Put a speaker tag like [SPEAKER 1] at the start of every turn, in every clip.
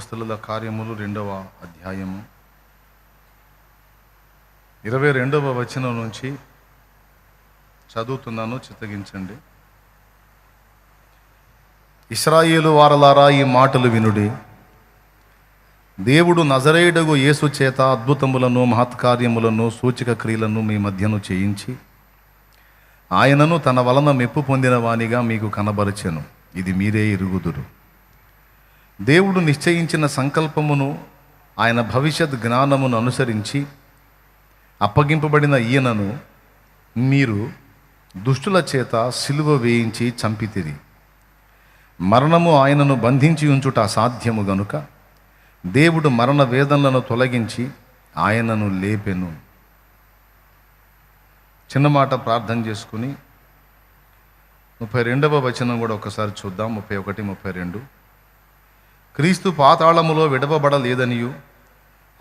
[SPEAKER 1] అపోస్తలుల కార్యములు 2వ అధ్యాయము 22వ వచనం నుంచి చదువుతున్నాను, చిత్తగించండి. ఇశ్రాయేలు వారలారా, ఈ మాటలు వినుడి. దేవుడు నజరేయుడగు యేసు చేత అద్భుతములను, మహత్కార్యములను, సూచక క్రియలను మీ మధ్యను చేయించి ఆయనను తన వలన మెప్పు పొందిన వానిగా మీకు కనబరచెను. ఇది మీరే ఎరుగుదురు. దేవుడు నిశ్చయించిన సంకల్పమును, ఆయన భవిష్యత్ జ్ఞానమును అనుసరించి అప్పగింపబడిన ఈయనను మీరు దుష్టుల చేత సిలువ వేయించి చంపితిరి. మరణము ఆయనను బంధించి ఉంచుట అసాధ్యము గనుక దేవుడు మరణ వేదనలను తొలగించి ఆయనను లేపెను. చిన్న మాట ప్రార్థన చేసుకుని 32వ వచనం కూడా ఒకసారి చూద్దాం. 31, 32. క్రీస్తు పాతాళములో విడవబడలేదనియు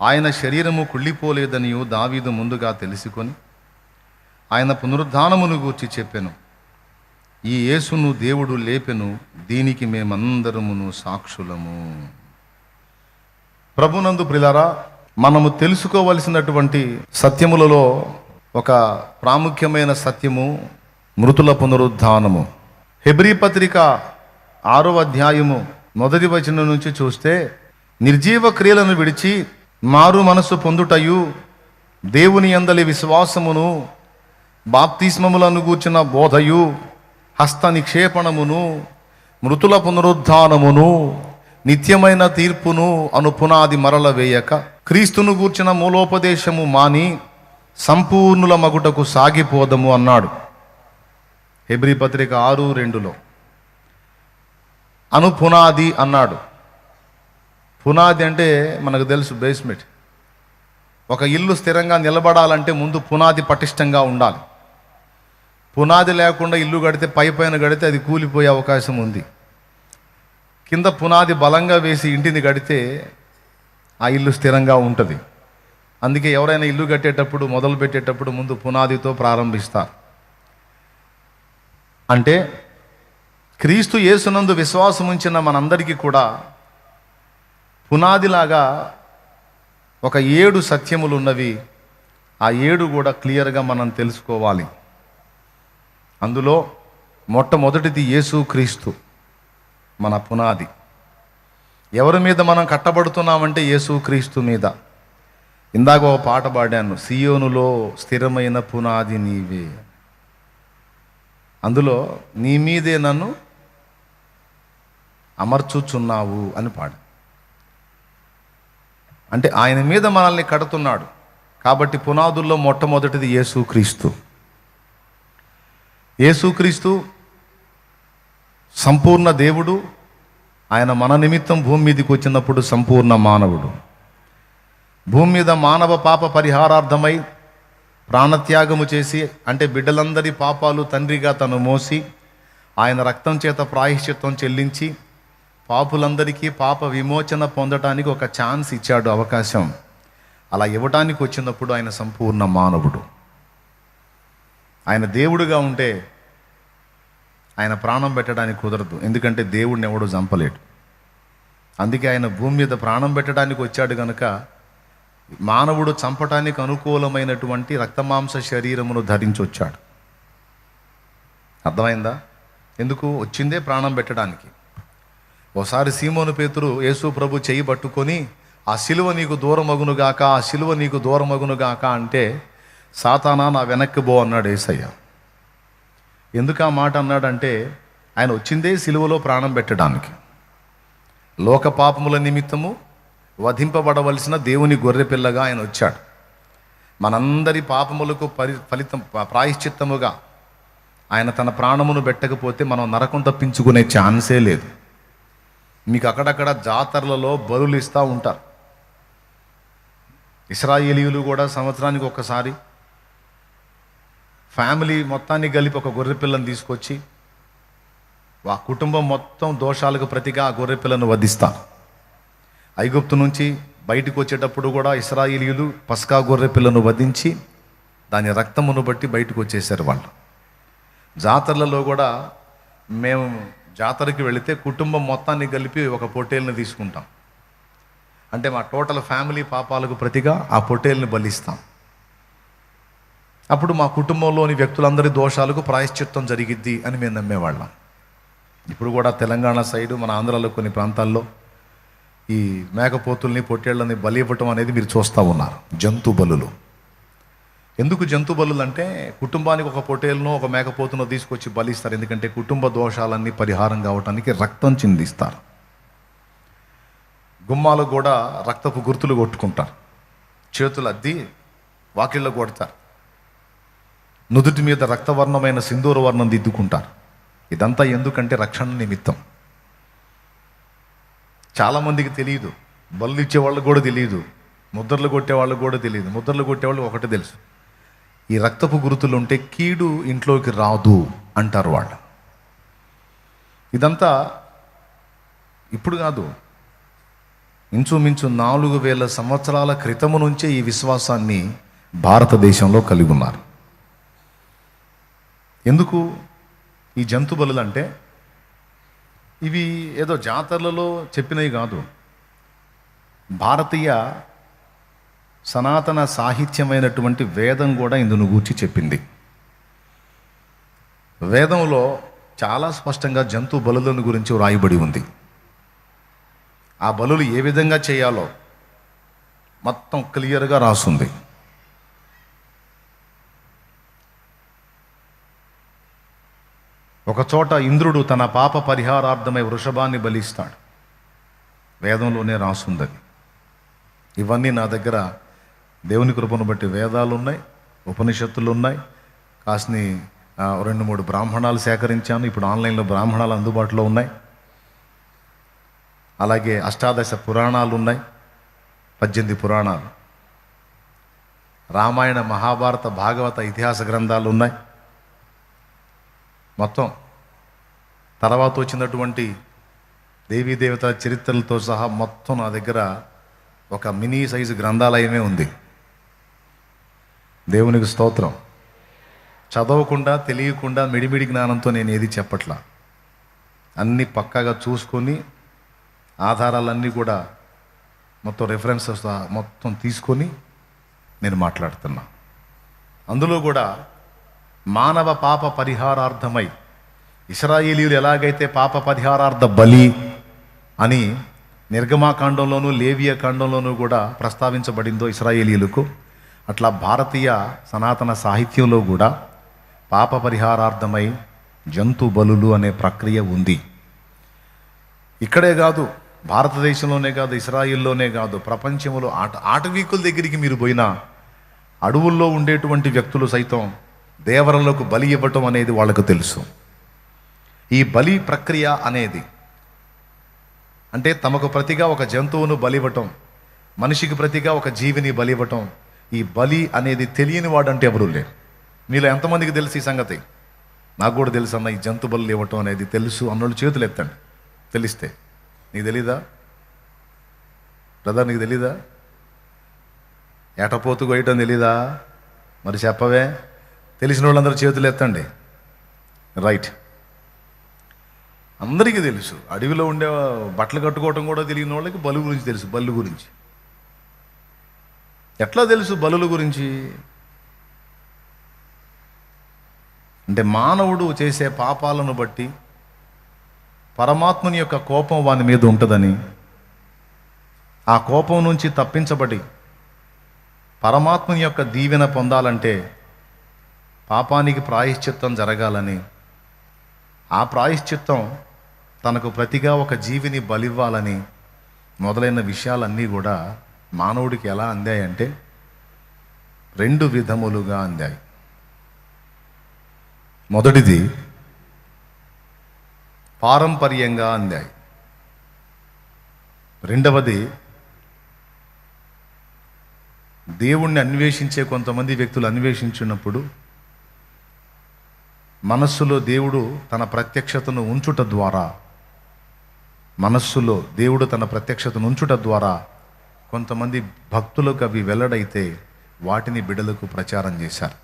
[SPEAKER 1] ఆయన శరీరము కుళ్ళిపోలేదనియు దావీదు ముందుగా తెలుసుకొని ఆయన పునరుద్ధానమును గూర్చి చెప్పెను. ఈ యేసును దేవుడు లేపెను, దీనికి మేమందరమును సాక్షులము. ప్రభునందు ప్రియులారా, మనము తెలుసుకోవలసినటువంటి సత్యములలో ఒక ప్రాముఖ్యమైన సత్యము మృతుల పునరుద్ధానము. హెబ్రీ పత్రిక 6వ అధ్యాయము 1వ వచనం నుంచి చూస్తే, నిర్జీవ క్రియలను విడిచి మారు మనసు పొందుటయు, దేవుని యందలి విశ్వాసమును, బాప్తిస్మములను గూర్చిన బోధయు, హస్త నిక్షేపణమును, మృతుల పునరుద్ధానమును, నిత్యమైన తీర్పును అను పునాది మరల వేయక క్రీస్తును గూర్చిన మూలోపదేశము మాని సంపూర్ణుల మగుటకు సాగిపోదము అన్నాడు. హెబ్రీ పత్రిక 6:2లో అను పునాది అన్నాడు. పునాది అంటే మనకు తెలుసు, బేస్మెంట్. ఒక ఇల్లు స్థిరంగా నిలబడాలంటే ముందు పునాది పటిష్టంగా ఉండాలి. పునాది లేకుండా ఇల్లు కడితే, పైన కడితే అది కూలిపోయే అవకాశం ఉంది. కింద పునాది బలంగా వేసి ఇంటిని కడితే ఆ ఇల్లు స్థిరంగా ఉంటుంది. అందుకే ఎవరైనా ఇల్లు కట్టేటప్పుడు, మొదలు పెట్టేటప్పుడు ముందు పునాదితో ప్రారంభిస్తారు. అంటే క్రీస్తు యేసునందు విశ్వాసం ఉంచిన మనందరికీ కూడా పునాదిలాగా ఒక 7 సత్యములు ఉన్నవి. ఆ 7 కూడా క్లియర్గా మనం తెలుసుకోవాలి. అందులో మొట్టమొదటిది యేసు క్రీస్తు మన పునాది. ఎవరి మీద మనం కట్టబడుతున్నామంటే యేసు క్రీస్తు మీద. ఇందాక ఒక పాట పాడాను, సియోనులో స్థిరమైన పునాది నీవే. అందులో నీ మీదే నన్ను అమర్చుచున్నావు అని పాడు. అంటే ఆయన మీద మనల్ని కడుతున్నాడు. కాబట్టి పునాదుల్లో మొట్టమొదటిది యేసుక్రీస్తు. యేసుక్రీస్తు సంపూర్ణ దేవుడు. ఆయన మన నిమిత్తం భూమి మీదకి వచ్చినప్పుడు సంపూర్ణ మానవుడు. భూమి మీద మానవ పాప పరిహారార్థమై ప్రాణత్యాగము చేసి, అంటే బిడ్డలందరి పాపాలు తండ్రిగా తను మోసి ఆయన రక్తం చేత ప్రాయశ్చిత్తం చెల్లించి పాపులందరికీ పాప విమోచన పొందటానికి ఒక ఛాన్స్ ఇచ్చాడు, అవకాశం. అలా ఇవ్వటానికి వచ్చినప్పుడు ఆయన సంపూర్ణ మానవుడు. ఆయన దేవుడుగా ఉంటే ఆయన ప్రాణం పెట్టడానికి కుదరదు, ఎందుకంటే దేవుడిని ఎవడు చంపలేడు. అందుకే ఆయన భూమి మీద ప్రాణం పెట్టడానికి వచ్చాడు కనుక మానవుడు చంపటానికి అనుకూలమైనటువంటి రక్తమాంస శరీరమును ధరించి వచ్చాడు. అర్థమైందా? ఎందుకు వచ్చిందే? ప్రాణం పెట్టడానికి. ఒకసారి సీమోను పేతురు యేసు ప్రభు చెయ్యి పట్టుకొని, ఆ సిలువ నీకు దూరమగునుగాక, ఆ సిలువ నీకు దూరమగునుగాక అంటే, సాతానా నా వెనక్కి బో అన్నాడు యేసయ్య. ఎందుకు ఆ మాట అన్నాడంటే, ఆయన వచ్చిందే సిలువలో ప్రాణం పెట్టడానికి. లోక పాపముల నిమిత్తము వధింపబడవలసిన దేవుని గొర్రెపిల్లగా ఆయన వచ్చాడు. మనందరి పాపములకు ఫలితం ప్రాయశ్చిత్తముగా ఆయన తన ప్రాణమును పెట్టకపోతే మనం నరకం తప్పించుకునే ఛాన్సే లేదు. మీకు అక్కడక్కడ జాతరలలో బలులు ఇస్తూ ఉంటారు. ఇశ్రాయేలీయులు కూడా సంవత్సరానికి ఒక్కసారి ఫ్యామిలీ మొత్తాన్ని కలిపి ఒక గొర్రెపిల్లను తీసుకొచ్చి ఆ కుటుంబం మొత్తం దోషాలకు ప్రతిగా ఆ గొర్రెపిల్లను వధిస్తారు. ఐగుప్తు నుంచి బయటకు వచ్చేటప్పుడు కూడా ఇశ్రాయేలీయులు పస్కా గొర్రెపిల్లను వధించి దాని రక్తమును బట్టి బయటకు వచ్చేసారు వాళ్ళు. జాతరలలో కూడా మేము జాతరకి వెళితే కుటుంబం మొత్తాన్ని కలిపి ఒక పొట్టేలుని తీసుకుంటాం. అంటే మా టోటల్ ఫ్యామిలీ పాపాలకు ప్రతిగా ఆ పొట్టేల్ని బలిస్తాం. అప్పుడు మా కుటుంబంలోని వ్యక్తులందరి దోషాలకు ప్రాయశ్చిత్తం జరిగిద్ది అని మేము నమ్మేవాళ్ళం. ఇప్పుడు కూడా తెలంగాణ సైడు, మన ఆంధ్రాలో కొన్ని ప్రాంతాల్లో ఈ మేకపోతుల్ని పొట్టేళ్ళని బలి ఇవ్వటం అనేది మీరు చూస్తూ ఉన్నారు. జంతు బలులు. ఎందుకు జంతు బలులు అంటే, కుటుంబానికి ఒక పొట్టేలునో ఒక మేకపోతునో తీసుకొచ్చి బలిస్తారు. ఎందుకంటే కుటుంబ దోషాలన్నీ పరిహారం కావటానికి రక్తం చిందిస్తారు. గుమ్మాలకు కూడా రక్తపు గుర్తులు కొట్టుకుంటారు, చేతులు అద్ది వాకిళ్ళ కొడతారు, నుదుటి మీద రక్తవర్ణమైన సింధూర వర్ణం దిద్దుకుంటారు. ఇదంతా ఎందుకంటే రక్షణ నిమిత్తం. చాలామందికి తెలియదు, బళ్ళు ఇచ్చేవాళ్ళకు కూడా తెలియదు, ముద్రలు కొట్టేవాళ్ళకు కూడా తెలియదు. ముద్రలు కొట్టేవాళ్ళు ఒకటే తెలుసు, ఈ రక్తపు గుర్తులు ఉంటే కీడు ఇంట్లోకి రాదు అంటారు వాళ్ళు. ఇదంతా ఇప్పుడు కాదు, ఇంచుమించు 4000 సంవత్సరాల క్రితము నుంచే ఈ విశ్వాసాన్ని భారతదేశంలో కలిగి ఉన్నారు. ఎందుకు ఈ జంతు బలులు అంటే, ఇవి ఏదో జాతరలలో చెప్పినవి కాదు. భారతీయ సనాతన సాహిత్యమైనటువంటి వేదం కూడా ఇందును గూర్చి చెప్పింది. వేదంలో చాలా స్పష్టంగా జంతు బలులను గురించి వ్రాయబడి ఉంది. ఆ బలులు ఏ విధంగా చేయాలో మొత్తం క్లియర్గా రాసుంది. ఒక చోట ఇంద్రుడు తన పాప పరిహారార్థమై వృషభాన్ని బలిస్తాడు. వేదంలోనే రాసుంది. ఇవన్నీ నా దగ్గర దేవుని కృపను బట్టి వేదాలు ఉన్నాయి, ఉపనిషత్తులు ఉన్నాయి. కాస్ని 2-3 బ్రాహ్మణాలు సేకరించాను. ఇప్పుడు ఆన్లైన్లో బ్రాహ్మణాలు అందుబాటులో ఉన్నాయి. అలాగే అష్టాదశ పురాణాలు ఉన్నాయి, 18 పురాణాలు, రామాయణ, మహాభారత, భాగవత ఇతిహాస గ్రంథాలు ఉన్నాయి. మొత్తం తర్వాత వచ్చినటువంటి దేవీ దేవతల చరిత్రలతో సహా మొత్తం నా దగ్గర ఒక మినీ సైజు గ్రంథాలయమే ఉంది. దేవునికి స్తోత్రం. చదవకుండా, తెలియకుండా, మిడిమిడి జ్ఞానంతో నేను ఏది చెప్పట్లా. అన్నీ పక్కాగా చూసుకొని, ఆధారాలన్నీ కూడా మొత్తం రెఫరెన్సెస్ మొత్తం తీసుకొని నేను మాట్లాడుతున్నా. అందులో కూడా మానవ పాప పరిహారార్థమై ఇశ్రాయేలీయులు ఎలాగైతే పాప పరిహారార్థ బలి అని నిర్గమాకాండంలోనూ లేవియ కాండంలోనూ కూడా ప్రస్తావించబడిందో ఇశ్రాయేలీయులకు, అట్లా భారతీయ సనాతన సాహిత్యంలో కూడా పాప పరిహారార్థమై జంతు బలులు అనే ప్రక్రియ ఉంది. ఇక్కడే కాదు, భారతదేశంలోనే కాదు, ఇశ్రాయిల్లోనే కాదు, ప్రపంచంలో ఆటవీకుల దగ్గరికి మీరు పోయినా అడవుల్లో ఉండేటువంటి వ్యక్తులు సైతం దేవరలకు బలి ఇవ్వటం అనేది వాళ్ళకు తెలుసు. ఈ బలి ప్రక్రియ అనేది అంటే తమకు ప్రతిగా ఒక జంతువును బలివ్వటం, మనిషికి ప్రతిగా ఒక జీవిని బలివ్వటం. ఈ బలి అనేది తెలియని వాడంటే ఎవరు లేరు. మీలో ఎంతమందికి తెలుసు ఈ సంగతి? నాకు కూడా తెలుసు అన్న, ఈ జంతు బలి ఇవ్వటం అనేది తెలుసు అన్నోళ్ళు చేతులు ఎత్తండి. తెలిస్తే. నీకు తెలీదా బ్రదర్? నీకు తెలీదా? ఏటపోతు కొయ్యటం తెలీదా? మరి చెప్పవే. తెలిసిన వాళ్ళందరూ చేతులు ఎత్తండి. రైట్, అందరికీ తెలుసు. అడవిలో ఉండే బట్టలు కట్టుకోవటం కూడా తెలియని వాళ్ళకి బలు గురించి తెలుసు. బల్లు గురించి ఎట్లా తెలుసు? బలుల గురించి అంటే మానవుడు చేసే పాపాలను బట్టి పరమాత్మని యొక్క కోపం వాని మీద ఉంటుందని, ఆ కోపం నుంచి తప్పించబడి పరమాత్మని యొక్క దీవెన పొందాలంటే పాపానికి ప్రాయశ్చిత్తం జరగాలని, ఆ ప్రాయశ్చిత్తం తనకు ప్రతిగా ఒక జీవిని బలివ్వాలని మొదలైన విషయాలన్నీ కూడా మానవుడికి ఎలా అందాయంటే 2 విధములుగా అందాయి. మొదటిది పారంపర్యంగా అందాయి. రెండవది దేవుణ్ణి అన్వేషించే కొంతమంది వ్యక్తులు అన్వేషించినప్పుడు మనస్సులో దేవుడు తన ప్రత్యక్షతను ఉంచుట ద్వారా, మనస్సులో దేవుడు తన ప్రత్యక్షతను ఉంచుట ద్వారా కొంతమంది భక్తులకు అవి వెల్లడైతే వాటిని బిడ్డలకు ప్రచారం చేశారు.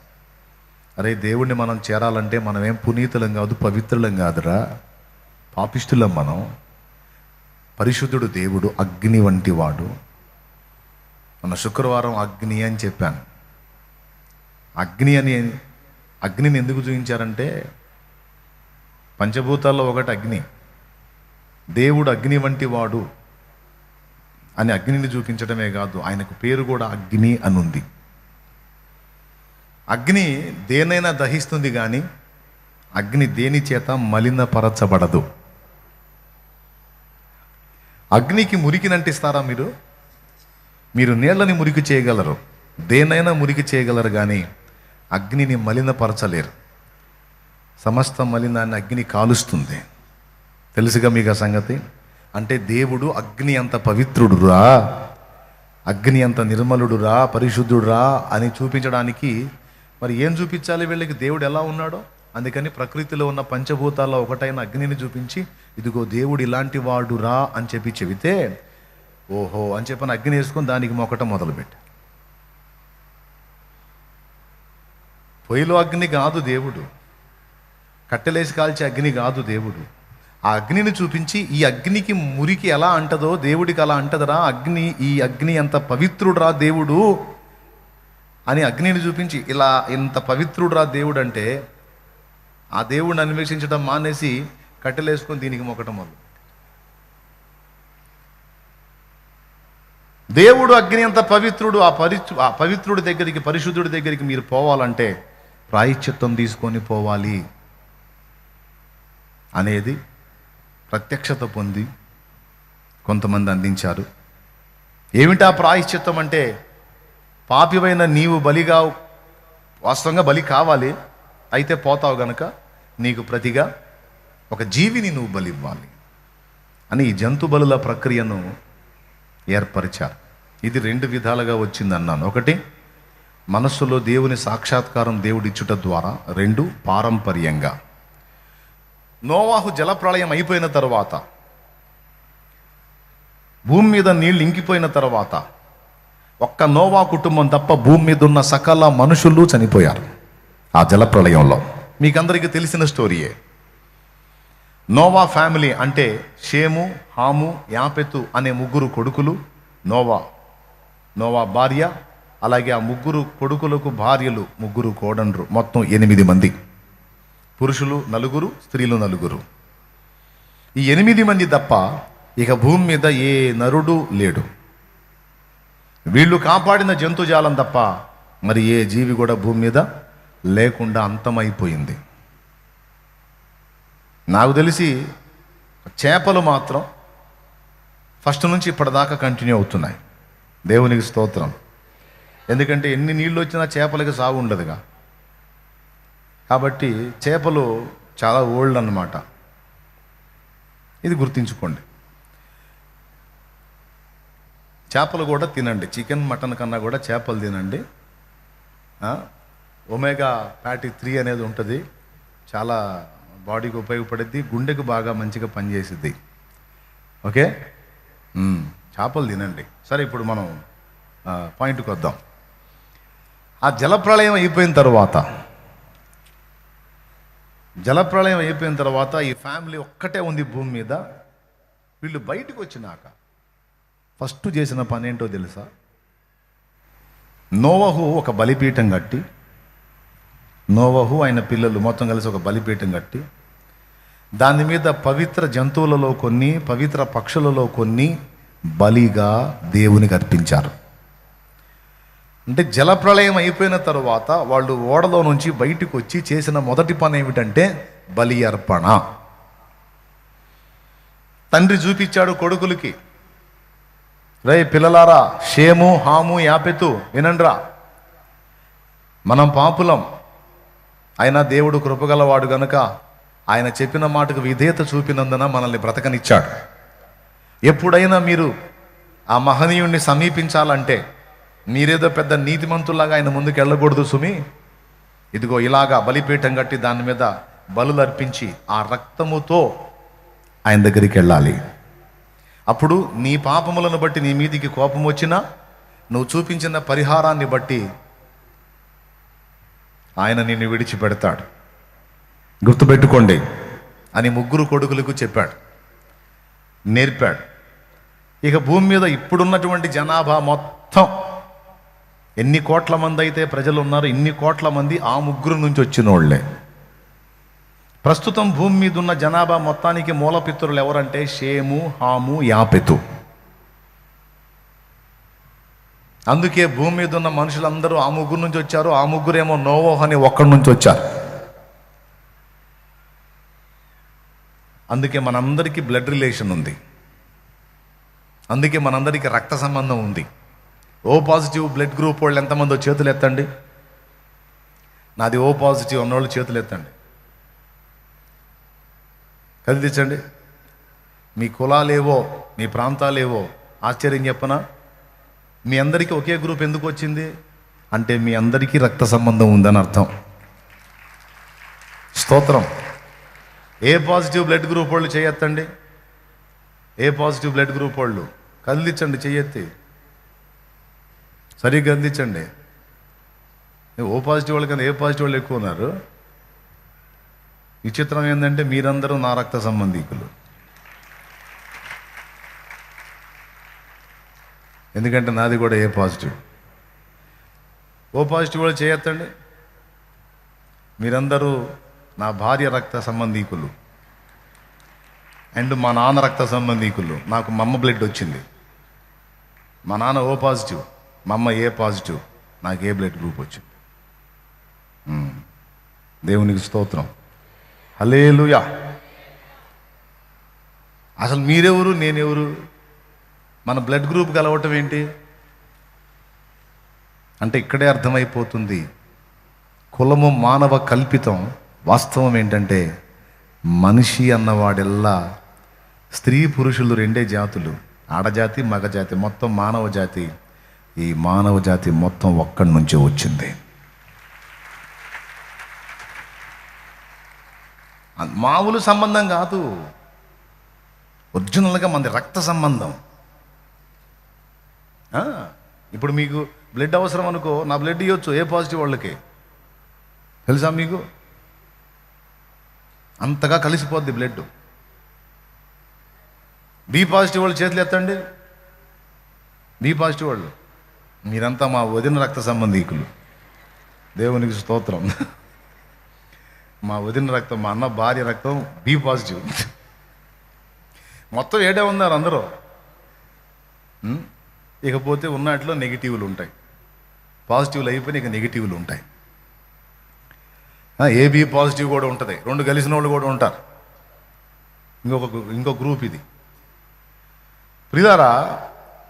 [SPEAKER 1] అరే, దేవుణ్ణి మనం చేరాలంటే మనమేం పునీతులం కాదు, పవిత్రులం కాదురా, పాపిష్టులం మనం. పరిశుద్ధుడు దేవుడు, అగ్ని వంటి వాడు, మన శుక్రవారం అగ్ని అని చెప్పాను. అగ్నిని ఎందుకు చూపించారంటే, పంచభూతాల్లో ఒకటి అగ్ని. దేవుడు అగ్ని వంటి వాడు అని అగ్నిని చూపించడమే కాదు, ఆయనకు పేరు కూడా అగ్ని అని ఉంది. అగ్ని దేనైనా దహిస్తుంది, కానీ అగ్ని దేని చేత మలినపరచబడదు. అగ్నికి మురికిని అంటిస్తారా? మీరు నీళ్ళని మురికి చేయగలరు, దేనైనా మురికి చేయగలరు, కానీ అగ్నిని మలినపరచలేరు. సమస్త మలినాన్ని అగ్ని కాలుస్తుంది. తెలుసుగా మీకు ఆ సంగతి? అంటే దేవుడు అగ్ని అంత పవిత్రుడురా, అగ్ని అంత నిర్మలుడురా, పరిశుద్ధుడురా అని చూపించడానికి మరి ఏం చూపించాలి వీళ్ళకి? దేవుడు ఎలా ఉన్నాడో. అందుకని ప్రకృతిలో ఉన్న పంచభూతాల్లో ఒకటైన అగ్నిని చూపించి, ఇదిగో దేవుడు ఇలాంటి వాడురా అని చెబితే, ఓహో అని చెప్పని అగ్ని వేసుకొని దానికి మొక్కటం మొదలుపెట్టి. పొయ్యిలో అగ్ని కాదు దేవుడు, కట్టెలేసి కాల్చే అగ్ని కాదు దేవుడు. ఆ అగ్నిని చూపించి, ఈ అగ్నికి మురికి ఎలా అంటదో దేవుడికి అలా అంటదరా అగ్ని, ఈ అగ్ని ఎంత పవిత్రుడురా దేవుడు అని అగ్నిని చూపించి, ఇలా ఇంత పవిత్రుడురా దేవుడు అంటే, ఆ దేవుడిని అన్వేషించడం మానేసి కట్టెలేసుకొని దీనికి మొక్కటం మొదలు. దేవుడు అగ్ని అంత పవిత్రుడు. ఆ పవిత్రుడి దగ్గరికి, పరిశుద్ధుడి దగ్గరికి మీరు పోవాలంటే ప్రాయశ్చిత్తం తీసుకొని పోవాలి అనేది ప్రత్యక్షత పొంది కొంతమంది అందించారు. ఏమిటా ప్రాయశ్చిత్తం అంటే, పాపివైన నీవు బలిగా, వాస్తవంగా బలి కావాలి, అయితే పోతావు గనక నీకు ప్రతిగా ఒక జీవిని నువ్వు బలి ఇవ్వాలి అని ఈ జంతు బలుల ప్రక్రియను ఏర్పరిచారు. ఇది 2 విధాలుగా వచ్చిందన్నాను. ఒకటి, మనస్సులో దేవుని సాక్షాత్కారం దేవుడిచ్చుట ద్వారా. 2, పారంపర్యంగా. నోవాహు జలప్రళయం అయిపోయిన తర్వాత, భూమి మీద నీళ్లు ఇంకిపోయిన తర్వాత, ఒక్క నోవా కుటుంబం తప్ప భూమి మీద ఉన్న సకల మనుషులు చనిపోయారు ఆ జలప్రళయంలో. మీకందరికీ తెలిసిన స్టోరీయే. నోవా ఫ్యామిలీ అంటే షేము, హాము, యాపెతు అనే 3 కొడుకులు, నోవా భార్య, అలాగే ఆ 3 కొడుకులకు భార్యలు, 3 కోడండ్రు, మొత్తం 8 మంది. పురుషులు 4, స్త్రీలు 4. ఈ 8 మంది తప్ప ఇక భూమి మీద ఏ నరుడు లేడు. వీళ్ళు కాపాడిన జంతుజాలం తప్ప మరి ఏ జీవి కూడా భూమి మీద లేకుండా అంతమైపోయింది. నాకు తెలిసి చేపలు మాత్రం ఫస్ట్ నుంచి ఇప్పటిదాకా కంటిన్యూ అవుతున్నాయి. దేవునికి స్తోత్రం. ఎందుకంటే ఎన్ని నీళ్ళు వచ్చినా చేపలకి సాగు ఉండదుగా. కాబట్టి చేపలు చాలా ఓల్డ్ అన్నమాట. ఇది గుర్తుంచుకోండి. చేపలు కూడా తినండి, చికెన్ మటన్ కన్నా కూడా చేపలు తినండి. ఒమేగా ఫ్యాటీ 3 అనేది ఉంటుంది, చాలా బాడీకి ఉపయోగపడుద్ది, గుండెకు బాగా మంచిగా పనిచేసిద్ది. ఓకే, చేపలు తినండి. సరే, ఇప్పుడు మనం పాయింట్కి వద్దాం. ఆ జలప్రళయం అయిపోయిన తర్వాత ఈ ఫ్యామిలీ ఒక్కటే ఉంది భూమి మీద. వీళ్ళు బయటకు వచ్చినాక ఫస్ట్ చేసిన పని ఏంటో తెలుసా? నోవహు ఒక బలిపీఠం కట్టి, నోవహు ఆయన పిల్లలు మొత్తం కలిసి ఒక బలిపీఠం కట్టి, దాని మీద పవిత్ర జంతువులలో కొన్ని, పవిత్ర పక్షులలో కొన్ని బలిగా దేవునికి అర్పించారు. అంటే జలప్రళయం అయిపోయిన తర్వాత వాళ్ళు ఓడలో నుంచి బయటికి వచ్చి చేసిన మొదటి పని ఏమిటంటే బలి అర్పణ. తండ్రి చూపించాడు కొడుకులకి, రే పిల్లలారా, షేము, హాము, యాపెతు వినండ్రా, మనం పాపులం, అయినా దేవుడు కృపగలవాడు గనుక ఆయన చెప్పిన మాటకు విధేయత చూపినందున మనల్ని బ్రతకనిచ్చాడు. ఎప్పుడైనా మీరు ఆ మహనీయుణ్ణి సమీపించాలంటే మీరేదో పెద్ద నీతిమంతుల్లాగా ఆయన ముందుకు వెళ్ళకూడదు సుమి. ఇదిగో ఇలాగా బలిపీఠం కట్టి దాని మీద బలులు అర్పించి ఆ రక్తముతో ఆయన దగ్గరికి వెళ్ళాలి. అప్పుడు నీ పాపములను బట్టి నీ మీదికి కోపం వచ్చినా, నువ్వు చూపించిన పరిహారాన్ని బట్టి ఆయన నిన్ను విడిచిపెడతాడు. గుర్తుపెట్టుకోండి అని 3 కొడుకులకు చెప్పాడు, నేర్పాడు. ఇక భూమి మీద ఇప్పుడున్నటువంటి జనాభా మొత్తం ఎన్ని కోట్ల మంది అయితే ప్రజలు ఉన్నారు, ఇన్ని కోట్ల మంది ఆ ముగ్గురు నుంచి వచ్చిన వాళ్ళే. ప్రస్తుతం భూమి మీద ఉన్న జనాభా మొత్తానికి మూలపిత్రులు ఎవరంటే షేము, హాము, యాపెతు. అందుకే భూమి మీద ఉన్న మనుషులందరూ ఆ ముగ్గురు నుంచి వచ్చారు. ఆ ముగ్గురేమో నోవహు అనే ఒక్కడి నుంచి వచ్చారు. అందుకే మనందరికీ బ్లడ్ రిలేషన్ ఉంది. అందుకే మనందరికీ రక్త సంబంధం ఉంది. ఓ పాజిటివ్ బ్లడ్ గ్రూప్ వాళ్ళు ఎంతమందో చేతులు ఎత్తండి. నాది ఓ పాజిటివ్ ఉన్నవాళ్ళు చేతులు ఎత్తండి, కదిలించండి. మీ కులాలేవో, మీ ప్రాంతాలేవో, ఆశ్చర్యం చెప్పనా, మీ అందరికీ ఒకే గ్రూప్ ఎందుకు వచ్చింది అంటే మీ అందరికీ రక్త సంబంధం ఉందని అర్థం. స్తోత్రం. ఏ పాజిటివ్ బ్లడ్ గ్రూప్ వాళ్ళు చేయెత్తండి. ఏ పాజిటివ్ బ్లడ్ గ్రూప్ వాళ్ళు కదిలించండి, చెయ్యెత్తి సరిగ్గా కదిలించండి. ఓ పాజిటివ్ వాళ్ళు కన్నా ఏ పాజిటివ్ వాళ్ళు ఎక్కువ ఉన్నారు. విచిత్రం ఏంటంటే మీరందరూ నా రక్త సంబంధీకులు. ఎందుకంటే నాది కూడా ఏ పాజిటివ్. ఓ పాజిటివ్ వాళ్ళు చేయెత్తండి. మీరందరూ నా భార్య రక్త సంబంధీకులు అండ్ మా నాన్న రక్త సంబంధీకులు. నాకు మా అమ్మ బ్లడ్ వచ్చింది. మా నాన్న ఓ పాజిటివ్, మా అమ్మ ఏ పాజిటివ్, నాకు ఏ బ్లడ్ గ్రూప్ వచ్చింది. దేవునికి స్తోత్రం. హల్లెలూయా. అసలు మీరెవరు, నేనెవరు? మన బ్లడ్ గ్రూప్ కలవటం ఏంటి అంటే ఇక్కడే అర్థమైపోతుంది. కులము మానవ కల్పితం. వాస్తవం ఏంటంటే మనిషి అన్నవాడెల్లా స్త్రీ పురుషులు రెండే జాతులు, ఆడజాతి మగజాతి, మొత్తం మానవ జాతి. ఈ మానవ జాతి మొత్తం ఒక్కడి నుంచే వచ్చింది. మామూలు సంబంధం కాదు, ఒరిజినల్గా మనది రక్త సంబంధం. ఇప్పుడు మీకు బ్లడ్ అవసరం అనుకో, నా బ్లడ్ ఇవ్వచ్చు ఏ పాజిటివ్ వాళ్ళకి, తెలుసా మీకు? అంతగా కలిసిపోద్ది బ్లడ్. బి పాజిటివ్ వాళ్ళు చేతులు ఎత్తండి. బి పాజిటివ్ వాళ్ళు మీరంతా మా వదిన రక్త సంబంధీకులు. దేవునికి స్తోత్రం. మా వదిన రక్తం, మా అన్న భార్య రక్తం బి పాజిటివ్. మొత్తం ఏడే ఉన్నారు అందరూ. ఇకపోతే ఉన్నట్లో నెగిటివ్లు ఉంటాయి. పాజిటివ్లు అయిపోయినా ఇక నెగిటివ్లు ఉంటాయి. ఏబి పాజిటివ్ కూడా ఉంటుంది. రెండు కలిసిన వాళ్ళు కూడా ఉంటారు. ఇంకో గ్రూప్ ఇది. ప్రియులారా,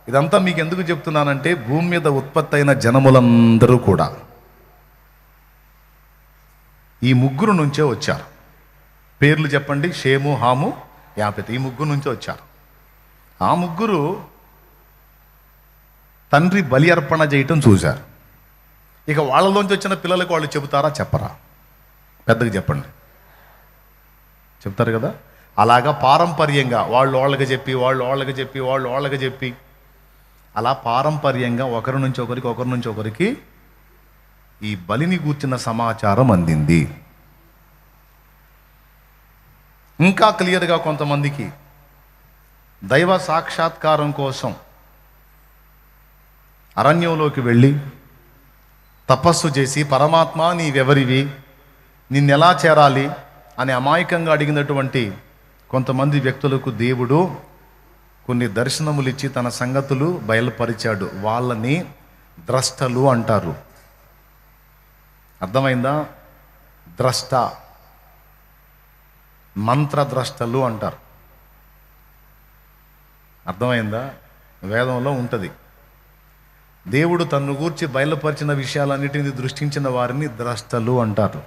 [SPEAKER 1] ఇదంతా మీకు ఎందుకు చెప్తున్నానంటే భూమి మీద ఉత్పత్తి అయిన జనములందరూ కూడా ఈ ముగ్గురు నుంచే వచ్చారు. పేర్లు చెప్పండి. షేము, హాము, యాపెతు. ఈ ముగ్గురు నుంచే వచ్చారు. ఆ ముగ్గురు తండ్రి బలి అర్పణ చేయటం చూశారు. ఇక వాళ్ళలోంచి వచ్చిన పిల్లలకు వాళ్ళు చెబుతారా చెప్పరా? పెద్దగా చెప్పండి. చెప్తారు కదా. అలాగా పారంపర్యంగా వాళ్ళకి చెప్పి అలా పారంపర్యంగా ఒకరి నుంచి ఒకరికి ఈ బలిని గూర్చిన సమాచారం అందింది. ఇంకా క్లియర్గా కొంతమందికి దైవ సాక్షాత్కారం కోసం అరణ్యంలోకి వెళ్ళి తపస్సు చేసి, పరమాత్మ నీవెవరివి, నిన్నెలా చేరాలి అని అమాయకంగా అడిగినటువంటి కొంతమంది వ్యక్తులకు దేవుడు కొన్ని దర్శనములు ఇచ్చి తన సంగతులు బయలుపరిచాడు. వాళ్ళని ద్రష్టలు అంటారు. అర్థమైందా? ద్రష్ట, మంత్రద్రష్టలు అంటారు. అర్థమైందా? వేదంలో ఉంటుంది. దేవుడు తన్ను గూర్చి బయలుపరిచిన విషయాలన్నిటిని దృష్టించిన వారిని ద్రష్టలు అంటారు.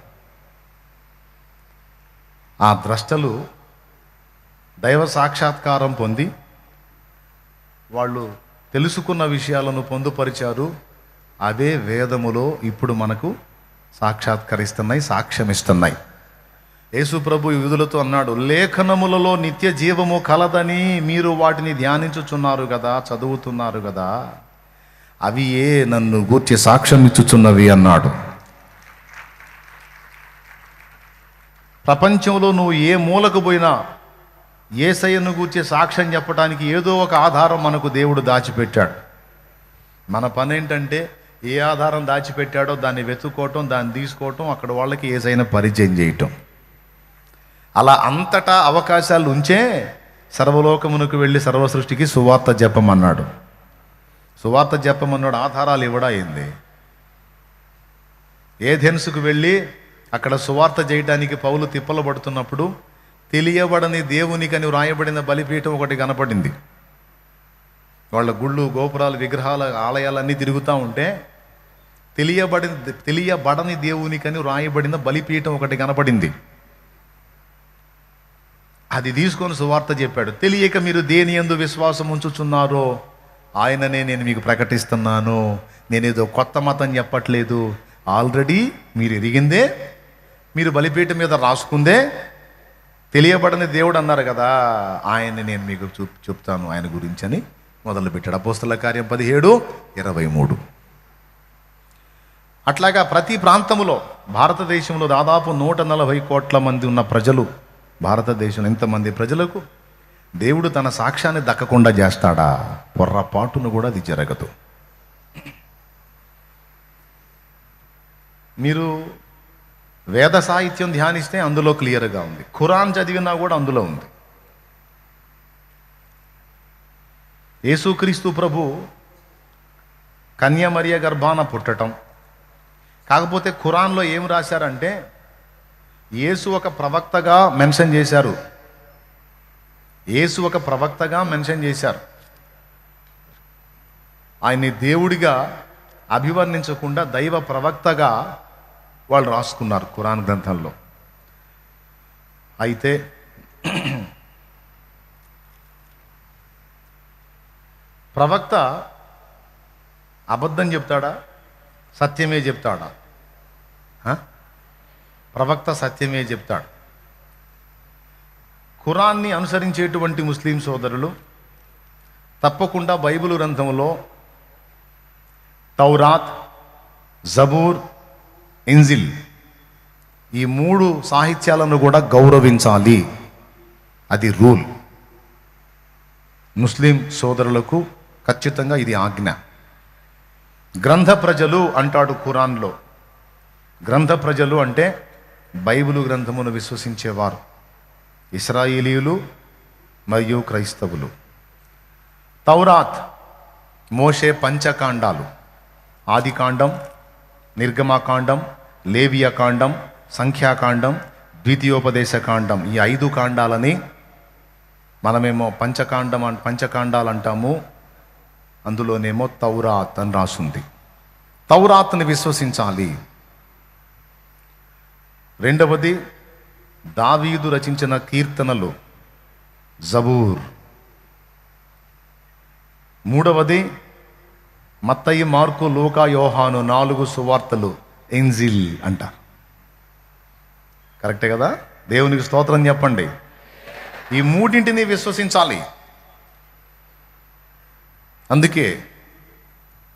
[SPEAKER 1] ఆ ద్రష్టలు దైవ సాక్షాత్కారం పొంది వాళ్ళు తెలుసుకున్న విషయాలను పొందుపరిచారు. అవే వేదములో ఇప్పుడు మనకు సాక్షాత్కరిస్తున్నాయి, సాక్ష్యమిస్తున్నాయి. యేసు ప్రభు యూదులతో అన్నాడు, లేఖనములలో నిత్య జీవము కలదని మీరు వాటిని ధ్యానించుచున్నారు కదా, చదువుతున్నారు కదా, అవి ఏ నన్ను గూర్చి సాక్ష్యం ఇచ్చుచున్నవి అన్నాడు. ప్రపంచంలో నువ్వు ఏ మూలకు పోయినా యేసయ్యను గూర్చి సాక్ష్యం చెప్పడానికి ఏదో ఒక ఆధారం మనకు దేవుడు దాచిపెట్టాడు. మన పని ఏంటంటే ఏ ఆధారం దాచిపెట్టాడో దాన్ని వెతుక్కోవటం, దాన్ని తీసుకోవటం, అక్కడ వాళ్ళకి ఏసైనా పరిచయం చేయటం. అలా అంతటా అవకాశాలు ఉంచే సర్వలోకమునకు వెళ్ళి సర్వ సృష్టికి సువార్త చెప్పమన్నాడు. సువార్త చెప్పమన్నాడు. ఆధారాలు ఇవ్వడా ఏంది? ఏథెన్సుకు వెళ్ళి అక్కడ సువార్త చేయడానికి పౌలు తిప్పలు పడుతున్నప్పుడు తెలియబడని దేవునికని వ్రాయబడిన బలిపీఠం ఒకటి కనపడింది. వాళ్ళ గుళ్ళు, గోపురాలు, విగ్రహాల ఆలయాలన్నీ తిరుగుతూ ఉంటే తెలియబడని దేవునికని వ్రాయబడిన బలిపీఠం ఒకటి కనపడింది. అది తీసుకొని సువార్త చెప్పాడు. తెలియక మీరు దేని యందు విశ్వాసం ఉంచుచున్నారో ఆయననే నేను మీకు ప్రకటిస్తున్నాను. నేనేదో కొత్త మతం చెప్పట్లేదు. ఆల్రెడీ మీరు ఎరిగిందే, మీరు బలిపీఠం మీద రాసుకుందే తెలియబడని దేవుడు అన్నారు కదా, ఆయన్ని నేను మీకు చెప్తాను ఆయన గురించి అని మొదలుపెట్టాడు. అపోస్తల కార్యం 17:23. అట్లాగా ప్రతి ప్రాంతములో, భారతదేశంలో దాదాపు 140 కోట్ల మంది ఉన్న ప్రజలు, భారతదేశంలో ఇంతమంది ప్రజలకు దేవుడు తన సాక్ష్యాన్ని దక్కకుండా చేస్తాడా? పొర్రపాటును కూడా అది జరగదు. మీరు వేద సాహిత్యం ధ్యానిస్తే అందులో క్లియర్గా ఉంది. ఖురాన్ చదివినా కూడా అందులో ఉంది. యేసుక్రీస్తు ప్రభు కన్యమరియ గర్భాన పుట్టటం. కాకపోతే ఖురాన్లో ఏం రాశారంటే యేసు ఒక ప్రవక్తగా మెన్షన్ చేశారు. యేసు ఒక ప్రవక్తగా మెన్షన్ చేశారు. ఆయన్ని దేవుడిగా అభివర్ణించకుండా దైవ ప్రవక్తగా వాళ్ళు రాసుకున్నారు ఖురాన్ గ్రంథంలో. అయితే ప్రవక్త అబద్ధం చెప్తాడా, సత్యమే చెప్తాడా? ప్రవక్త సత్యమే చెప్తాడు. ఖురాన్ని అనుసరించేటువంటి ముస్లిం సోదరులు తప్పకుండా బైబిల్ గ్రంథంలో తౌరాత్, జబూర్, ఇంజిల్ ఈ 3 సాహిత్యాలను కూడా గౌరవించాలి. అది రూల్. ముస్లిం సోదరులకు ఖచ్చితంగా ఇది ఆజ్ఞ. గ్రంథ ప్రజలు అంటాడు ఖురాన్లో. గ్రంథ ప్రజలు అంటే బైబిలు గ్రంథమును విశ్వసించేవారు, ఇశ్రాయేలీయులు మరియు క్రైస్తవులు. తౌరాత్, మోషే పంచకాండాలు, ఆదికాండం, నిర్గమాకాండం, లేవియకాండం, సంఖ్యాకాండం, ద్వితీయోపదేశకాండం, ఈ 5 కాండాలని మనమేమో పంచకాండాలు అంటాము. అందులోనేమో తౌరాత్ అని రాసుంది. తౌరాత్ని విశ్వసించాలి. రెండవది దావీదు రచించిన కీర్తనలు, జబూర్. మూడవది మత్తయి, మార్కు, లూకా, యోహాను 4 సువార్తలు, ఇంజిల్ అంటారు. కరెక్టే కదా? దేవునికి స్తోత్రం చెప్పండి. ఈ 3ని విశ్వసించాలి. అందుకే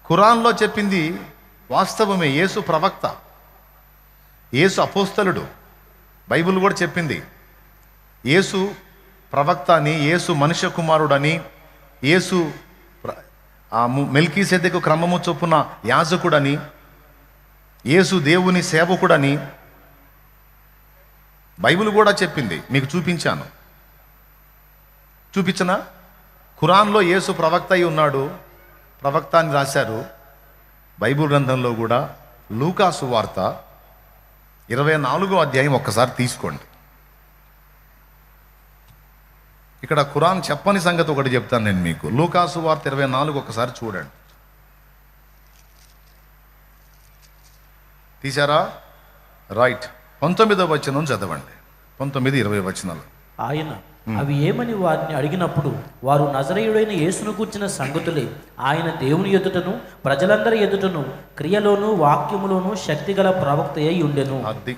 [SPEAKER 1] ఖురాన్లో చెప్పింది వాస్తవమే. యేసు ప్రవక్త, యేసు అపోస్తలుడు. బైబిల్ కూడా చెప్పింది యేసు ప్రవక్త అని, యేసు మనుష్య కుమారుడని, యేసు మెల్కీసెదెకు క్రమము చొప్పున యాజకుడని, యేసు దేవుని సేవకుడని బైబిల్ కూడా చెప్పింది. మీకు చూపించనా? ఖురాన్లో యేసు ప్రవక్త అయి ఉన్నాడు, ప్రవక్త అని రాశారు. బైబిల్ గ్రంథంలో కూడా లూకా సువార్త 24వ అధ్యాయం ఒక్కసారి తీసుకోండి. ఇక్కడ ఖురాన్ చెప్పని సంగతి ఒకటి చెప్తాను నేను మీకు. లూకా సువార్త 24 ఒకసారి చూడండి. తీశారా? రైట్. 19వ వచనం చదవండి. 19, 20 వచనాలు.
[SPEAKER 2] ఆయన అవి ఏమని వారిని అడిగినప్పుడు వారు నజరేయుడైన యేసును కూర్చిన సంగతులే ఆయన దేవుని ఎదుటను ప్రజలందరి ఎదుటను క్రియలోను వాక్యములోను శక్తిగల ప్రవక్త అయి ఉండెను.
[SPEAKER 1] అది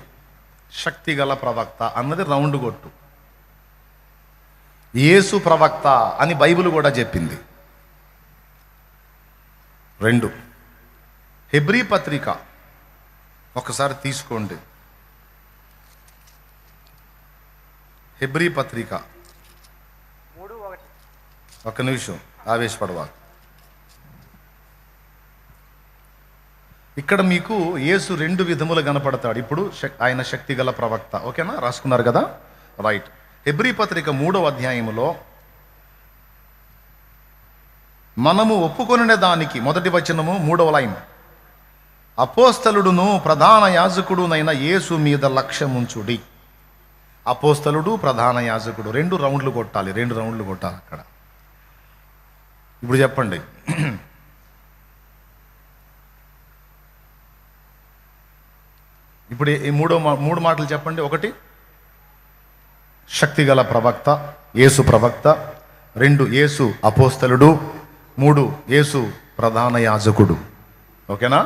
[SPEAKER 1] శక్తిగల ప్రవక్త అన్నది రౌండ్ కొట్టు. యేసు ప్రవక్త అని బైబిల్ కూడా చెప్పింది. 2 హెబ్రీ పత్రిక ఒకసారి తీసుకోండి. హెబ్రీ పత్రిక
[SPEAKER 3] 3:1.
[SPEAKER 1] ఒక్క నిమిషం, ఆవేశపడవా. ఇక్కడ మీకు యేసు రెండు విధములు కనపడతాడు. ఇప్పుడు ఆయన శక్తి గల ప్రవక్త. ఓకేనా, రాసుకున్నారు కదా, రైట్. హెబ్రీ పత్రిక 3వ అధ్యాయములో మనము ఒప్పుకొనిన దానికి మొదటి వచనము 3వ లైన్, అపోస్తలుడును ప్రధాన యాజకుడునైన యేసు మీద లక్ష్యముంచుడి. అపోస్తలుడు, ప్రధాన యాజకుడు, 2 రౌండ్లు కొట్టాలి అక్కడ. ఇప్పుడు చెప్పండి, ఇప్పుడు ఈ మూడు మాటలు చెప్పండి. 1 శక్తిగల ప్రవక్త, యేసు ప్రవక్త. 2 యేసు అపోస్తలుడు. 3 యేసు ప్రధాన యాజకుడు. ఓకేనా,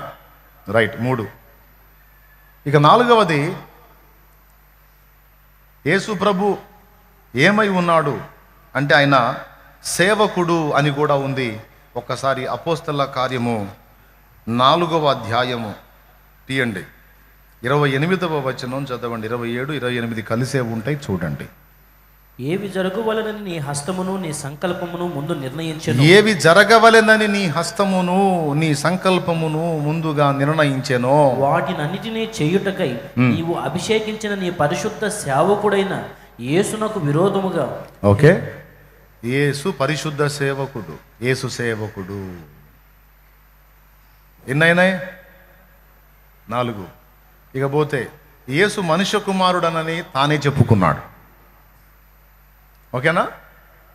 [SPEAKER 1] రైట్. 3. ఇక 4వది, యేసు ప్రభు ఏమై ఉన్నాడు అంటే ఆయన సేవకుడు అని కూడా ఉంది. ఒక్కసారి అపోస్తల కార్యము 4వ అధ్యాయము తీయండి, 28వ వచనం చదవండి. 27, 28 కలిసే ఉంటాయి, చూడండి.
[SPEAKER 2] ఏవి జరగవలనని నీ హస్తమును నీ సంకల్పమును ముందు నిర్ణయించెను.
[SPEAKER 1] ఏవి జరగవలెనని నీ హస్తమును నీ సంకల్పమును ముందుగా నిర్ణయించెనో
[SPEAKER 2] వాటినన్నిటినీ చేయుటకై నీవు అభిషేకించిన నీ పరిశుద్ధ సేవకుడైన యేసునకు విరోధముగా.
[SPEAKER 1] ఓకే, యేసు పరిశుద్ధ సేవకుడు, యేసు సేవకుడు. ఎన్నైనాయి? 4. ఇకపోతే యేసు మనుష్య కుమారుడనని తానే చెప్పుకున్నాడు. ఓకేనా,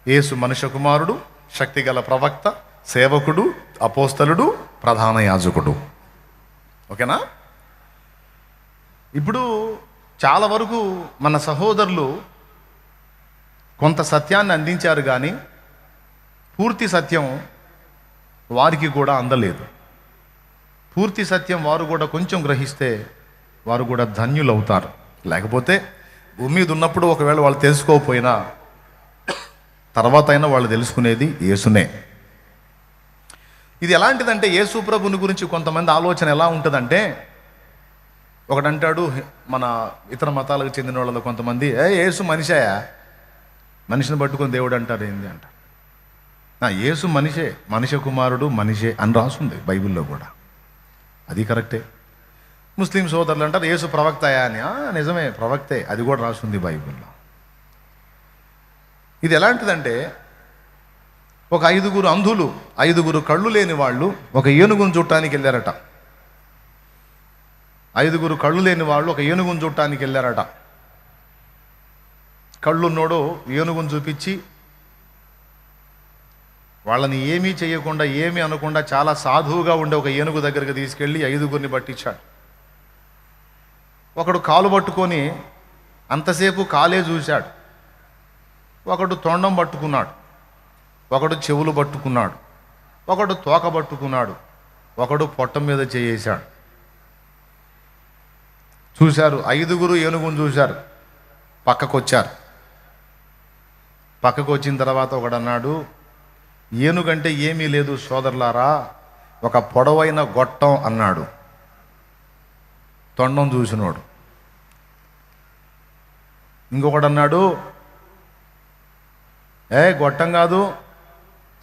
[SPEAKER 1] యేసు మనుష్య కుమారుడు, శక్తిగల ప్రవక్త, సేవకుడు, అపోస్తలుడు, ప్రధాన యాజకుడు. ఓకేనా. ఇప్పుడు చాలా వరకు మన సహోదరులు కొంత సత్యాన్ని అందించారు, కానీ పూర్తి సత్యం వారికి కూడా అందలేదు. పూర్తి సత్యం వారు కూడా కొంచెం గ్రహిస్తే వారు కూడా ధన్యులవుతారు. లేకపోతే భూమి మీద ఉన్నప్పుడు ఒకవేళ వాళ్ళు తెలుసుకోకపోయినా తర్వాత అయినా వాళ్ళు తెలుసుకునేది యేసునే. ఇది ఎలాంటిదంటే, యేసు ప్రభుని గురించి కొంతమంది ఆలోచన ఎలా ఉంటుందంటే, ఒకడంటాడు, మన ఇతర మతాలకు చెందిన వాళ్ళలో కొంతమంది, యేసు మనిషాయా, మనిషిని పట్టుకొని దేవుడు అంటారు ఏంది అంటారు. యేసు మనిషే, మనిషి కుమారుడు మనిషే అని రాసుంది బైబిల్లో కూడా, అది కరెక్టే. ముస్లిం సోదరులు అంటారు యేసు ప్రవక్తయా అని. నిజమే, ప్రవక్తే, అది కూడా రాసుంది బైబిల్లో. ఇది ఎలాంటిదంటే, ఒక 5 అంధులు, 5 కళ్ళు లేని వాళ్ళు ఒక ఏనుగును చూడటానికి వెళ్ళారట. 5 కళ్ళు లేని వాళ్ళు ఒక ఏనుగును చూడటానికి వెళ్ళారట. కళ్ళున్నోడు ఏనుగును చూపించి వాళ్ళని ఏమీ చేయకుండా, ఏమీ అనకుండా చాలా సాధువుగా ఉండే ఒక ఏనుగు దగ్గరికి తీసుకెళ్ళి 5 పట్టించాడు. ఒకడు కాలు పట్టుకొని అంతసేపు కాలే చూశాడు. ఒకడు తొండం పట్టుకున్నాడు, ఒకడు చెవులు పట్టుకున్నాడు, ఒకడు తోక పట్టుకున్నాడు, ఒకడు పొట్ట మీద చేయేశాడు. చూశారు, 5 ఏనుగును చూశారు, పక్కకొచ్చారు. పక్కకు వచ్చిన తర్వాత ఒకడు అన్నాడు, ఏనుగంటే ఏమీ లేదు సోదరులారా, ఒక పొడవైన గొట్టం అన్నాడు. తొండం చూసినోడు. ఇంకొకడు అన్నాడు, గొట్టం కాదు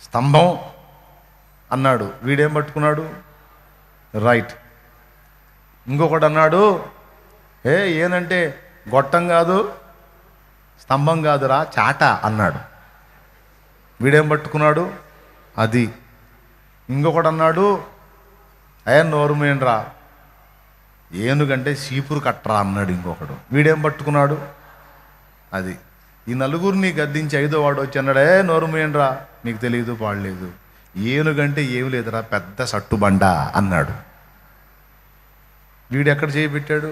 [SPEAKER 1] స్తంభం అన్నాడు. వీడేం పట్టుకున్నాడు? రైట్. ఇంకొకడు అన్నాడు, ఏనంటే గొట్టం కాదు స్తంభం కాదురా చాట అన్నాడు. వీడేం పట్టుకున్నాడు? అది. ఇంకొకడు అన్నాడు, నోరుమేనరా, ఏనుగంటే చీపురు కట్టరా అన్నాడు ఇంకొకడు. వీడేం పట్టుకున్నాడు? అది. ఈ 4 గద్దించి 5వ వాడు వచ్చి అన్నాడు, నోరుమేనరా, నీకు తెలియదు పాడలేదు, ఏనుగంటే ఏమి లేదురా పెద్ద సట్టుబండ అన్నాడు. వీడు ఎక్కడ చేయిపెట్టాడు?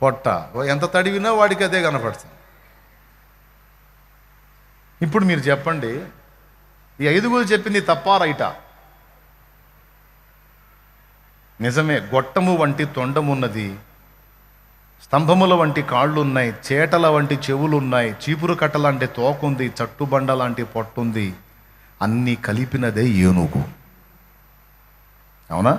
[SPEAKER 1] పొట్ట. ఎంత తడివినా వాడికి అదే కనపడుతుంది. ఇప్పుడు మీరు చెప్పండి, ఈ 5 చెప్పింది తప్పా రైటా? నిజమే, గొట్టము వంటి తొండమున్నది, స్తంభముల వంటి కాళ్ళు ఉన్నాయి, చేటల వంటి చెవులు ఉన్నాయి, చీపురు కట్ట లాంటి తోకుంది, చట్టుబండ లాంటి పొట్టుంది, అన్నీ కలిపినదే ఏనుగు. అవునా?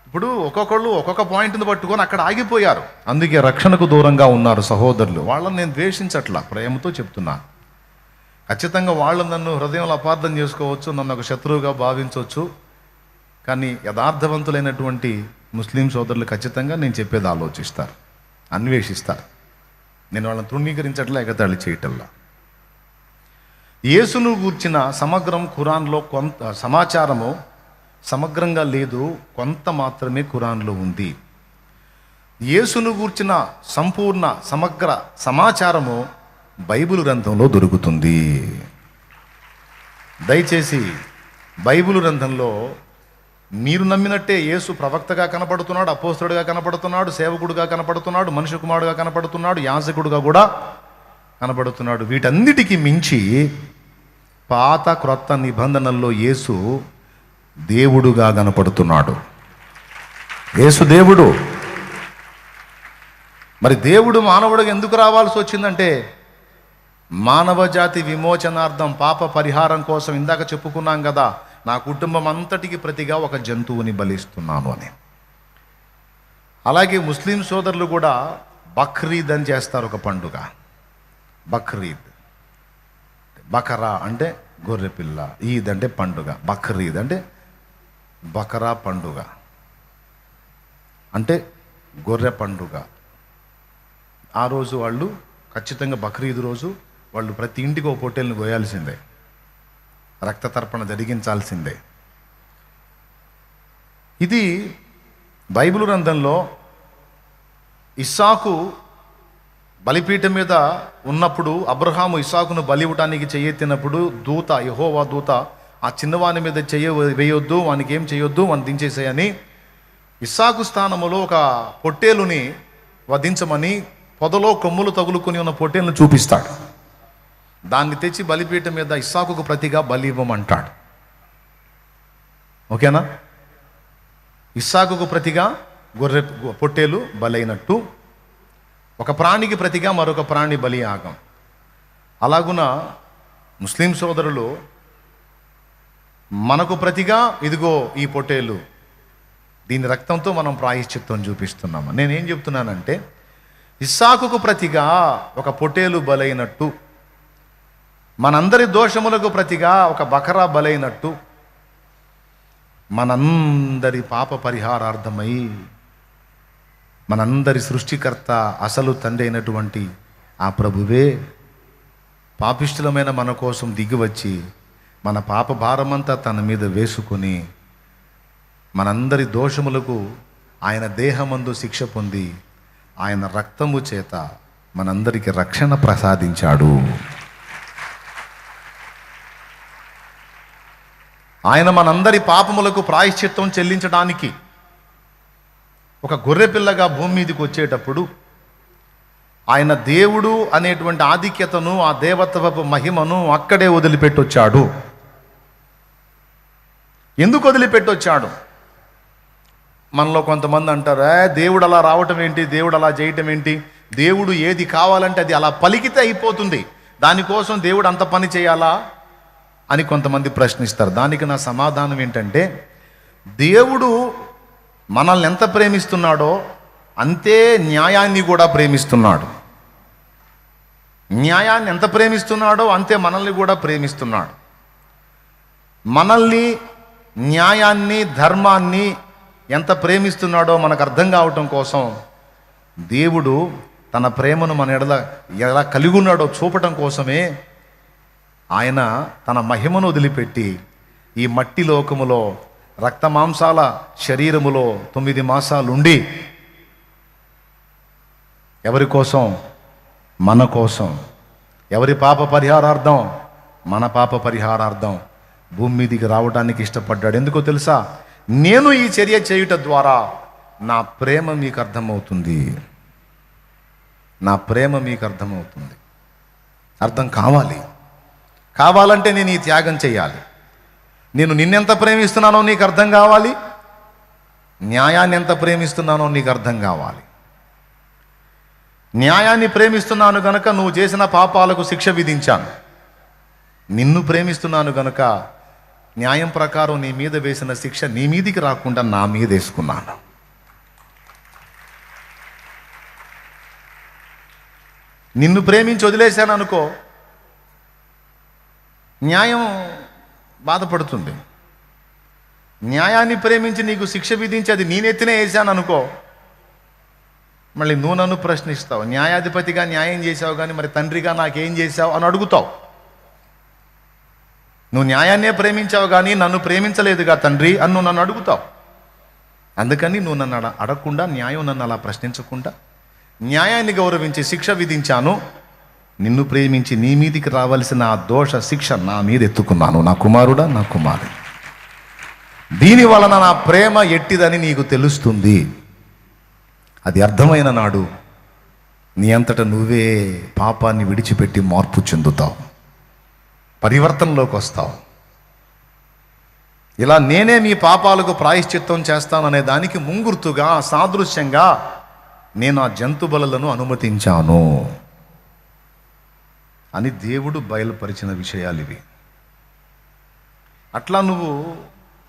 [SPEAKER 1] ఇప్పుడు ఒక్కొక్కళ్ళు ఒక్కొక్క పాయింట్ని పట్టుకొని అక్కడ ఆగిపోయారు. అందుకే రక్షణకు దూరంగా ఉన్నారు సహోదరులు. వాళ్ళని నేను ద్వేషించట్లా, ప్రేమతో చెప్తున్నా. ఖచ్చితంగా వాళ్ళు నన్ను హృదయంలో అపార్థం చేసుకోవచ్చు, నన్ను ఒక శత్రువుగా భావించవచ్చు. కానీ యథార్థవంతులైనటువంటి ముస్లిం సోదరులు ఖచ్చితంగా నేను చెప్పేది ఆలోచిస్తారు, అన్వేషిస్తారు. నేను వాళ్ళని తృణీకరించట్లా, ఎగతాళి చేయటల్లా. యేసును గూర్చిన సమగ్రం ఖురాన్లో కొంత సమాచారము సమగ్రంగా లేదు, కొంత మాత్రమే ఖురాన్లో ఉంది. యేసును గూర్చిన సంపూర్ణ సమగ్ర సమాచారము బైబిల్ గ్రంథంలో దొరుకుతుంది. దయచేసి బైబిల్ గ్రంథంలో మీరు నమ్మినట్టే యేసు ప్రవక్తగా కనపడుతున్నాడు, అపోస్తలుడిగా కనపడుతున్నాడు, సేవకుడుగా కనపడుతున్నాడు, మనుష్య కుమారుడుగా కనపడుతున్నాడు, యాజకుడుగా కూడా కనపడుతున్నాడు. వీటన్నిటికీ మించి పాత క్రొత్త నిబంధనల్లో యేసు దేవుడుగా కనపడుతున్నాడు. యేసు దేవుడు. మరి దేవుడు మానవుడికి ఎందుకు రావాల్సి వచ్చిందంటే మానవ జాతి విమోచనార్థం, పాప పరిహారం కోసం. ఇందాక చెప్పుకున్నాం కదా, నా కుటుంబం అంతటికి ప్రతిగా ఒక జంతువుని బలిస్తున్నాను అని. అలాగే ముస్లిం సోదరులు కూడా బక్రీద్ అని చేస్తారు, ఒక పండుగ. బక్రీద్, బకరా అంటే గొర్రెపిల్ల, ఈద్ అంటే పండుగ, బక్రీద్ అంటే బకరా పండుగ అంటే గొర్రె పండుగ. ఆ రోజు వాళ్ళు ఖచ్చితంగా బక్రీద్ రోజు వాళ్ళు ప్రతి ఇంటికి ఒక పొట్టేల్ని కోయాల్సిందే, రక్త తర్పణ జరిగించాల్సిందే. ఇది బైబిల్ గ్రంథంలో ఇస్సాకు బలిపీఠం మీద ఉన్నప్పుడు, అబ్రహాము ఇస్సాకును బలి ఇవ్వటానికి చెయ్యెత్తినప్పుడు దూత, యెహోవా దూత ఆ చిన్నవాని మీద వేయొద్దు, వానికి ఏం చేయొద్దు, వాడిని దించేసేయని ఇస్సాకు స్థానములో ఒక పొట్టేలుని వధించమని పొదలో కొమ్ములు తగులుకొని ఉన్న పొట్టేలును చూపిస్తాడు. దాన్ని తెచ్చి బలిపీఠం మీద ఇస్సాకుకు ప్రతిగా బలి ఇవ్వమంటాడు. ఓకేనా? ఇస్సాకుకు ప్రతిగా పొట్టేలు బలైనట్టు ఒక ప్రాణికి ప్రతిగా మరొక ప్రాణి బలి యాగం. అలాగున ముస్లిం సోదరులు మనకు ప్రతిగా ఇదిగో ఈ పొట్టేలు, దీని రక్తంతో మనం ప్రాయశ్చిత్తం చూపిస్తున్నాము. నేనేం చెప్తున్నానంటే ఇస్సాకుకు ప్రతిగా ఒక పొట్టేలు బలైనట్టు, మనందరి దోషములకు ప్రతిగా ఒక బకరా బలైనట్టు, మనందరి పాప పరిహారార్థమై మనందరి సృష్టికర్త, అసలు తండ్రి అయినటువంటి ఆ ప్రభువే పాపిష్టులమైన మన కోసం దిగివచ్చి మన పాప భారమంతా తన మీద వేసుకొని మనందరి దోషములకు ఆయన దేహమందు శిక్ష పొంది ఆయన రక్తము చేత మనందరికి రక్షణ ప్రసాదించాడు. ఆయన మనందరి పాపములకు ప్రాయశ్చిత్తం చెల్లించడానికి ఒక గొర్రెపిల్లగా భూమి మీదకి వచ్చేటప్పుడు ఆయన దేవుడు అనేటువంటి ఆధిక్యతను, ఆ దేవత్వపు మహిమను అక్కడే వదిలిపెట్టొచ్చాడు. ఎందుకు వదిలిపెట్టొచ్చాడు? మనలో కొంతమంది అంటారు, దేవుడు అలా రావటం ఏంటి, దేవుడు అలా చేయటం ఏంటి, దేవుడు ఏది కావాలంటే అది అలా పలికితే అయిపోతుంది, దానికోసం దేవుడు అంత పని చేయాలా అని కొంతమంది ప్రశ్నిస్తారు. దానికి నా సమాధానం ఏంటంటే, దేవుడు మనల్ని ఎంత ప్రేమిస్తున్నాడో అంతే న్యాయాన్ని కూడా ప్రేమిస్తున్నాడు. న్యాయాన్ని ఎంత ప్రేమిస్తున్నాడో అంతే మనల్ని కూడా ప్రేమిస్తున్నాడు. మనల్ని, న్యాయాన్ని, ధర్మాన్ని ఎంత ప్రేమిస్తున్నాడో మనకు అర్థం కావటం కోసం దేవుడు తన ప్రేమను మన ఎడల ఎలా కలిగి ఉన్నాడో చూపటం కోసమే ఆయన తన మహిమను వదిలిపెట్టి ఈ మట్టి లోకములో రక్త మాంసాల శరీరములో 9 మాసాలు ఉండి ఎవరి కోసం? మన కోసం. ఎవరి పాప పరిహారార్థం? మన పాప పరిహారార్థం భూమి మీదికి రావడానికి ఇష్టపడ్డాడు. ఎందుకో తెలుసా? నేను ఈ చర్య చేయుట ద్వారా నా ప్రేమ మీకు అర్థమవుతుంది, నా ప్రేమ మీకు అర్థమవుతుంది. అర్థం కావాలంటే నేను ఈ త్యాగం చేయాలి. నేను నిన్నెంత ప్రేమిస్తున్నానో నీకు అర్థం కావాలి, న్యాయాన్ని ఎంత ప్రేమిస్తున్నానో నీకు అర్థం కావాలి. న్యాయాన్ని ప్రేమిస్తున్నాను గనక నువ్వు చేసిన పాపాలకు శిక్ష విధించాను. నిన్ను ప్రేమిస్తున్నాను గనక న్యాయం ప్రకారం నీ మీద వేసిన శిక్ష నీ మీదికి రాకుండా నా మీద వేసుకున్నాను. నిన్ను ప్రేమించి వదిలేశాను అనుకో, న్యాయం బాధపడుతుంది. న్యాయాన్ని ప్రేమించి నీకు శిక్ష విధించి అది నేనెత్తినే వేసాను అనుకో, మళ్ళీ నువ్వు నన్ను ప్రశ్నిస్తావు. న్యాయాధిపతిగా న్యాయం చేసావు కానీ మరి తండ్రిగా నాకేం చేశావు అని అడుగుతావు. నువ్వు న్యాయాన్నే ప్రేమించావు కానీ నన్ను ప్రేమించలేదుగా తండ్రి అని నువ్వు నన్ను అడుగుతావు. అందుకని నువ్వు నన్ను అడగకుండా, న్యాయం నన్ను అలా ప్రశ్నించకుండా, న్యాయాన్ని గౌరవించి శిక్ష విధించాను. నిన్ను ప్రేమించి నీ మీదికి రావాల్సిన ఆ దోష శిక్ష నా మీద ఎత్తుకున్నాను. నా కుమారుడా, నా కుమారి, దీని వలన నా ప్రేమ ఎట్టిదని నీకు తెలుస్తుంది. అది అర్థమైన నాడు నీ అంతట నువ్వే పాపాన్ని విడిచిపెట్టి మార్పు చెందుతావు, పరివర్తనలోకి వస్తావు. ఇలా నేనే మీ పాపాలకు ప్రాయశ్చిత్తం చేస్తాననే దానికి ముంగుర్తుగా, సాదృశ్యంగా నేను ఆ జంతు బలులను అనుమతించాను అని దేవుడు బయలుపరిచిన విషయాలు ఇవి. అట్లా నువ్వు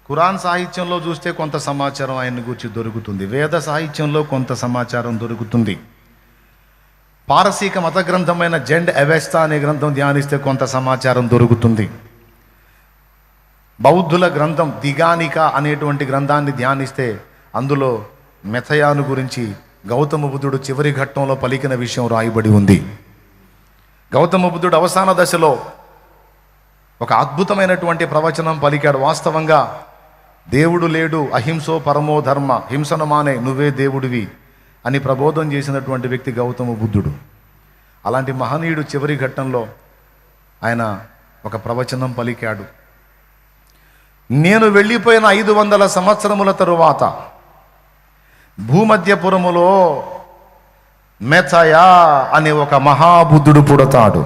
[SPEAKER 1] ఖురాన్ సాహిత్యంలో చూస్తే కొంత సమాచారం ఆయన్ని గురించి దొరుకుతుంది, వేద సాహిత్యంలో కొంత సమాచారం దొరుకుతుంది, పారసీక మత గ్రంథమైన జెండ్ అవెస్తా అనే గ్రంథం ధ్యానిస్తే కొంత సమాచారం దొరుకుతుంది. బౌద్ధుల గ్రంథం దిగానిక అనేటువంటి గ్రంథాన్ని ధ్యానిస్తే అందులో మెథయాను గురించి గౌతమ బుద్ధుడు చివరి ఘట్టంలో పలికిన విషయం రాయబడి ఉంది. గౌతమ బుద్ధుడు అవసాన దశలో ఒక అద్భుతమైనటువంటి ప్రవచనం పలికాడు. వాస్తవంగా దేవుడు లేడు, అహింసో పరమో ధర్మ, హింసను మానే, నువ్వే దేవుడివి అని ప్రబోధం చేసినటువంటి వ్యక్తి గౌతమ బుద్ధుడు. అలాంటి మహనీయుడు చివరి ఘట్టంలో ఆయన ఒక ప్రవచనం పలికాడు. నేను వెళ్ళిపోయిన 500 సంవత్సరముల తరువాత భూమధ్యపురములో మెథయా అనే ఒక మహాబుద్ధుడు పుడతాడు,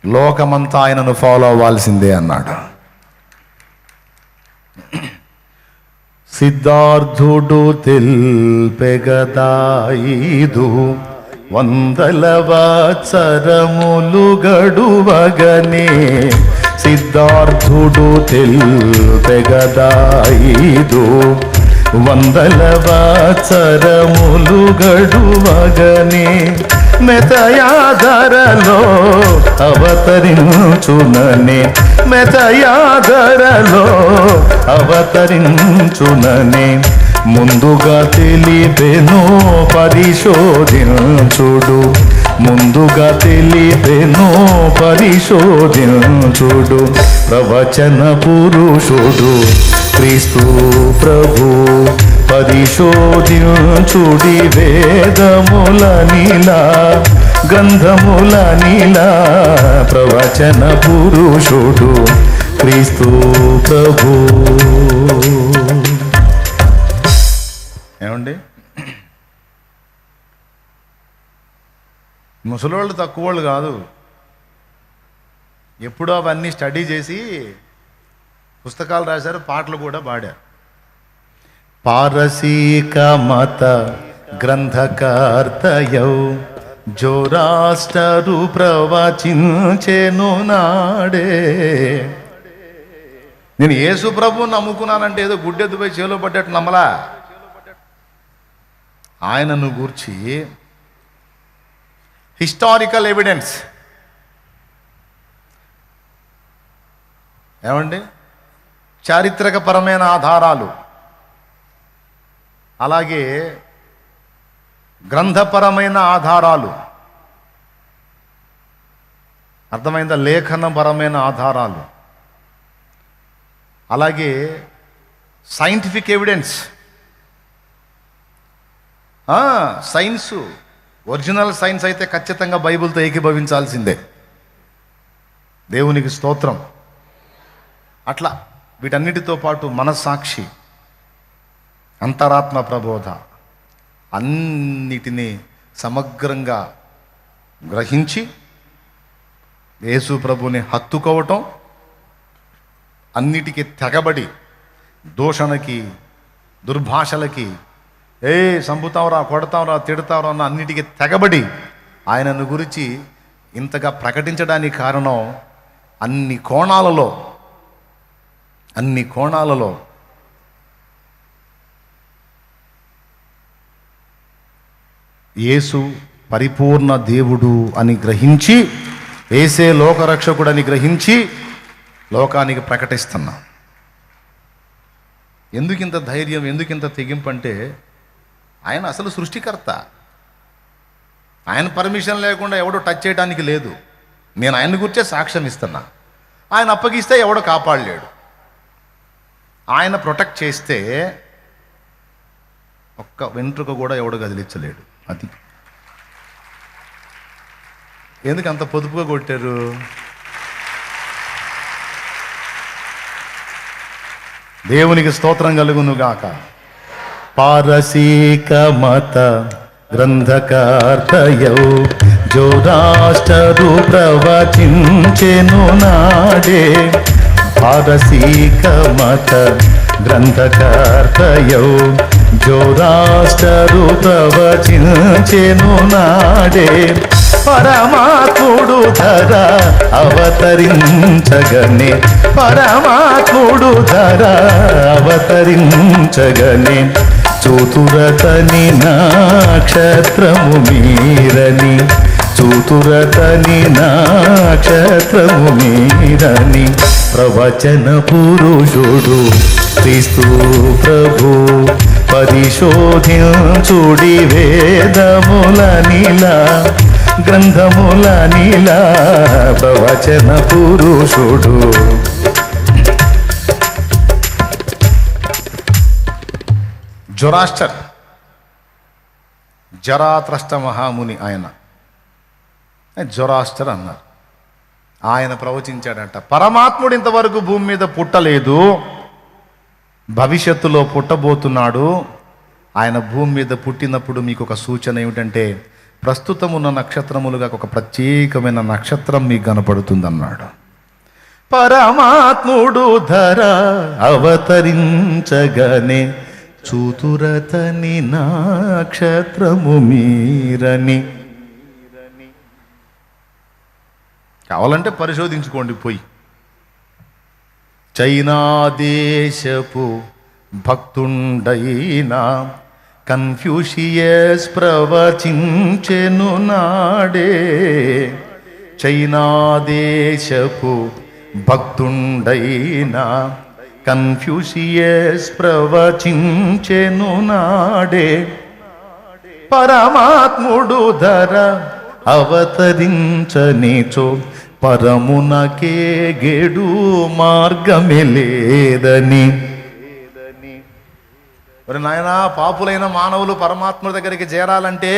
[SPEAKER 1] లోకమంతా ఆయనను ఫాలో అవ్వాల్సిందే అన్నాడు. సిద్ధార్థుడు తెల్పెగదాయిదు 100 వత్సరములు గడువగనే, సిద్ధార్థుడు తెల్పెగదాయిదు 100 వత్సరములు గడువగనే, మెథయాధరలో అవతరించుననే, మెథయాధరలో అవతరించుననే, ముందుగా తెలిపెను పరిశోధించుడు, ముందుగా తెలిపెను పరిశోధించుడు, ప్రవచన పురుషుడు క్రీస్తు ప్రభు, పరిశోధించుడి వేదముల నీలా, గ్రంథముల నీలా, ప్రవచన పురుషుడు క్రీస్తు ప్రభు. ఏమండి, ముసలోళ్ళు తక్కువ వాళ్ళు కాదు. ఎప్పుడో అవన్నీ స్టడీ చేసి పుస్తకాలు రాశారు, పాటలు కూడా పాడారు. పారసీక మత గ్రంథకర్తయౌ జోరాస్టరు ప్రవచించెను నాడే. నేను యేసు ప్రభువుని నమ్ముకున్నానంటే ఏదో గుడ్డెద్దుపై చేలో పడ్డట్టు నమ్మలా. ఆయనను గూర్చి హిస్టారికల్ ఎవిడెన్స్, ఏమండి, చారిత్రకపరమైన ఆధారాలు, అలాగే గ్రంథపరమైన ఆధారాలు, అర్థమైందా, లేఖనపరమైన ఆధారాలు, అలాగే scientific evidence, science, original science అయితే ఖచ్చితంగా బైబిల్తో ఏకీభవించాల్సిందే. దేవునికి స్తోత్రం. అట్లా వీటన్నిటితో పాటు మనస్సాక్షి, అంతరాత్మ ప్రబోధ, అన్నిటినీ సమగ్రంగా గ్రహించి యేసు ప్రభుని హత్తుకోవటం, అన్నిటికీ తెగబడి దూషణకి, దుర్భాషలకి, చంపుతావురా, కొడతావురా, తిడతావురా అన్న అన్నిటికీ తెగబడి ఆయనను గురించి ఇంతగా ప్రకటించడానికి కారణం అన్ని కోణాలలో యేసు పరిపూర్ణ దేవుడు అని గ్రహించి, యేసే లోకరక్షకుడని గ్రహించి లోకానికి ప్రకటిస్తున్నా. ఎందుకింత ధైర్యం, ఎందుకింత తెగింపు అంటే ఆయన అసలు సృష్టికర్త. ఆయన పర్మిషన్ లేకుండా ఎవడో టచ్ చేయడానికి లేదు. నేను ఆయన గురించే సాక్ష్యం ఇస్తున్నా. ఆయన అప్పగిస్తే ఎవడో కాపాడలేడు. ఆయన ప్రొటెక్ట్ చేస్తే ఒక్క వెంట్రుక కూడా ఎవడో కదిలించలేడు. అది ఎందుకు అంత పొదుపుగా కొట్టారు? దేవునికి స్తోత్రం కలుగును గాక. పారసీక మత గ్రంథకర్తయౌ జోరాష్ట్రరు ప్రవచించెను నాడే. పారసీక మత గ్రంథకర్తయౌ జోరాష్ట్రరు ప్రవచించెను నాడే. పరమాత్ముడు ధర అవతరించగనే, పరమాత్ముడు ధర అవతరించగనే. చూతురతని నక్షత్రము మీరని, చూతురతని నక్షత్రము మీరని. ప్రవచన పురుషుడు క్రీస్తు ప్రభు పరిశోధించుడి వేదముల నీలా, గ్రంథముల నీలా. ప్రవచన పురుషుడు జొరాస్టర్, జరాత్రష్ట మహాముని ఆయన జొరాస్టర్ అన్నారు. ఆయన ప్రవచించాడంట, పరమాత్ముడు ఇంతవరకు భూమి మీద పుట్టలేదు, భవిష్యత్తులో పుట్టబోతున్నాడు. ఆయన భూమి మీద పుట్టినప్పుడు మీకు ఒక సూచన ఏమిటంటే, ప్రస్తుతమున్న నక్షత్రములుగా ఒక ప్రత్యేకమైన నక్షత్రం మీకు కనపడుతుందన్నాడు. పరమాత్ముడు ధర అవతరించగానే చూతురతని నక్షత్రము మీరని. కావాలంటే పరిశోధించుకోండి పోయి. చైనా దేశపు భక్తుండైనా కన్ఫ్యూషియస్ ప్రవచించెను నాడే. చైనా దేశపు భక్తుండైనా కన్ఫ్యూషియస్ ప్రవచించెను నాడే. పరమాత్ముడు ధర అవతరించనిచో పరమునకే గేడు మార్గమే లేదని. మరి నాయనా, పాపులైన మానవులు పరమాత్ముడి దగ్గరికి చేరాలంటే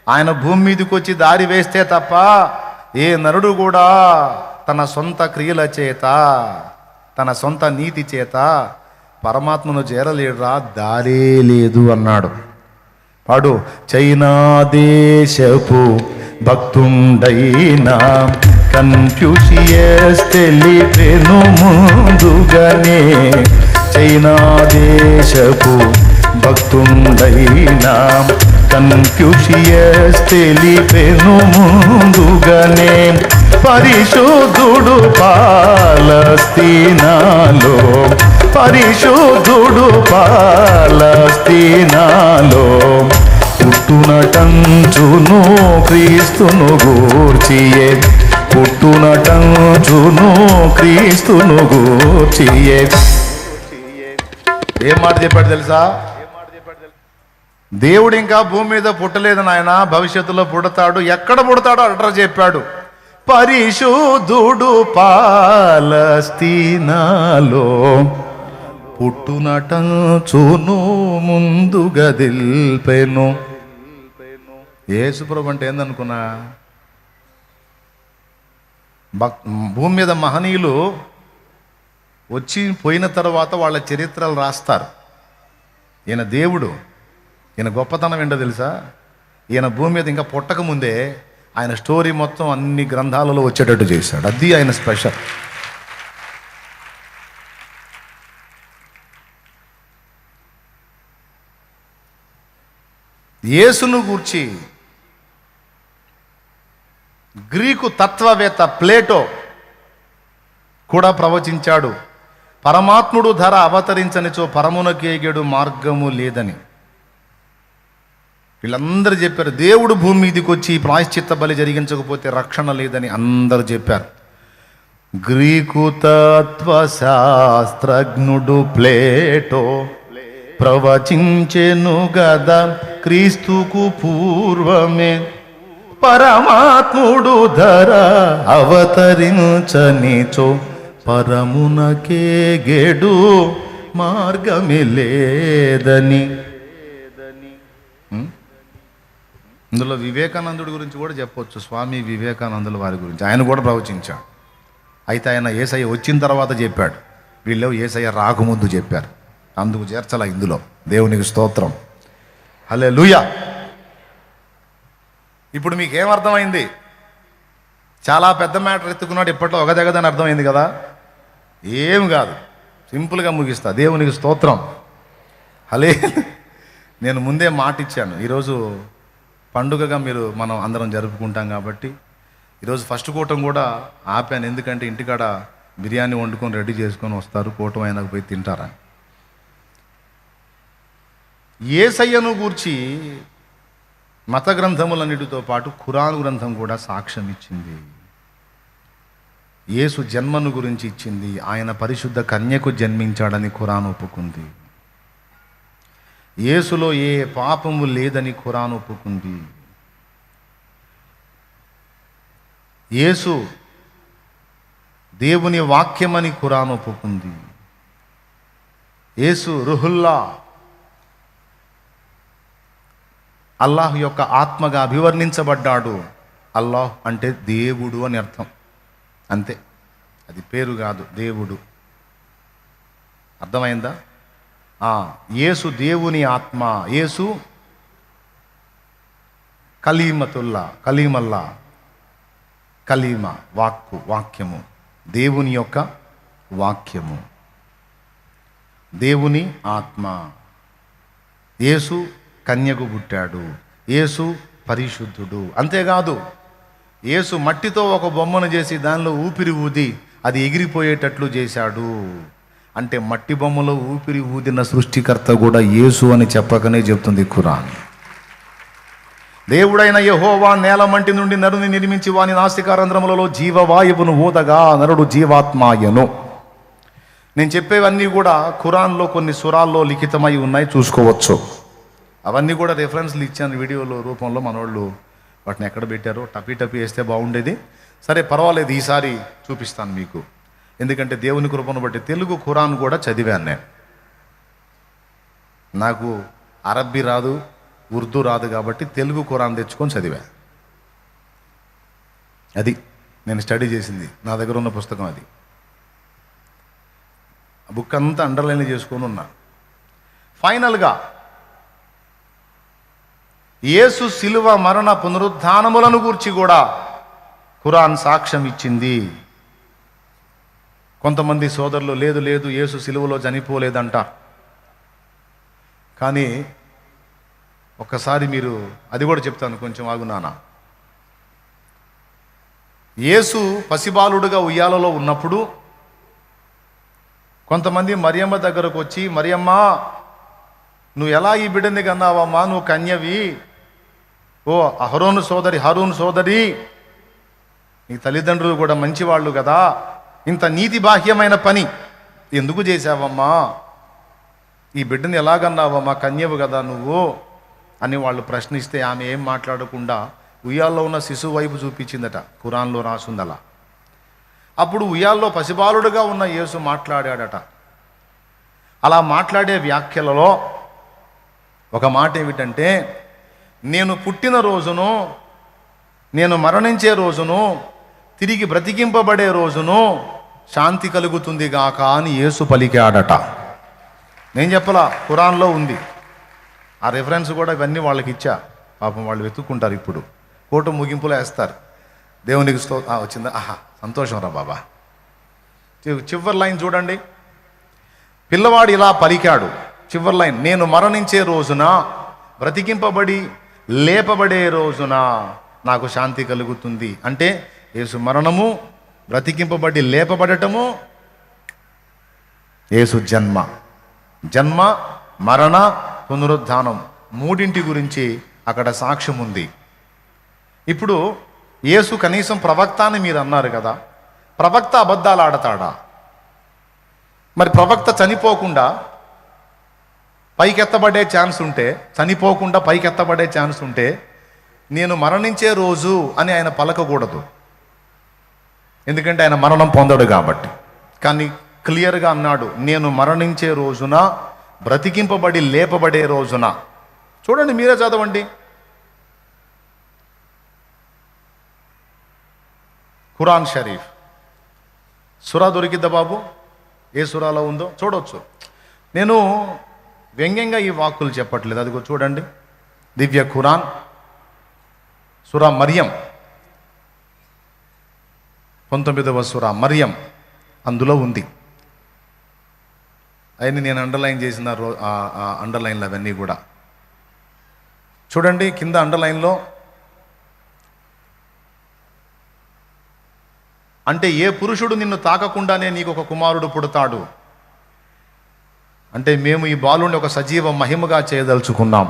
[SPEAKER 1] ఆయన భూమి మీదకి వచ్చి దారి వేస్తే తప్ప ఏ నరుడు కూడా తన సొంత క్రియల చేత, తన సొంత నీతి చేత పరమాత్మను చేరలేడురా, దారే లేదు అన్నాడు. పాడు. చైనా దేశపు భక్తుండైనా కన్ఫ్యూషియస్ తెలిపెను ముందుగానే. చైనా దేశపు భక్తుండైనా కన్ఫ్యూషియస్ తెలిపెను ముందుగానే. పరిశుద్ధుడు పాలస్తీనాలో, పరిశుద్ధుడు పాలస్తీనాలో పుట్టునటంచును క్రీస్తును గూర్చియే, పుట్టునటంచును క్రీస్తును గూర్చియే. ఏం మాట చెప్పాడు తెలుసా? దేవుడు ఇంకా భూమి మీద పుట్టలేదు నాయన, భవిష్యత్తులో పుడతాడు. ఎక్కడ పుడతాడో అడ్రస్ చెప్పాడు. పరిశుద్ధుడు పాలస్తీనాలో పుట్టునటంచును ముందుగా దిల్పెను. యేసుప్రభు అంటే ఏందనుకున్నా? భూమి మీద మహనీయులు వచ్చి పోయిన తర్వాత వాళ్ళ చరిత్రలు రాస్తారు. ఈయన దేవుడు, ఈయన గొప్పతనం ఏంటో తెలుసా? ఈయన భూమి మీద ఇంకా పుట్టక ముందే ఆయన స్టోరీ మొత్తం అన్ని గ్రంథాలలో వచ్చేటట్టు చేశాడు. అది ఆయన స్పెషల్. యేసును గూర్చి గ్రీకు తత్వవేత్త ప్లేటో కూడా ప్రవచించాడు. పరమాత్ముడు ధర అవతరించనిచో పరమునకేగేడు మార్గము లేదని. వీళ్ళందరూ చెప్పారు. దేవుడు భూమి మీదకి వచ్చి ప్రాయశ్చిత్త బలి జరిగించకపోతే రక్షణ లేదని అందరూ చెప్పారు. గ్రీకు తత్వశాస్త్రజ్ఞుడు ప్లేటో ప్రవచించెను గదా క్రీస్తుకు పూర్వమే, పరమాత్ముడు ధర అవతరించనిచో పరమునకేగెడు మార్గమే లేదని. ఇందులో వివేకానందుడి గురించి కూడా చెప్పొచ్చు. స్వామి వివేకానందుల వారి గురించి ఆయన కూడా ప్రవచించాడు. అయితే ఆయన యేసయ్య వచ్చిన తర్వాత చెప్పాడు, వీళ్ళు యేసయ్య రాకముందు చెప్పారు. అందుకు చేర్చాల ఇందులో. దేవునికి స్తోత్రం, హల్లెలూయా. ఇప్పుడు మీకు ఏమర్థమైంది? చాలా పెద్ద మ్యాటర్ ఎత్తుకున్నాడు, ఇప్పట్లో ఒక దగ్గదని అర్థమైంది కదా. ఏం కాదు, సింపుల్గా ముగిస్తా. దేవునికి స్తోత్రం, హలే. నేను ముందే మాట ఇచ్చాను, ఈరోజు పండుగగా మనం అందరం జరుపుకుంటాం కాబట్టి ఈరోజు ఫస్ట్ కూటం కూడా ఆపాను. ఎందుకంటే ఇంటికాడ బిర్యానీ వండుకొని రెడీ చేసుకొని వస్తారు, కూటం అయినాక పోయి తింటారని. యేసయ్యను గూర్చి మత గ్రంథములన్నిటితో పాటు ఖురాన్ గ్రంథం కూడా సాక్ష్యం ఇచ్చింది. యేసు జన్మను గురించి ఇచ్చింది. ఆయన పరిశుద్ధ కన్యకు జన్మించాడని ఖురాన్ ఒప్పుకుంది. యేసులో ఏ పాపము లేదని ఖురాన్ ఒప్పుకుంది. యేసు దేవుని వాక్యమని ఖురాన్ ఒప్పుకుంది. యేసు రుహుల్లా, అల్లాహ్ యొక్క ఆత్మగా అభివర్ణించబడ్డాడు. అల్లాహ్ అంటే దేవుడు అని అర్థం, అంతే. అది పేరు కాదు, దేవుడు. అర్థమైందా? యేసు దేవుని ఆత్మ. యేసు కలీమల్లా, కలీమ వాక్యము, దేవుని యొక్క వాక్యము, దేవుని ఆత్మ. యేసు కన్యకు పుట్టాడు. యేసు పరిశుద్ధుడు. అంతేకాదు, యేసు మట్టితో ఒక బొమ్మను చేసి దానిలో ఊపిరి ఊది అది ఎగిరిపోయేటట్లు చేశాడు. అంటే మట్టి బొమ్మలో ఊపిరి ఊదిన సృష్టికర్త కూడా యేసు అని చెప్పకనే చెప్తుంది ఖురాన్. దేవుడైన యెహోవా నేల మంటి నుండి నరుని నిర్మించి వాని నాసికారంధ్రములలో జీవవాయువును ఊదగా నరుడు జీవాత్మాయను. నేను చెప్పేవన్నీ కూడా ఖురాన్లో కొన్ని సురాల్లో లిఖితమై ఉన్నాయి, చూసుకోవచ్చు. అవన్నీ కూడా రెఫరెన్స్లు ఇచ్చాను వీడియోలో రూపంలో. మనోళ్ళు వాటిని ఎక్కడ పెట్టారో టపీ వేస్తే బాగుండేది. సరే పర్వాలేదు, ఈసారి చూపిస్తాను మీకు. ఎందుకంటే దేవుని కృపను బట్టి తెలుగు ఖురాన్ కూడా చదివాను నేను. నాకు అరబ్బీ రాదు, ఉర్దూ రాదు కాబట్టి తెలుగు ఖురాన్ తెచ్చుకొని చదివా. అది నేను స్టడీ చేసింది, నా దగ్గర ఉన్న పుస్తకం అది. ఆ బుక్ అంతా అండర్లైన్ చేసుకొని ఉన్నా. ఫైనల్గా యేసు శిలువ మరణ పునరుద్ధానములను గూర్చి కూడా ఖురాన్ సాక్ష్యం ఇచ్చింది. కొంతమంది సోదరులు లేదు యేసు శిలువలో చనిపోలేదంట. కానీ ఒక్కసారి మీరు, అది కూడా చెప్తాను, కొంచెం ఆగునానా. యేసు పసిబాలుడుగా ఉయ్యాలలో ఉన్నప్పుడు కొంతమంది మరియమ్మ దగ్గరకు వచ్చి, మరియమ్మ నువ్వు ఎలా ఈ బిడ్డని కన్నావమ్మా, నువ్వు కన్యవి, ఓ హరోను సోదరి, నీ తల్లిదండ్రులు కూడా మంచివాళ్ళు కదా, ఇంత నీతి బాహ్యమైన పని ఎందుకు చేశావమ్మా, ఈ బిడ్డని ఎలాగన్నావమ్మా, కన్యవు కదా నువ్వు అని వాళ్ళు ప్రశ్నిస్తే ఆమె ఏం మాట్లాడకుండా ఉయ్యాల్లో ఉన్న శిశువు వైపు చూపించిందట. ఖురాన్లో రాసుంది అలా. అప్పుడు ఉయ్యాల్లో పసిబాలుడుగా ఉన్న యేసు మాట్లాడాడట. అలా మాట్లాడే వ్యాఖ్యలలో ఒక మాట ఏమిటంటే, నేను పుట్టిన రోజును, నేను మరణించే రోజును, తిరిగి బ్రతికింపబడే రోజును శాంతి కలుగుతుంది గాక అని యేసు పలికాడట. నేను చెప్పలా, ఖురాన్లో ఉంది. ఆ రెఫరెన్స్ కూడా ఇవన్నీ వాళ్ళకి ఇచ్చా. పాపం వాళ్ళు వెతుక్కుంటారు. ఇప్పుడు కోటు ముగింపులో వేస్తారు. దేవునికి వచ్చిందా, సంతోషం రా బాబా. చివరి లైన్ చూడండి, పిల్లవాడు ఇలా పలికాడు. చివరి లైన్, నేను మరణించే రోజున, బ్రతికింపబడి లేపబడే రోజున నాకు శాంతి కలుగుతుంది. అంటే యేసు మరణము, బ్రతికింపబడి లేపబడటము, యేసు జన్మ మరణ పునరుద్ధానం మూడింటి గురించి అక్కడ సాక్ష్యం ఉంది. ఇప్పుడు యేసు కనీసం ప్రవక్త అని మీరు అన్నారు కదా. ప్రవక్త అబద్ధాలు ఆడతాడా? మరి ప్రవక్త చనిపోకుండా పైకెత్తబడే ఛాన్స్ ఉంటే, చనిపోకుండా పైకెత్తబడే ఛాన్స్ ఉంటే, నేను మరణించే రోజు అని ఆయన పలకకూడదు, ఎందుకంటే ఆయన మరణం పొందడు కాబట్టి. కానీ క్లియర్గా అన్నాడు, నేను మరణించే రోజున, బ్రతికింపబడి లేపబడే రోజున. చూడండి, మీరే చదవండి. ఖురాన్ షరీఫ్ సురా దొరికిద్దా బాబు? ఏ సురాలో ఉందో చూడవచ్చు. నేను వ్యంగ్యంగా ఈ వాక్కులు చెప్పట్లేదు, అదిగో చూడండి. దివ్య ఖురాన్ సురా మరియం, 19వ సురా మరియం, అందులో ఉంది. అవన్నీ నేను అండర్లైన్ చేసిన అండర్లైన్లు అవన్నీ కూడా చూడండి. కింద అండర్లైన్లో అంటే ఏ పురుషుడు నిన్ను తాకకుండానే నీకు ఒక కుమారుడు పుడతాడు అంటే మేము ఈ బాలుని ఒక సజీవ మహిమగా చేయదలుచుకున్నాం.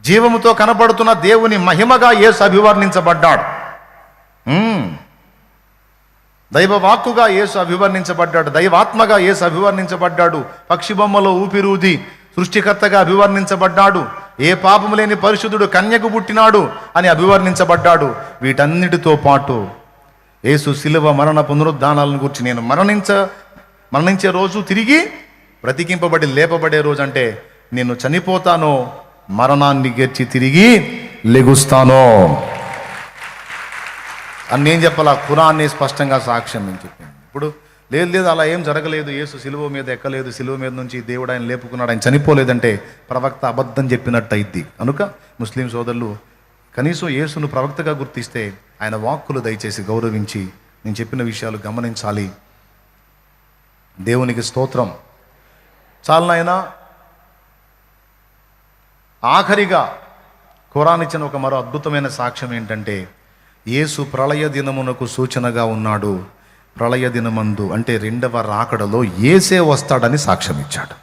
[SPEAKER 1] జీవముతో కనబడుతున్న దేవుని మహిమగా యేసు అభివర్ణించబడ్డాడు. దైవ వాక్కుగా యేసు అభివర్ణించబడ్డాడు, దైవాత్మగా యేసు అభివర్ణించబడ్డాడు, పక్షి బొమ్మలో ఊపిరూది సృష్టికర్తగా అభివర్ణించబడ్డాడు, ఏ పాపము లేని పరిశుద్ధుడు కన్యకు పుట్టినాడు అని అభివర్ణించబడ్డాడు. వీటన్నిటితో పాటు యేసు శిలువ మరణ పునరుద్ధానాలను గురించి, నేను మరణించే రోజు, తిరిగి బ్రతికింపబడి లేపబడే రోజు, అంటే నేను చనిపోతానో, మరణాన్ని గెలిచి తిరిగి లెగుస్తానో అని నేను చెప్పాలా? ఖురాన్ని స్పష్టంగా సాక్ష్యం నేను చెప్పింది. ఇప్పుడు లేదు అలా ఏం జరగలేదు, యేసు సిలువ మీద ఎక్కలేదు, సిలువ మీద నుంచి దేవుడు ఆయన లేపుకున్నాడు, ఆయన చనిపోలేదంటే ప్రవక్త అబద్ధం చెప్పినట్టు అయింది. కనుక ముస్లిం సోదరులు కనీసం యేసును ప్రవక్తగా గుర్తిస్తే ఆయన వాక్కులు దయచేసి గౌరవించి నేను చెప్పిన విషయాలు గమనించాలి. దేవునికి స్తోత్రం. చాలు నాయనా. ఆఖరిగా ఖురాన్ ఇచ్చిన ఒక మరో అద్భుతమైన సాక్ష్యం ఏంటంటే, యేసు ప్రళయ దినమునకు సూచనగా ఉన్నాడు. ప్రళయ దినమందు అంటే 2వ రాకడలో యేసే వస్తాడని సాక్ష్యం ఇచ్చాడు.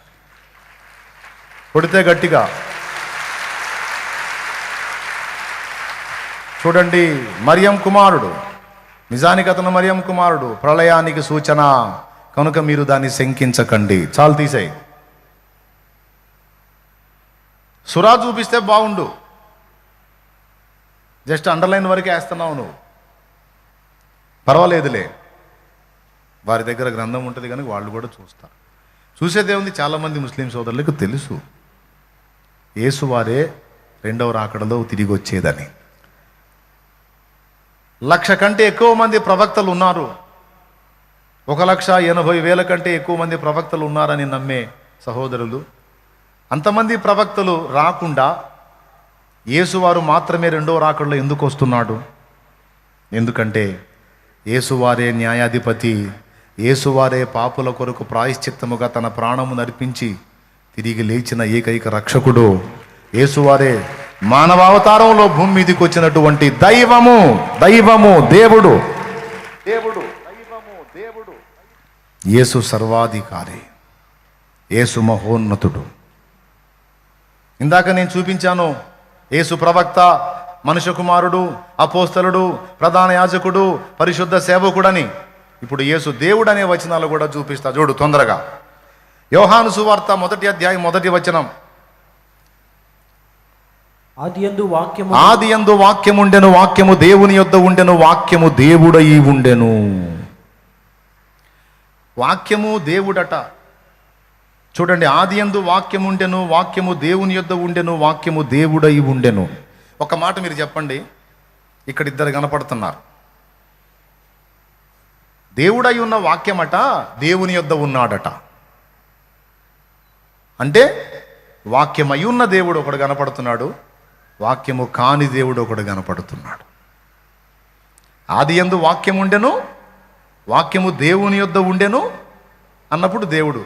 [SPEAKER 1] కొడితే గట్టిగా చూడండి. మరియం కుమారుడు, నిజానికి అతను మరియం కుమారుడు, ప్రళయానికి సూచన కనుక మీరు దాన్ని శంకించకండి. చాలు తీసేయి. సురా చూపిస్తే బాగుండు, జస్ట్ అండర్లైన్ వరకే వేస్తున్నావు నువ్వు, పర్వాలేదులే. వారి దగ్గర గ్రంథం ఉంటుంది కనుక వాళ్ళు కూడా చూస్తారు. చూసేదేముంది, చాలామంది ముస్లిం సోదరులకు తెలుసు యేసువారే 2వ రాకడలో తిరిగి వచ్చేదని. 1,00,000 కంటే ఎక్కువ మంది ప్రవక్తలు ఉన్నారు, 1,80,000 కంటే ఎక్కువ మంది ప్రవక్తలు ఉన్నారని నమ్మే సహోదరులు, అంతమంది ప్రవక్తలు రాకుండా యేసువారు మాత్రమే 2వ రాకడలో ఎందుకు వస్తున్నాడు? ఎందుకంటే యేసువారే న్యాయాధిపతి, యేసువారే పాపుల కొరకు ప్రాయశ్చిత్తముగా తన ప్రాణము నర్పించి తిరిగి లేచిన ఏకైక రక్షకుడు. యేసువారే మానవావతారంలో భూమి మీదకి వచ్చినటువంటి దైవము, దేవుడు. యేసు సర్వాధికారి, యేసు మహోన్నతుడు. ఇందాక నేను చూపించాను, యేసు ప్రవక్త, మనుష్య కుమారుడు, అపోస్తలుడు, ప్రధాన యాజకుడు, పరిశుద్ధ సేవకుడని. ఇప్పుడు యేసు దేవుడు అనే వచనాలు కూడా చూపిస్తా చూడు తొందరగా. యోహాను సువార్త 1వ అధ్యాయం 1వ వచనం.
[SPEAKER 2] ఆదియందు
[SPEAKER 1] వాక్యముండెను, వాక్యము దేవుని యొద్ద ఉండెను, వాక్యము దేవుడై ఉండెను. వాక్యము దేవుడట. చూడండి, ఆదియందు వాక్యముండెను, వాక్యము దేవుని యొద్ద ఉండెను, వాక్యము దేవుడై ఉండెను. ఒక మాట మీరు చెప్పండి, ఇక్కడ ఇద్దరు కనపడుతున్నారు. దేవుడై ఉన్న వాక్యమట దేవుని యొద్ద ఉన్నాడట. అంటే వాక్యమై ఉన్న దేవుడు ఒకడు కనపడుతున్నాడు, వాక్యము కాని దేవుడు ఒకడు కనపడుతున్నాడు. ఆదియందు వాక్యం ఉండెను, వాక్యము దేవుని యొద్ద ఉండెను అన్నప్పుడు దేవుడు,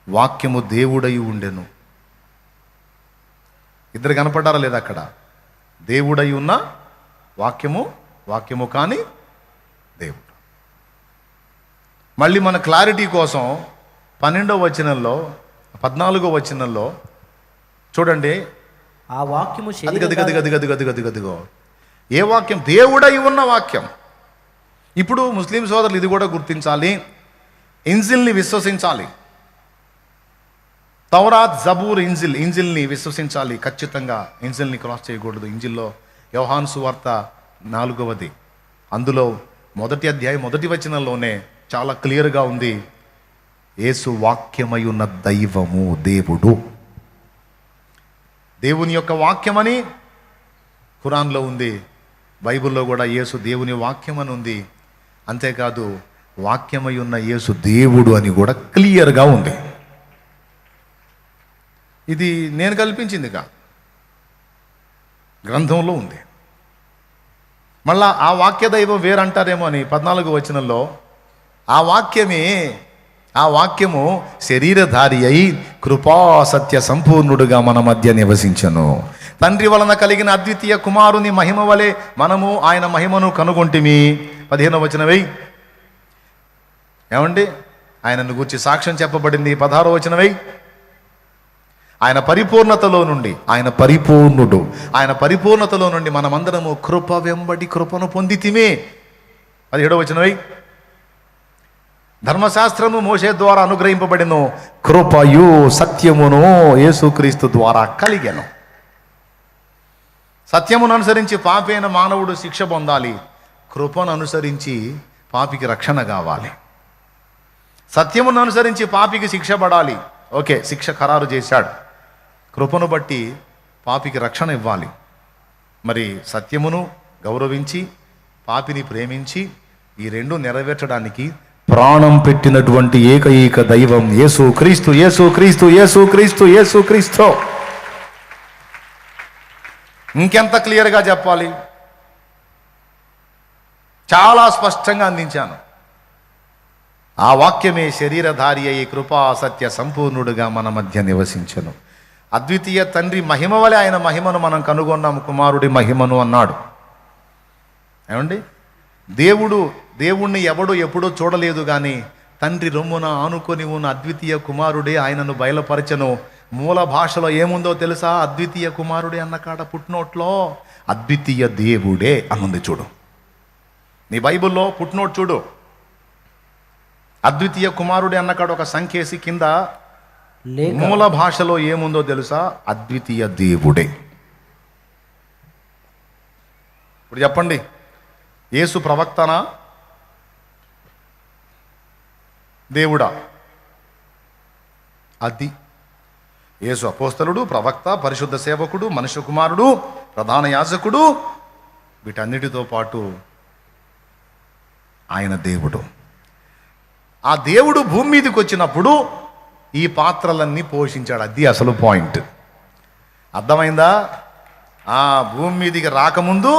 [SPEAKER 1] వాక్యము దేవుడై ఉండెను. ఇద్దరు కనపడ్డారా లేదా అక్కడ? దేవుడై ఉన్న వాక్యము, వాక్యము కాని దేవుడు. మళ్ళీ మన క్లారిటీ కోసం 12వ వచనంలో 14వ వచనంలో చూడండి.
[SPEAKER 2] ఆ వాక్యము
[SPEAKER 1] గదిగో ఏ వాక్యం? దేవుడై ఉన్న వాక్యం. ఇప్పుడు ముస్లిం సోదరులు ఇది కూడా గుర్తించాలి, ఇంజిల్ని విశ్వసించాలి. తౌరాత్, జబూర్, ఇంజిల్ని విశ్వసించాలి ఖచ్చితంగా. ఇంజిల్ని క్రాస్ చేయకూడదు. ఇంజిల్లో యోహాను సువార్త 4వ అందులో 1వ అధ్యాయం 1వ వచనంలోనే చాలా క్లియర్గా ఉంది, యేసు వాక్యమై ఉన్న దైవము, దేవుడు. దేవుని యొక్క వాక్యమని ఖురాన్లో ఉంది, బైబిల్లో కూడా యేసు దేవుని వాక్యమని ఉంది. అంతేకాదు వాక్యమై ఉన్న యేసు దేవుడు అని కూడా క్లియర్గా ఉంది. ఇది నేను కల్పించిందిగా, గ్రంథంలో ఉంది. మళ్ళా ఆ వాక్య దైవం వేరంటారేమో అని 14వ వచనంలో ఆ వాక్యము శరీరధారి అయి కృపా సత్య సంపూర్ణుడుగా మన మధ్య నివసించను. తండ్రి వలన కలిగిన అద్వితీయ కుమారుని మహిమ వలె మనము ఆయన మహిమను కనుగొంటిమి. 15వ వచనం ఏమండి, ఆయనను గూర్చి సాక్ష్యం చెప్పబడింది. 16వ వచనం ఆయన పరిపూర్ణతలో నుండి, ఆయన పరిపూర్ణుడు, ఆయన పరిపూర్ణతలో నుండి మనమందరము కృప వెంబడి కృపను పొందితిమే. 17వ వచనం ధర్మశాస్త్రము మోషే ద్వారా అనుగ్రహింపబడిను, కృపయు సత్యమును యేసుక్రీస్తు ద్వారా కలిగెను. సత్యమును అనుసరించి పాపి అయిన మానవుడు శిక్ష పొందాలి, కృపను అనుసరించి పాపికి రక్షణ కావాలి. సత్యమును అనుసరించి పాపికి శిక్ష పడాలి, ఓకే, శిక్ష ఖరారు చేశాడు. కృపను బట్టి పాపికి రక్షణ ఇవ్వాలి. మరి సత్యమును గౌరవించి పాపిని ప్రేమించి ఈ రెండు నెరవేర్చడానికి ప్రాణం పెట్టినటువంటి ఏకైక దైవం యేసుక్రీస్తు, యేసుక్రీస్తు, యేసుక్రీస్తు, యేసుక్రీస్తు. ఇంకెంత క్లియర్గా చెప్పాలి? చాలా స్పష్టంగా అందించాను. ఆ వాక్యమే శరీరధారి అయి కృపా సత్య సంపూర్ణుడుగా మన మధ్య నివసించను. అద్వితీయ తండ్రి మహిమ వలె ఆయన మహిమను మనం కనుగొన్నాము, కుమారుడి మహిమను అన్నాడు. ఏమండి, దేవుణ్ణి ఎవడు ఎప్పుడూ చూడలేదు, కానీ తండ్రి రొమ్మున ఆనుకొని ఉన్న అద్వితీయ కుమారుడే ఆయనను బయలుపరచను. మూల భాషలో ఏముందో తెలుసా? అద్వితీయ కుమారుడే అన్న కాడ పుట్నోట్లో అద్వితీయ దేవుడే అనుంది. చూడు, నీ బైబిల్లో పుట్నోట్ చూడు, అద్వితీయ కుమారుడే అన్నకాడు ఒక సంఖ్యేసి కింద మూల భాషలో ఏముందో తెలుసా? అద్వితీయ దేవుడే. ఇప్పుడు చెప్పండి, యేసు ప్రవక్తనా దేవుడా? అది యేసు అపోస్తలుడు, ప్రవక్త, పరిశుద్ధ సేవకుడు, మనుష్య కుమారుడు, ప్రధాన యాజకుడు, వీటన్నిటితో పాటు ఆయన దేవుడు. ఆ దేవుడు భూమి మీదకి వచ్చినప్పుడు ఈ పాత్రలన్నీ పోషించాడు. అది అసలు పాయింట్. అర్థమైందా? ఆ భూమి మీదకి రాకముందు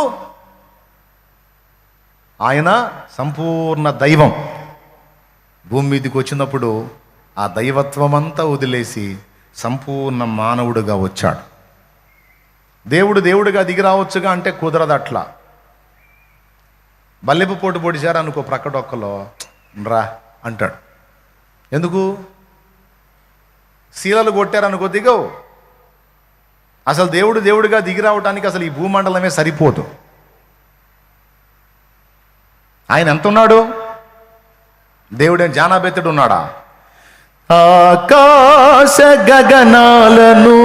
[SPEAKER 1] ఆయన సంపూర్ణ దైవం. భూమి మీదకి వచ్చినప్పుడు ఆ దైవత్వం అంతా వదిలేసి సంపూర్ణ మానవుడుగా వచ్చాడు. దేవుడుగా దిగి రావచ్చుగా అంటే కుదరదు. అట్లా బల్లెపు పోటు పొడిచారు అనుకో, ప్రక్కడొక్కలో రా అంటాడు. ఎందుకు? శీలలు కొట్టారనుకో దిగవు. అసలు దేవుడుగా దిగి రావటానికి అసలు ఈ భూమండలమే సరిపోదు. ఆయన ఎంత ఉన్నాడు? దేవుడేం జానాబెత్తుడు ఉన్నాడా? ఆకాశ గగనాలను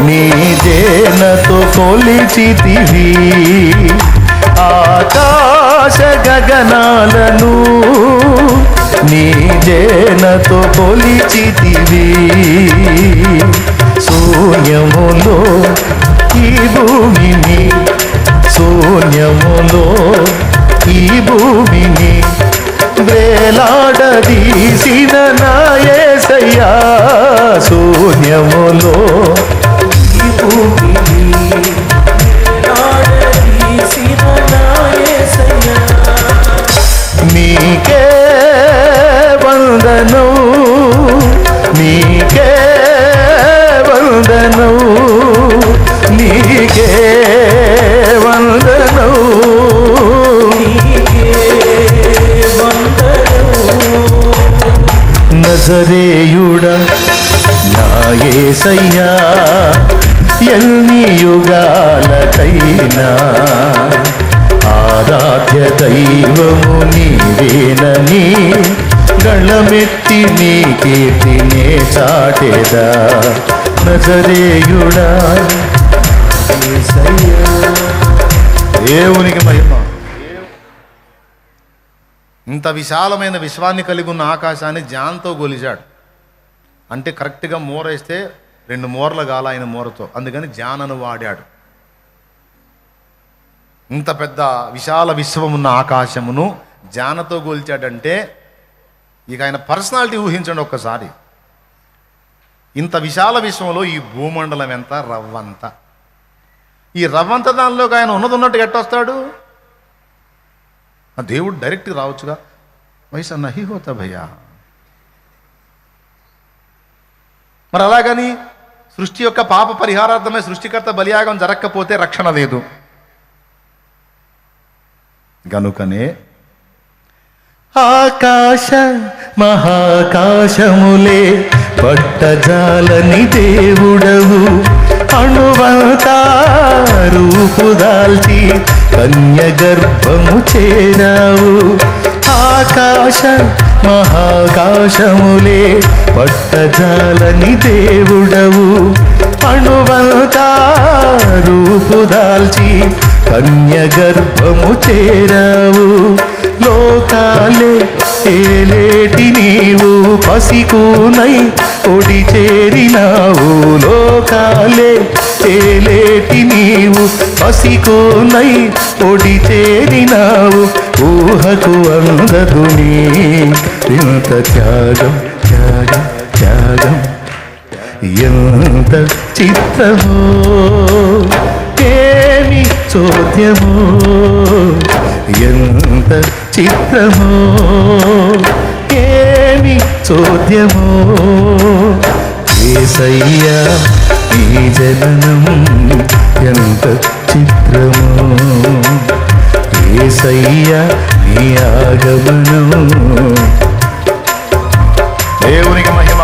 [SPEAKER 1] నీ దేనతో కొలిచితివి, ఆకాశ గగనాలను నీ దేనతో కొలిచితివి, శూన్యములో ఈ భూమిని, శూన్యములో ఈ భూమిని వేలాడదీసిన నా యేసయ్యా, శూన్యములో ఈ భూమిని వేలాడదీసిన నా యేసయ్యా, నీకే వందనం, నీకే వందనం, నీకే వందనం, నజరేయుడా నా యేసయ్యా, ఎన్ని యుగాలకైనా ఆరాధ్య దైవము నీవేనని గళమెత్తి నీ కీర్తినే చాటెదా నజరేయుడా యేసయ్యా. దేవునికి మహిమ. ఇంత విశాలమైన విశ్వాన్ని కలిగి ఉన్న ఆకాశాన్ని జాన్తో గొలిచాడు. అంటే కరెక్ట్గా మూరేస్తే 2 మూరలు గాల ఆయన మూరతో, అందుకని జానను వాడాడు. ఇంత పెద్ద విశాల విశ్వం ఉన్న ఆకాశమును జానతో గోల్చాడంటే ఇక ఆయన పర్సనాలిటీ ఊహించండి ఒక్కసారి. ఇంత విశాల విశ్వంలో ఈ భూమండలం ఎంత? రవ్వంత. ఈ రవ్వంత దానిలోకి ఆయన ఉన్నట్టు ఎట్టొస్తాడు? ఆ దేవుడు డైరెక్ట్గా రావచ్చుగా. వయసు నహి హోతా భయ్యా. మరి అలాగని సృష్టి యొక్క పాప పరిహారార్థమై సృష్టికర్త బలియాగం జరగకపోతే రక్షణ లేదు. గనుకనే ఆకాశ మహాకాశములే పట్టజాలని దేవుడవు, అణువంతా రూపుదాల్చి కన్య గర్భము చేరావు. ఆకాశ మహాకాశములే పట్టజాలని దేవుడవు, అణువంతా రూపుదాల్చి కన్య గర్భము చేరావు. లోకాలే ఏలేటి నీవు పసికూనై ఒడి చేరినావు. లోకాలే ఏలేటి నీవు పసికూనై ఒడి చేరినావు. ఊహకు అందదు నీ ఇంత త్యాగం త్యాగం త్యాగం. ఎంత చిత్రమో ఏమి చోద్యమో, ఎంత చిత్రమో ఏమి చోద్యమో. యేసయ్యా ఈ జననం ఎంత చిత్రమో, యేసయ్యా నీ ఆగమనం. దేవునికి మహిమ.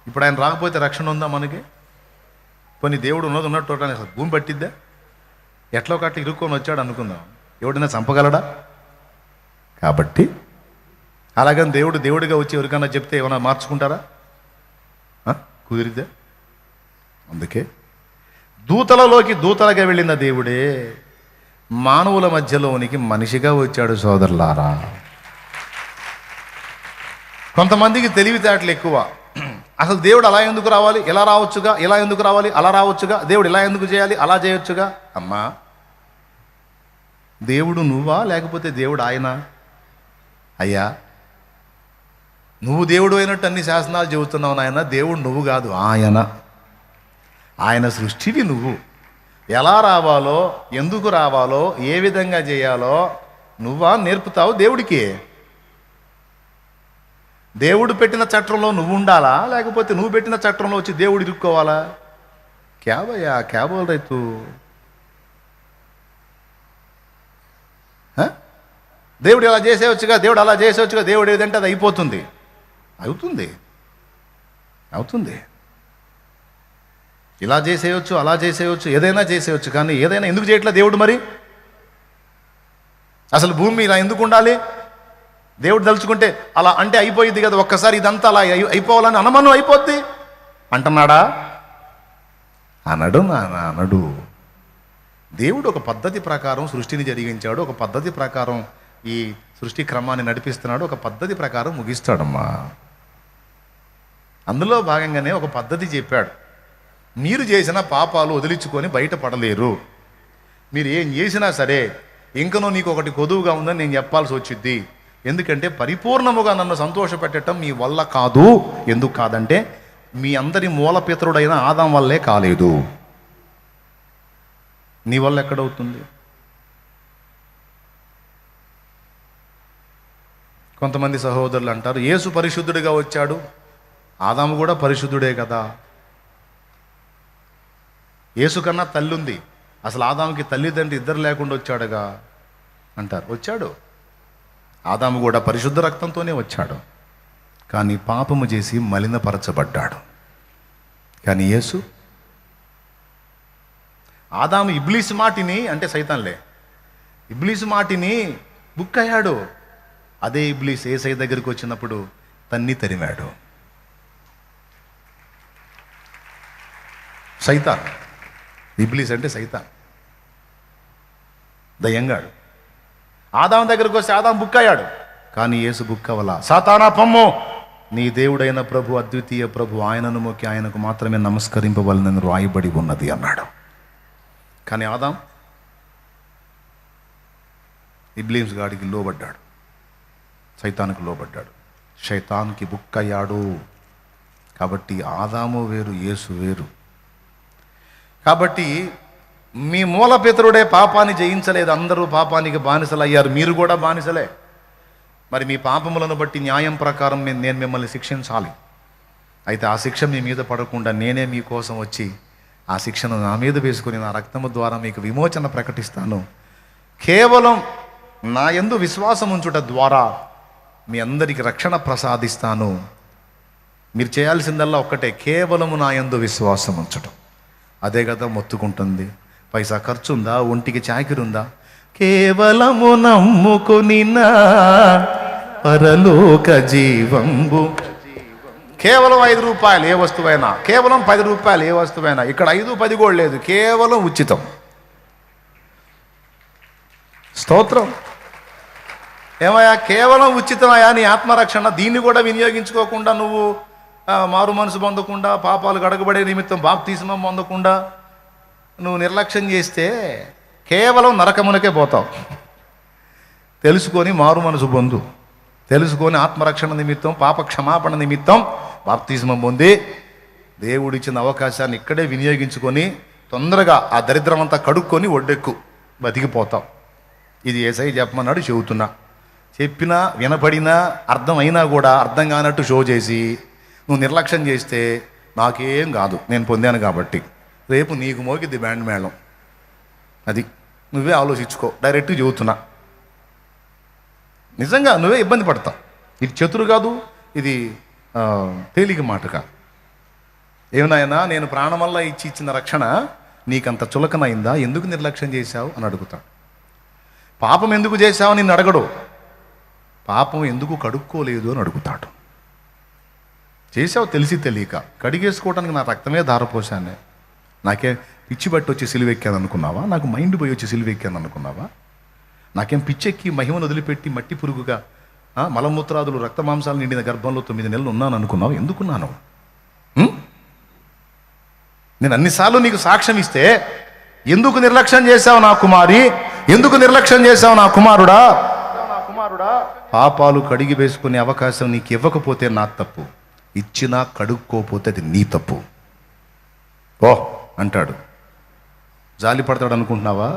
[SPEAKER 1] ఇప్పుడు ఆయన రాకపోతే రక్షణ ఉందా మనకి? కొన్ని దేవుడు ఉన్నట్టు అసలు భూమి పట్టిద్దా? ఎట్లా ఒకటి ఇరుక్కొని వచ్చాడు అనుకుందాం. ఎవడైనా చంపగలడా? కాబట్టి అలాగని దేవుడిగా వచ్చి ఎవరికన్నా చెప్తే ఏమైనా మార్చుకుంటారా? కుదిరిద్దా? అందుకే దూతలలోకి దూతలుగా వెళ్ళిన దేవుడే మానవుల మధ్యలోనికి మనిషిగా వచ్చాడు. సోదరులారా, కొంతమందికి తెలివితేటలు ఎక్కువ. అసలు దేవుడు అలా ఎందుకు రావాలి, ఇలా రావచ్చుగా, ఇలా ఎందుకు రావాలి, అలా రావచ్చుగా, దేవుడు ఇలా ఎందుకు చేయాలి, అలా చేయొచ్చుగా. అమ్మా, దేవుడు నువ్వా లేకపోతే దేవుడు ఆయన? అయ్యా, నువ్వు దేవుడు అయినట్టు అన్ని శాసనాలు చెబుతున్నావు నాయన. దేవుడు నువ్వు కాదు, ఆయన. ఆయన సృష్టివి నువ్వు. ఎలా రావాలో, ఎందుకు రావాలో, ఏ విధంగా చేయాలో నువ్వా నేర్పుతావు దేవుడికి? దేవుడు పెట్టిన చట్టంలో నువ్వు ఉండాలా లేకపోతే నువ్వు పెట్టిన చట్టంలో వచ్చి దేవుడు ఇరుక్కోవాలా? క్యా భయ్యా, క్యా బోల్ రహే తూ? దేవుడు ఇలా చేసేవచ్చుగా, దేవుడు అలా చేసేవచ్చుగా, దేవుడు ఏదంటే అది అయిపోతుంది. అవుతుంది. ఇలా చేసేయచ్చు, అలా చేసేయచ్చు, ఏదైనా చేసేయచ్చు. కానీ ఏదైనా ఎందుకు చేయట్లా దేవుడు? మరి అసలు భూమి ఇలా ఎందుకు ఉండాలి? దేవుడు తలుచుకుంటే అలా అంటే అయిపోయింది కదా, ఒక్కసారి ఇదంతా అలా అయిపోవాలని అనమను అయిపోద్ది అంటున్నాడా? అనడు. దేవుడు ఒక పద్ధతి ప్రకారం సృష్టిని జరిగించాడు. ఒక పద్ధతి ప్రకారం ఈ సృష్టి క్రమాన్ని నడిపిస్తున్నాడు. ఒక పద్ధతి ప్రకారం ముగిస్తాడమ్మా. అందులో భాగంగానే ఒక పద్ధతి చెప్పాడు. మీరు చేసిన పాపాలు వదిలించుకొని బయటపడలేరు. మీరు ఏం చేసినా సరే ఇంకనూ నీకు ఒకటి కొదువుగా ఉందని నేను చెప్పాల్సి వచ్చింది. ఎందుకంటే పరిపూర్ణముగా నన్ను సంతోషపెట్టడం మీ వల్ల కాదు. ఎందుకు కాదంటే మీ అందరి మూలపితరుడైన ఆదాం వల్లే కాలేదు. నీ వల్ల ఎక్కడవుతుంది? కొంతమంది సహోదరులు అంటారు, యేసు పరిశుద్ధుడిగా వచ్చాడు, ఆదాము కూడా పరిశుద్ధుడే కదా. యేసు కన్నా తల్లి ఉంది, అసలు ఆదాముకి తల్లిదండ్రి ఇద్దరు లేకుండా వచ్చాడుగా అంటారు. వచ్చాడు, ఆదాము కూడా పరిశుద్ధ రక్తంతోనే వచ్చాడు. కానీ పాపము చేసి మలినపరచబడ్డాడు. కానీ యేసు, ఆదాము ఇబ్లీస్ మాటిని, అంటే సైతాన్లే, ఇబ్లీసు మాటిని బుక్ అయ్యాడు. అదే ఇబ్లీస్ యేసయ్య దగ్గరికి వచ్చినప్పుడు తన్ని తరిమాడు. సైతాన్, ఇబ్లీస్ అంటే సైతాన్, దయ్యంగాడు. ఆదాం దగ్గరికి వస్తే ఆదాం బుక్ అయ్యాడు, కానీ యేసు బుక్ అవ్వలా. సాతానా పొమ్ము, నీ దేవుడైన ప్రభు, అద్వితీయ ప్రభు, ఆయనను మొక్కి ఆయనకు మాత్రమే నమస్కరింపవలనని రాయబడి ఉన్నది అన్నాడు. కానీ ఆదాం ఇబ్లీస్ గాడికి లోబడ్డాడు, సైతానికి లోబడ్డాడు, శైతాన్కి బుక్ అయ్యాడు. కాబట్టి ఆదాము వేరు, యేసు వేరు. కాబట్టి మీ మూల పితరుడే పాపాన్ని జయించలేదు, అందరూ పాపానికి బానిసలు అయ్యారు, మీరు కూడా బానిసలే. మరి మీ పాపములను బట్టి న్యాయం ప్రకారం నేను మిమ్మల్ని శిక్షించాలి. అయితే ఆ శిక్ష మీ మీద పడకుండా నేనే మీకోసం వచ్చి ఆ శిక్షను నా మీద వేసుకుని నా రక్తము ద్వారా మీకు విమోచన ప్రకటిస్తాను. కేవలం నా యందు విశ్వాసం ఉంచుట ద్వారా మీ అందరికీ రక్షణ ప్రసాదిస్తాను. మీరు చేయాల్సిందల్లా ఒక్కటే, కేవలము నా యందు విశ్వాసం ఉంచటం. అదే కదా మొత్తుకుంటుంది. పైసా ఖర్చు ఉందా, ఒంటికి చాకిరి ఉందా? కేవలము నమ్ముకొని నా పరలోక జీవంబు. కేవలం 5 రూపాయలు ఏ వస్తువైనా, కేవలం 10 రూపాయలు ఏ వస్తువైనా, ఇక్కడ 5, 10 కూడా లేదు, కేవలం ఉచితం. స్తోత్రం. ఏమయ్యా, కేవలం ఉచితమయ్యా నీ ఆత్మరక్షణ. దీన్ని కూడా వినియోగించుకోకుండా నువ్వు మారు మనసు పొందకుండా, పాపాలు గడగబడే నిమిత్తం బాప్తిస్మం పొందకుండా నువ్వు నిర్లక్ష్యం చేస్తే కేవలం నరకమునకే పోతావు. తెలుసుకొని మారు మనసు పొందు, తెలుసుకొని ఆత్మరక్షణ నిమిత్తం, పాప క్షమాపణ నిమిత్తం బాప్తిస్మం పొంది దేవుడిచ్చిన అవకాశాన్ని ఇక్కడే వినియోగించుకొని తొందరగా ఆ దరిద్రం అంతా కడుక్కొని ఒడ్డెక్కు, బతికిపోతావు. ఇది యేసయ్య చెప్పమన్నాడు, చెబుతున్నా. చెప్పినా వినపడినా అర్థమైనా కూడా అర్థం కానట్టు షో చేసి నువ్వు నిర్లక్ష్యం చేస్తే నాకేం కాదు, నేను పొందాను కాబట్టి. రేపు నీకు మోగిద్ది బ్యాండ్ మేళం. అది నువ్వే ఆలోచించుకో, డైరెక్ట్గా చెబుతున్నా. నిజంగా నువ్వే ఇబ్బంది పడతావు. ఇది చతురు కాదు, ఇది తేలిక మాట కాదు. ఏమన్నాయనా, నేను ప్రాణం వల్ల ఇచ్చిన రక్షణ నీకంత చులకనైందా, ఎందుకు నిర్లక్ష్యం చేశావు అని అడుగుతాడు. పాపం ఎందుకు చేశావు నిన్ను అడగడు, పాపం ఎందుకు కడుక్కోలేదు అని అడుగుతాడు. చేసావు తెలిసి తెలియక, కడిగేసుకోవడానికి నా రక్తమే ధారపోసానే. నాకే పిచ్చి బట్టి వచ్చి సిలువెక్కాను అనుకున్నావా? నాకు మైండ్ పోయి వచ్చి సిలువెక్కాను అనుకున్నావా? నాకేం పిచ్చెక్కి మహిమను వదిలిపెట్టి మట్టి పురుగుగా మలమూత్రాదులు రక్త మాంసాలు నిండిన గర్భంలో 9 నెలలు ఉన్నాను అనుకున్నావు? ఎందుకున్నాను? నేను అన్నిసార్లు నీకు సాక్ష్యం ఇస్తే ఎందుకు నిర్లక్ష్యం చేశావు నా కుమారి? ఎందుకు నిర్లక్ష్యం చేశావు నా కుమారుడా? పాపాలు కడిగి వేసుకునే అవకాశం నీకు ఇవ్వకపోతే నా తప్పు, ఇచ్చినా కడుక్కోపోతే అది నీ తప్పు. ఓ అంటాడు. జాలి పడతాడు అనుకుంటున్నావా?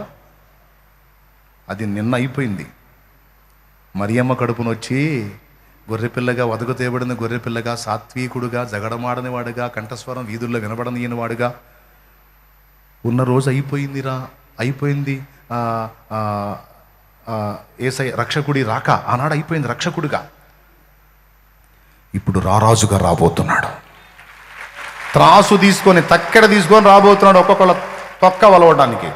[SPEAKER 1] అది నిన్న అయిపోయింది. మరియమ్మ కడుపునొచ్చి గొర్రెపిల్లగా వదకు గొర్రెపిల్లగా, సాత్వికుడుగా, జగడమాడని వాడుగా, కంఠస్వరం వీధుల్లో వినబడనీయని వాడుగా ఉన్న రోజు అయిపోయిందిరా, అయిపోయింది. యేసయ్య రక్షకుడి రాక ఆనాడు అయిపోయింది రక్షకుడిగా. ఇప్పుడు రారాజుగా రాబోతున్నాడు. త్రాసు తీసుకొని, తక్కెడ తీసుకొని రాబోతున్నాడు, ఒక్కొక్కళ్ళ తొక్క వలవడానికి.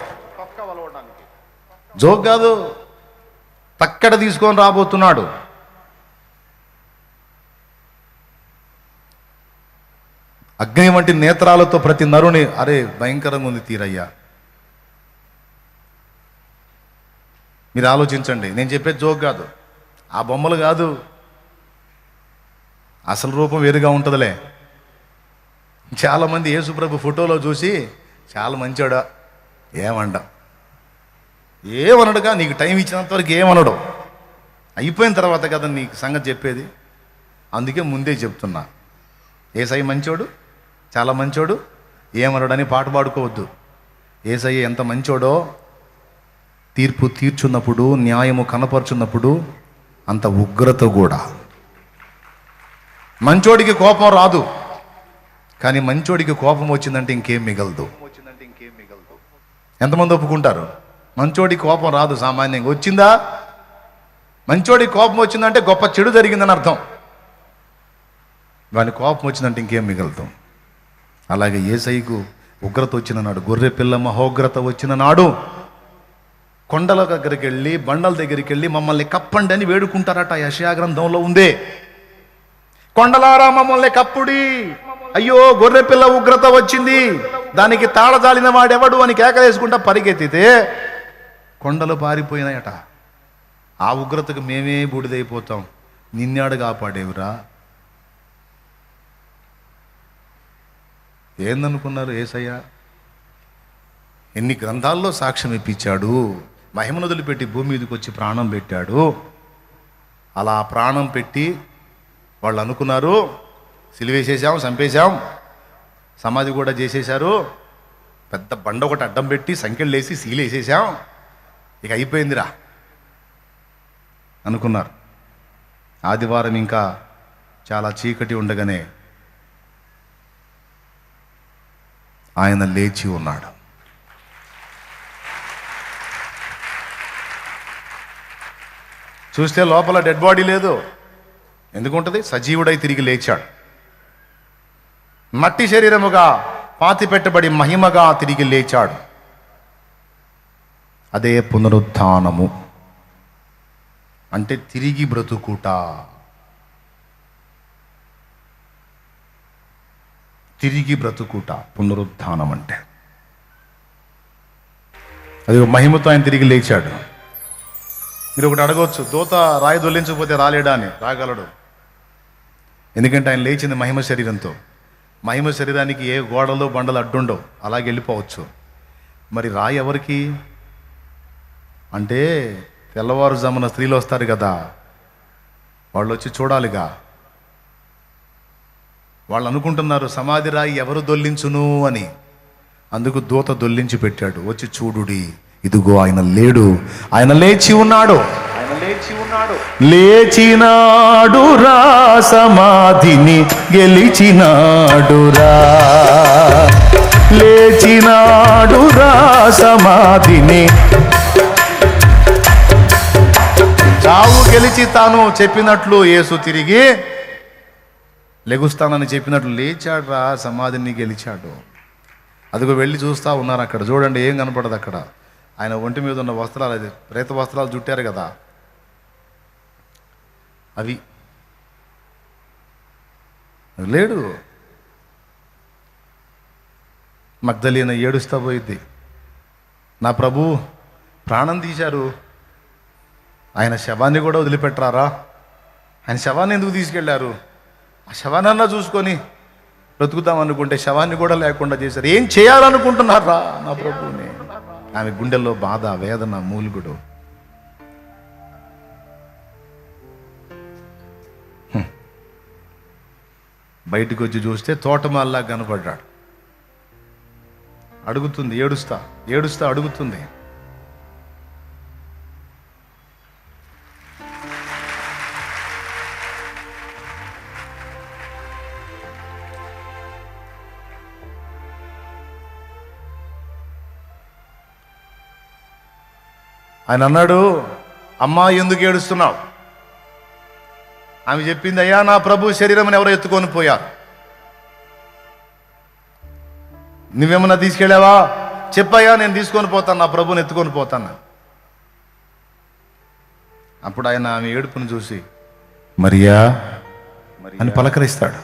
[SPEAKER 1] జోక్ కాదు, తక్కెడ తీసుకొని రాబోతున్నాడు. అగ్ని వంటి నేత్రాలతో ప్రతి నరుని, అరే భయంకరంగా ఉంది తీరయ్యా. మీరు ఆలోచించండి, నేను చెప్పేది జోక్ కాదు, ఆ బొమ్మలు కాదు, అసలు రూపం వేరుగా ఉంటుందిలే. చాలామంది యేసుప్రభు ఫోటోలో చూసి చాలా మంచోడా ఏమనడుగా, నీకు టైం ఇచ్చినంత వరకు ఏమనడు, అయిపోయిన తర్వాత కదా నీకు సంగతి చెప్పేది. అందుకే ముందే చెప్తున్నా, యేసయ్య మంచోడు, చాలా మంచోడు, ఏమనడని పాట పాడుకోవద్దు. యేసయ్య ఎంత మంచోడో తీర్పు తీర్చున్నప్పుడు, న్యాయము కనపరుచున్నప్పుడు అంత ఉగ్రత కూడా. మంచోడికి కోపం రాదు, కానీ మంచోడికి కోపం వచ్చిందంటే ఇంకేం మిగలదు. ఎంతమంది ఒప్పుకుంటారు? మంచోడికి కోపం రాదు సామాన్యంగా. వచ్చిందా? మంచోడికి కోపం వచ్చిందంటే గొప్ప చెడు జరిగిందని అర్థం. వాని కోపం వచ్చిందంటే ఇంకేం మిగలదు. అలాగే యేసయ్యకు ఉగ్రత వచ్చిన నాడు, గొర్రె పిల్ల మహోగ్రత వచ్చిన నాడు కొండల దగ్గరికి వెళ్ళి బండల దగ్గరికి వెళ్ళి మమ్మల్ని కప్పండి అని వేడుకుంటారట. యెషయా గ్రంథంలో ఉందే, కొండలారా మమ్మల్ని కప్పుడి, అయ్యో గొర్రె పిల్ల ఉగ్రత వచ్చింది, దానికి తాళజాలిన వాడెవడు అని కేకలేసుకుంటా పరిగెత్తితే కొండలు పారిపోయినాయట. ఆ ఉగ్రతకు మేమే బూడిదైపోతాం, నిన్నాడు కాపాడేవురా. ఏందనుకున్నారు యేసయ్య? ఎన్ని గ్రంథాల్లో సాక్ష్యం ఇప్పించాడు, మహిమను వదిలిపెట్టి భూమి మీదకి వచ్చి ప్రాణం పెట్టాడు. అలా ప్రాణం పెట్టి వాళ్ళు అనుకున్నారు సిలువేసేసాం, చంపేశాం, సమాధి కూడా చేసేశారు, పెద్ద బండ ఒకటి అడ్డం పెట్టి సంఖ్యలు వేసి సీలేసేసాం, ఇక అయిపోయిందిరా అనుకున్నారు. ఆదివారం ఇంకా చాలా చీకటి ఉండగానే ఆయన లేచి ఉన్నాడు. చూస్తే లోపల డెడ్ బాడీ లేదు. ఎందుకుంటుంది? సజీవుడై తిరిగి లేచాడు. మట్టి శరీరముగా పాతి పెట్టబడి మహిమగా తిరిగి లేచాడు. అదే పునరుత్థానము అంటే, తిరిగి బ్రతుకుట. తిరిగి బ్రతుకుట పునరుత్థానం అంటే. అది మహిమతో ఆయన తిరిగి లేచాడు. మీరు ఒకటి అడగవచ్చు, దూత రాయి దొల్లించకపోతే రాలేడా అని. రాగలడు, ఎందుకంటే ఆయన లేచింది మహిమ శరీరంతో. మహిమ శరీరానికి ఏ గోడలు బండలు అడ్డుండవు, అలాగే వెళ్ళిపోవచ్చు. మరి రాయి ఎవరికి అంటే, తెల్లవారుజామున స్త్రీలు వస్తారు కదా, వాళ్ళు వచ్చి చూడాలిగా. వాళ్ళు అనుకుంటున్నారు సమాధి రాయి ఎవరు దొల్లించును అని. అందుకు దూత దొల్లించి పెట్టాడు, వచ్చి చూడుడి, ఇదిగో ఆయన లేడు, ఆయన లేచి ఉన్నాడు. లేచినాడురా, సమాధిని గెలిచినాడురా, లేచినాడురా, సమాధిని. చావు గెలిచి తాను చెప్పినట్లు యేసు తిరిగి లెగుస్తానని చెప్పినట్లు లేచాడు రా, సమాధిని గెలిచాడు. అదిగో వెళ్ళి చూస్తూ ఉన్నారు. అక్కడ చూడండి, ఏం కనపడదు అక్కడ. ఆయన ఒంటి మీద ఉన్న వస్త్రాలు, అది ప్రేత వస్త్రాలు చుట్టారు కదా, అవి లేడు. మగ్దలీన ఏడుస్తా పోయింది, నా ప్రభు ప్రాణం తీశారు, ఆయన శవాన్ని కూడా వదిలిపెట్టరారా, ఆయన శవాన్ని ఎందుకు తీసుకెళ్లారు, ఆ శవానన్నా చూసుకొని బ్రతుకుతాం అనుకుంటే శవాన్ని కూడా లేకుండా చేశారు, ఏం చేయాలనుకుంటున్నారా నా ప్రభువుని. ఆమె గుండెల్లో బాధ, వేదన, మూలుగుడు. బయటికి వచ్చి చూస్తే తోటమాల్లా కనపడ్డాడు. అడుగుతుంది, ఏడుస్తా ఏడుస్తా అడుగుతుంది. ఆయన అన్నాడు, అమ్మా ఎందుకు ఏడుస్తున్నావు? ఆమె చెప్పింది, అయ్యా నా ప్రభు శరీరం ఎవరో ఎత్తుకొని పోయారు, నువ్వేమన్నా తీసుకెళ్ళావా? చెప్పయ్యా, నేను తీసుకొని పోతాను, నా ప్రభుని ఎత్తుకొని పోతాను. అప్పుడు ఆయన ఆమె ఏడుపును చూసి మరియా అని పలకరిస్తాడు.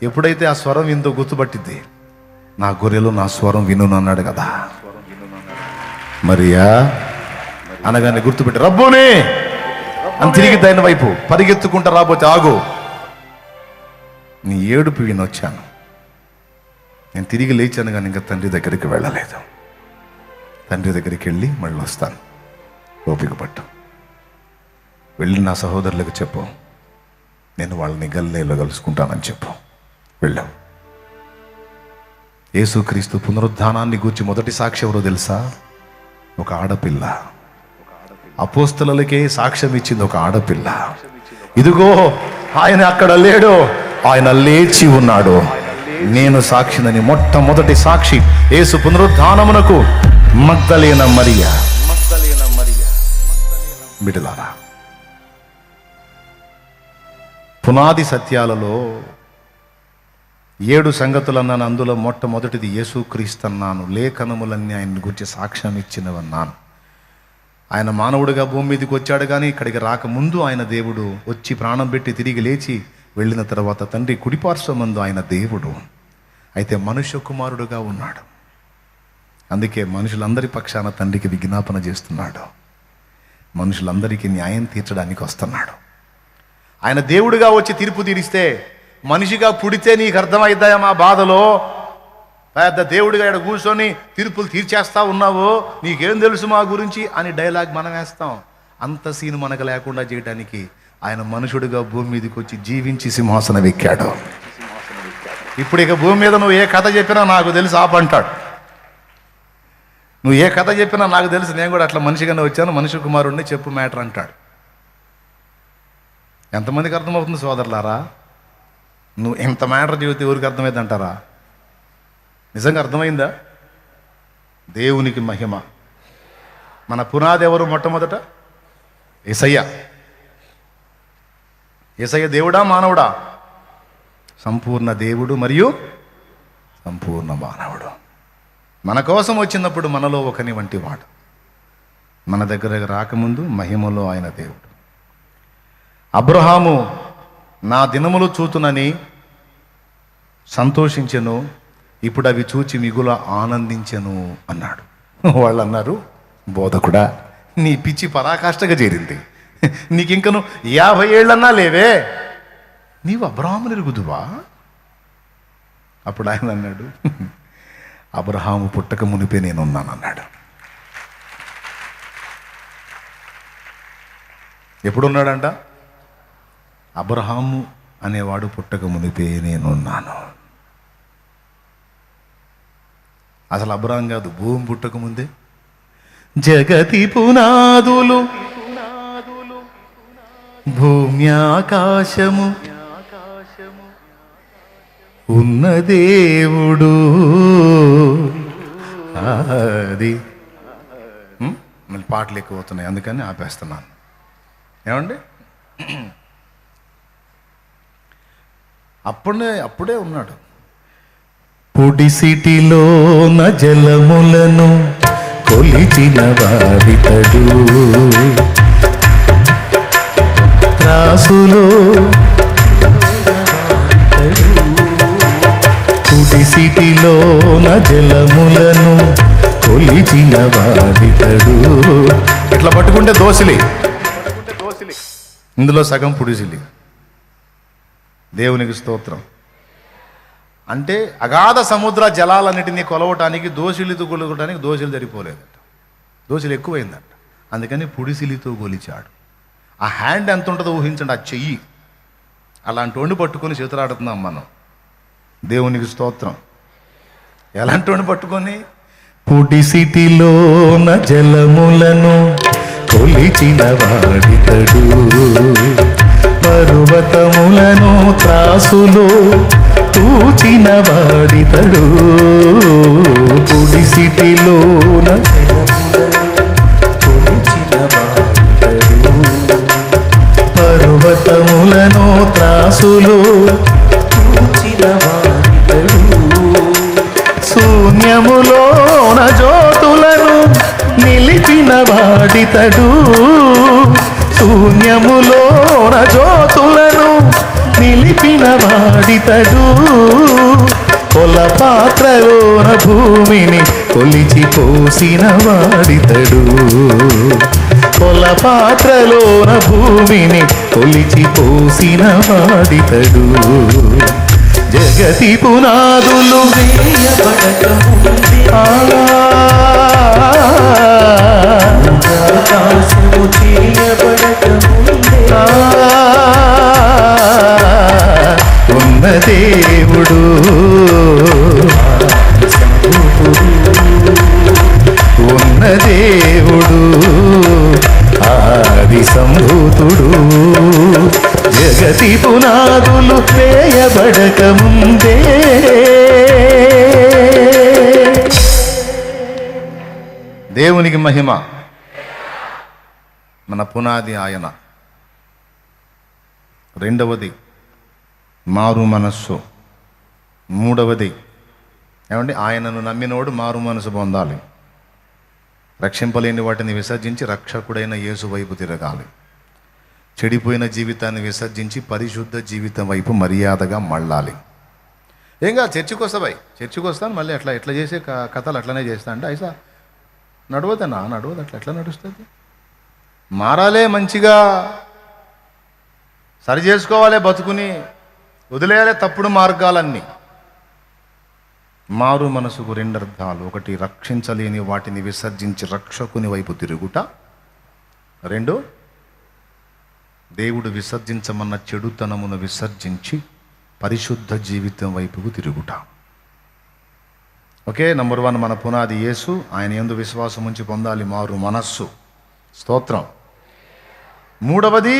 [SPEAKER 1] ఎప్పుడైతే ఆ స్వరం విందో గుర్తుపట్టింది, నా గొర్రెలు నా స్వరం వినును అన్నాడు కదా. మరియా అనగానే గుర్తుపెట్టి రబ్బుని అని తిరిగి దాని వైపు పరిగెత్తుకుంటా రాబోతే, ఆగు, నీ ఏడుపు వినొచ్చాను, నేను తిరిగి లేచాను కానీ ఇంకా తండ్రి దగ్గరికి వెళ్ళలేదు, తండ్రి దగ్గరికి వెళ్ళి మళ్ళీ వస్తాను, ఓపిక పట్టు, వెళ్ళి నా సహోదరులకు చెప్పు, నేను వాళ్ళని గల్లీలో కలుసుకుంటానని చెప్పు. వెళ్ళాం. యేసుక్రీస్తు పునరుద్ధానాన్ని గూర్చి మొదటి సాక్షి ఎవరో తెలుసా? ఒక ఆడపిల్ల. అపోస్తలులకే సాక్ష్యం ఇచ్చింది ఒక ఆడపిల్ల. ఇదిగో ఆయన అక్కడ లేడు, ఆయన లేచి ఉన్నాడు, నేను సాక్షినని మొట్టమొదటి సాక్షి యేసు పునరుద్ధానమునకు మగ్దలేన మరియ. బిడ్డలారా, పునాది సత్యాలలో 7 సంగతులు అన్నాను. అందులో మొట్టమొదటిది యేసుక్రీస్తు అన్నాను. లేఖనములన్నీ ఆయన గురించి సాక్ష్యం ఇచ్చినవన్నాను. ఆయన మానవుడిగా భూమి మీదకి వచ్చాడు, కానీ ఇక్కడికి రాకముందు ఆయన దేవుడు. వచ్చి ప్రాణం పెట్టి తిరిగి లేచి వెళ్ళిన తర్వాత తండ్రి కుడిపార్శ్వమందు ఆయన దేవుడు. అయితే మనుష్య కుమారుడుగా ఉన్నాడు. అందుకే మనుషులందరి పక్షాన తండ్రికి విజ్ఞాపన చేస్తున్నాడు. మనుషులందరికీ న్యాయం తీర్చడానికి వస్తున్నాడు. ఆయన దేవుడిగా వచ్చి తీర్పు తీరిస్తే, మనిషిగా పుడితే నీకు అర్థమైద్దాయా మా బాధలో? పెద్ద దేవుడిగా ఇక్కడ కూర్చొని తీర్పులు తీర్చేస్తా ఉన్నావు, నీకేం తెలుసు మా గురించి అని డైలాగ్ మనం వేస్తాం. అంత సీన్ మనకు లేకుండా చేయడానికి ఆయన మనుషుడిగా భూమి మీదకి వచ్చి జీవించి సింహాసనం ఎక్కాడు. ఇప్పుడు ఇక భూమి మీద నువ్వు ఏ కథ చెప్పినా నాకు తెలుసు ఆపంటాడు. నువ్వు ఏ కథ చెప్పినా నాకు తెలుసు, నేను కూడా అట్లా మనిషిగానే వచ్చాను, మనిషి కుమారుడిని చెప్పు మ్యాటర్ అంటాడు. ఎంతమందికి అర్థమవుతుంది సోదరులారా? నువ్వు ఇంత మ్యాటర్ చెబితే ఎవరికి అర్థమైంది అంటారా? నిజంగా అర్థమైందా? దేవునికి మహిమ. మన పునాది ఎవరు? మొట్టమొదట యేసయ్య. యేసయ్య దేవుడా మానవుడా? సంపూర్ణ దేవుడు మరియు సంపూర్ణ మానవుడు. మన కోసం వచ్చినప్పుడు మనలో ఒకని వంటి వాడు. మన దగ్గరకు రాకముందు మహిమలో ఆయన దేవుడు. అబ్రహాము నా దినములు చూతునని సంతోషించెను, ఇప్పుడు అవి చూచి మిగుల ఆనందించెను అన్నాడు. వాళ్ళు అన్నారు, బోధకుడా నీ పిచ్చి పరాకాష్ఠగా చేరింది, నీకింకను 50 ఏళ్ళన్నా లేవే, నీవు అబ్రహాముని ఎరుగుదువా? అప్పుడు ఆయన అన్నాడు, అబ్రహాము పుట్టక మునిపే నేనున్నాను అన్నాడు. ఎప్పుడున్నాడంట? అబ్రహాము అనేవాడు పుట్టక మునిపే నేనున్నాను. అసలు అబ్రహాం కాదు, భూమి పుట్టక ముందే జగతి పునాదులు భూమి ఆకాశము ఉన్న దేవుడు అది. మళ్ళీ పాటలు ఎక్కువ అవుతున్నాయి, అందుకని ఆపేస్తున్నాను. ఏమండి? అప్పుడే ఉన్నాడు. పొడిసిటిలోన జలములను కొలిచిన వాడితడు, త్రాసులో పొడిసిటిలోన జలములను కొలిచిన వాడితడు. ఇట్లా పట్టుకుంటే దోసిలి, ఇందులో సగం పుడిసిలి. దేవునికి స్తోత్రం. అంటే అగాధ సముద్ర జలాలన్నిటినీ కొలవటానికి దోషులతో కొలవటానికి దోషులు సరిపోలేదట, దోషులు ఎక్కువైందట. అందుకని పుడిసిలితో కొలిచాడు. ఆ హ్యాండ్ ఎంత ఉంటుందో ఊహించండి, ఆ చెయ్యి అలాంటి వండి పట్టుకొని చేతులాడుతున్నాం మనం. దేవునికి స్తోత్రం. ఎలాంటి వండి పట్టుకొని? పుడిసిటిలోన జలములను కొలిచిన వాడితడు, పర్వతములను త్రాసులో తూచిన వాడితడు. పుడిసిటిలోన కొలిచిన వాడితడు, పర్వతములను త్రాసులో తూచిన వాడితడు. శూన్యములోన జ్యోతులను నిలిపిన వాడితడు, శూన్యములోన జ్యోతులను నిలిపిన వాడితడు. కొల పాత్రలోన భూమిని కొలిచి పోసిన వాడితడు, కొల పాత్రలోన భూమిని కొలిచి పోసిన వాడితడు. జగతి పునాదులు వేయబడక ముందే ఆకాశము చేయబడక ముందే ఉన్న దేవుడు, ఉన్న దేవుడు ఆది సంభూతుడు. జగతి పునాదులు వేయబడక ముందే దేవునికి మహిమ. మన పునాది ఆయన. రెండవది మారు మనస్సు. మూడవది ఏమండి? ఆయనను నమ్మినోడు మారు మనసు పొందాలి. రక్షింపలేని వాటిని విసర్జించి రక్షకుడైన యేసు వైపు తిరగాలి. చెడిపోయిన జీవితాన్ని విసర్జించి పరిశుద్ధ జీవితం వైపు మర్యాదగా మళ్ళాలి. ఏంగా చర్చికి వస్తాయి, చర్చికి వస్తాను మళ్ళీ ఎట్లా చేసే కథలు అట్లనే చేస్తా అంటే ఐసా నడవదు అట్లా ఎట్లా నడుస్తుంది? మారాలే, మంచిగా సరి చేసుకోవాలి, బతుకుని వదిలేయాలి తప్పుడు మార్గాలన్నీ. మారు మనసుకు రెండు అర్థాలు: ఒకటి, రక్షించలేని వాటిని విసర్జించి రక్షకుని వైపు తిరుగుట. రెండు, దేవుడు విసర్జించమన్న చెడుతనమును విసర్జించి పరిశుద్ధ జీవితం వైపుకు తిరుగుట. ఓకే, నంబర్ 1 మన పునాది యేసు. ఆయన యందు విశ్వాసం ఉంచి పొందాలి మారు మనస్సు. స్తోత్రం. మూడవది,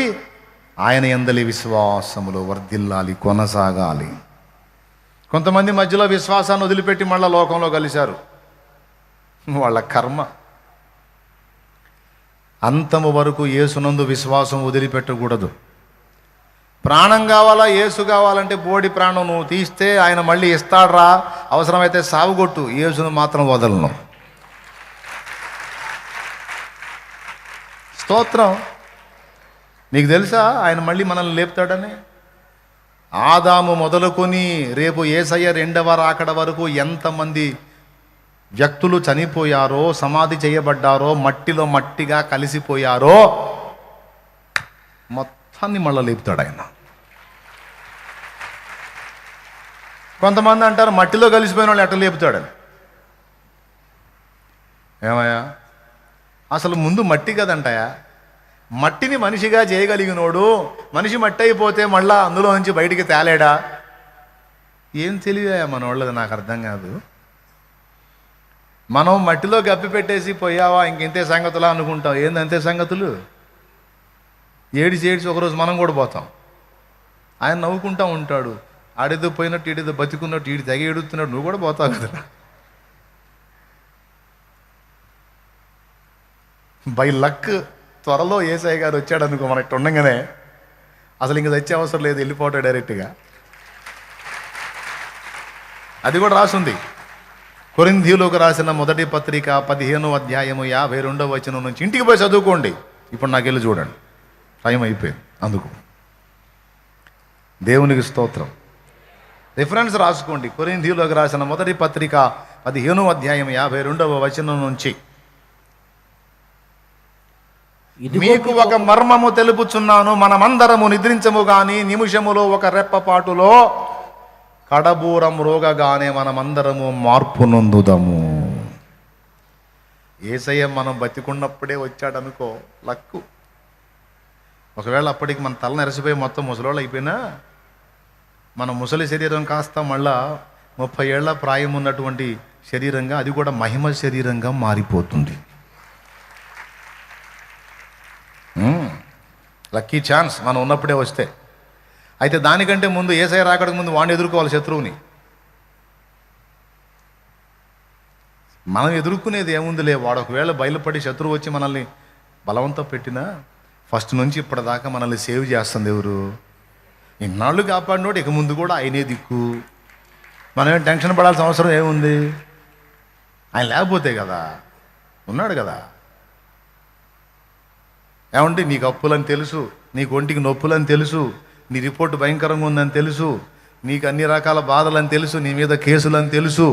[SPEAKER 1] ఆయన యందలి విశ్వాసములో వర్ధిల్లాలి, కొనసాగాలి. కొంతమంది మధ్యలో విశ్వాసాన్ని వదిలిపెట్టి మళ్ళా లోకంలో కలిశారు. వాళ్ళ కర్మ. అంతము వరకు యేసునందు విశ్వాసం వదిలిపెట్టకూడదు. ప్రాణం కావాలా, యేసు కావాలంటే బోడి ప్రాణం నువ్వు తీస్తే ఆయన మళ్ళీ ఇస్తాడ్రా, అవసరమైతే సావుగొట్టు, యేసును మాత్రం వదలను. స్తోత్రం. నీకు తెలుసా ఆయన మళ్ళీ మనల్ని లేపుతాడని? ఆదాము మొదలుకొని రేపు యేసయ్య 2వ రాకడ వరకు ఎంతమంది వ్యక్తులు చనిపోయారో, సమాధి చేయబడ్డారో, మట్టిలో మట్టిగా కలిసిపోయారో మొత్తాన్ని మళ్ళీ లేపుతాడు ఆయన. కొంతమంది అంటారు మట్టిలో కలిసిపోయిన వాళ్ళు ఎట్లా లేపుతాడని. ఏమయ్యా, అసలు ముందు మట్టి కదంటాయా? మట్టిని మనిషిగా చేయగలిగినోడు మనిషి మట్టి అయిపోతే మళ్ళా అందులో నుంచి బయటికి తేలేడా? ఏం తెలియదా మన వాళ్ళది? నాకు అర్థం కాదు. మనం మట్టిలో గప్పి పెట్టేసి పోయావా ఇంకెంతే సంగతులా అనుకుంటాం. ఏందంతే సంగతులు? ఏడిచి ఒకరోజు మనం కూడా పోతాం. ఆయన నవ్వుకుంటా ఉంటాడు. ఆడేదో పోయినట్టు ఈడేదో బతికున్నట్టు ఈడు తెగ ఏడుతున్నాడు, నువ్వు కూడా పోతావు కదా. బై లక్ త్వరలో యేసయ్య గారు వచ్చాడు అనుకో, మనకి ఉండగానే అసలు ఇంక తెచ్చే అవసరం లేదు, వెళ్ళిపోతాడు డైరెక్ట్గా. అది కూడా రాసుంది. కొరింథీయులకు రాసిన మొదటి పత్రిక 15వ అధ్యాయము 52వ వచనం నుంచి. ఇంటికి పోయి చదువుకోండి. ఇప్పుడు నాకు వెళ్ళి చూడండి, టైం అయిపోయింది. అందుకు దేవునికి స్తోత్రం. రిఫరెన్స్ రాసుకోండి. కొరింథీయులకు రాసిన మొదటి పత్రిక 15వ అధ్యాయం 52వ వచనం నుంచి. మీకు ఒక మర్మము తెలుపుచున్నాను, మనమందరము నిద్రించము గాని నిమిషములో ఒక రెప్పపాటులో కడబూరం రోగగానే మనమందరము మార్పు నొందుదము. యేసయ్య మనం బతికున్నప్పుడే వచ్చాడనుకో, లక్కు. ఒకవేళ అప్పటికి మన తల నెరసిపోయి మొత్తం ముసలోళ్ళు అయిపోయినా మన ముసలి శరీరం కాస్త మళ్ళా 30 ఏళ్ల ప్రాయం ఉన్నటువంటి శరీరంగా, అది కూడా మహిమ శరీరంగా మారిపోతుంది. లక్కీ ఛాన్స్ మనం ఉన్నప్పుడే వస్తే. అయితే దానికంటే ముందు యేసయ్య రాకడానికి ముందు వాడిని ఎదుర్కోవాలి, శత్రువుని. మనం ఎదుర్కొనేది ఏముందిలే, వాడు ఒకవేళ బయలుపడి శత్రువు వచ్చి మనల్ని బలవంతం పెట్టినా ఫస్ట్ నుంచి ఇప్పటిదాకా మనల్ని సేవ్ చేస్తుంది ఎవరు? ఇన్నాళ్ళు కాపాడినోడు, ఇక ముందు కూడా ఆయనే దిక్కు. మనం ఏం టెన్షన్ పడాల్సిన అవసరం ఏముంది? ఆయన లేకపోతే కదా, ఉన్నాడు కదా. ఏమంటే నీకు అప్పులని తెలుసు, నీకు ఒంటికి నొప్పులని తెలుసు, నీ రిపోర్టు భయంకరంగా ఉందని తెలుసు, నీకు అన్ని రకాల బాధలని తెలుసు, నీ మీద కేసులని తెలుసు,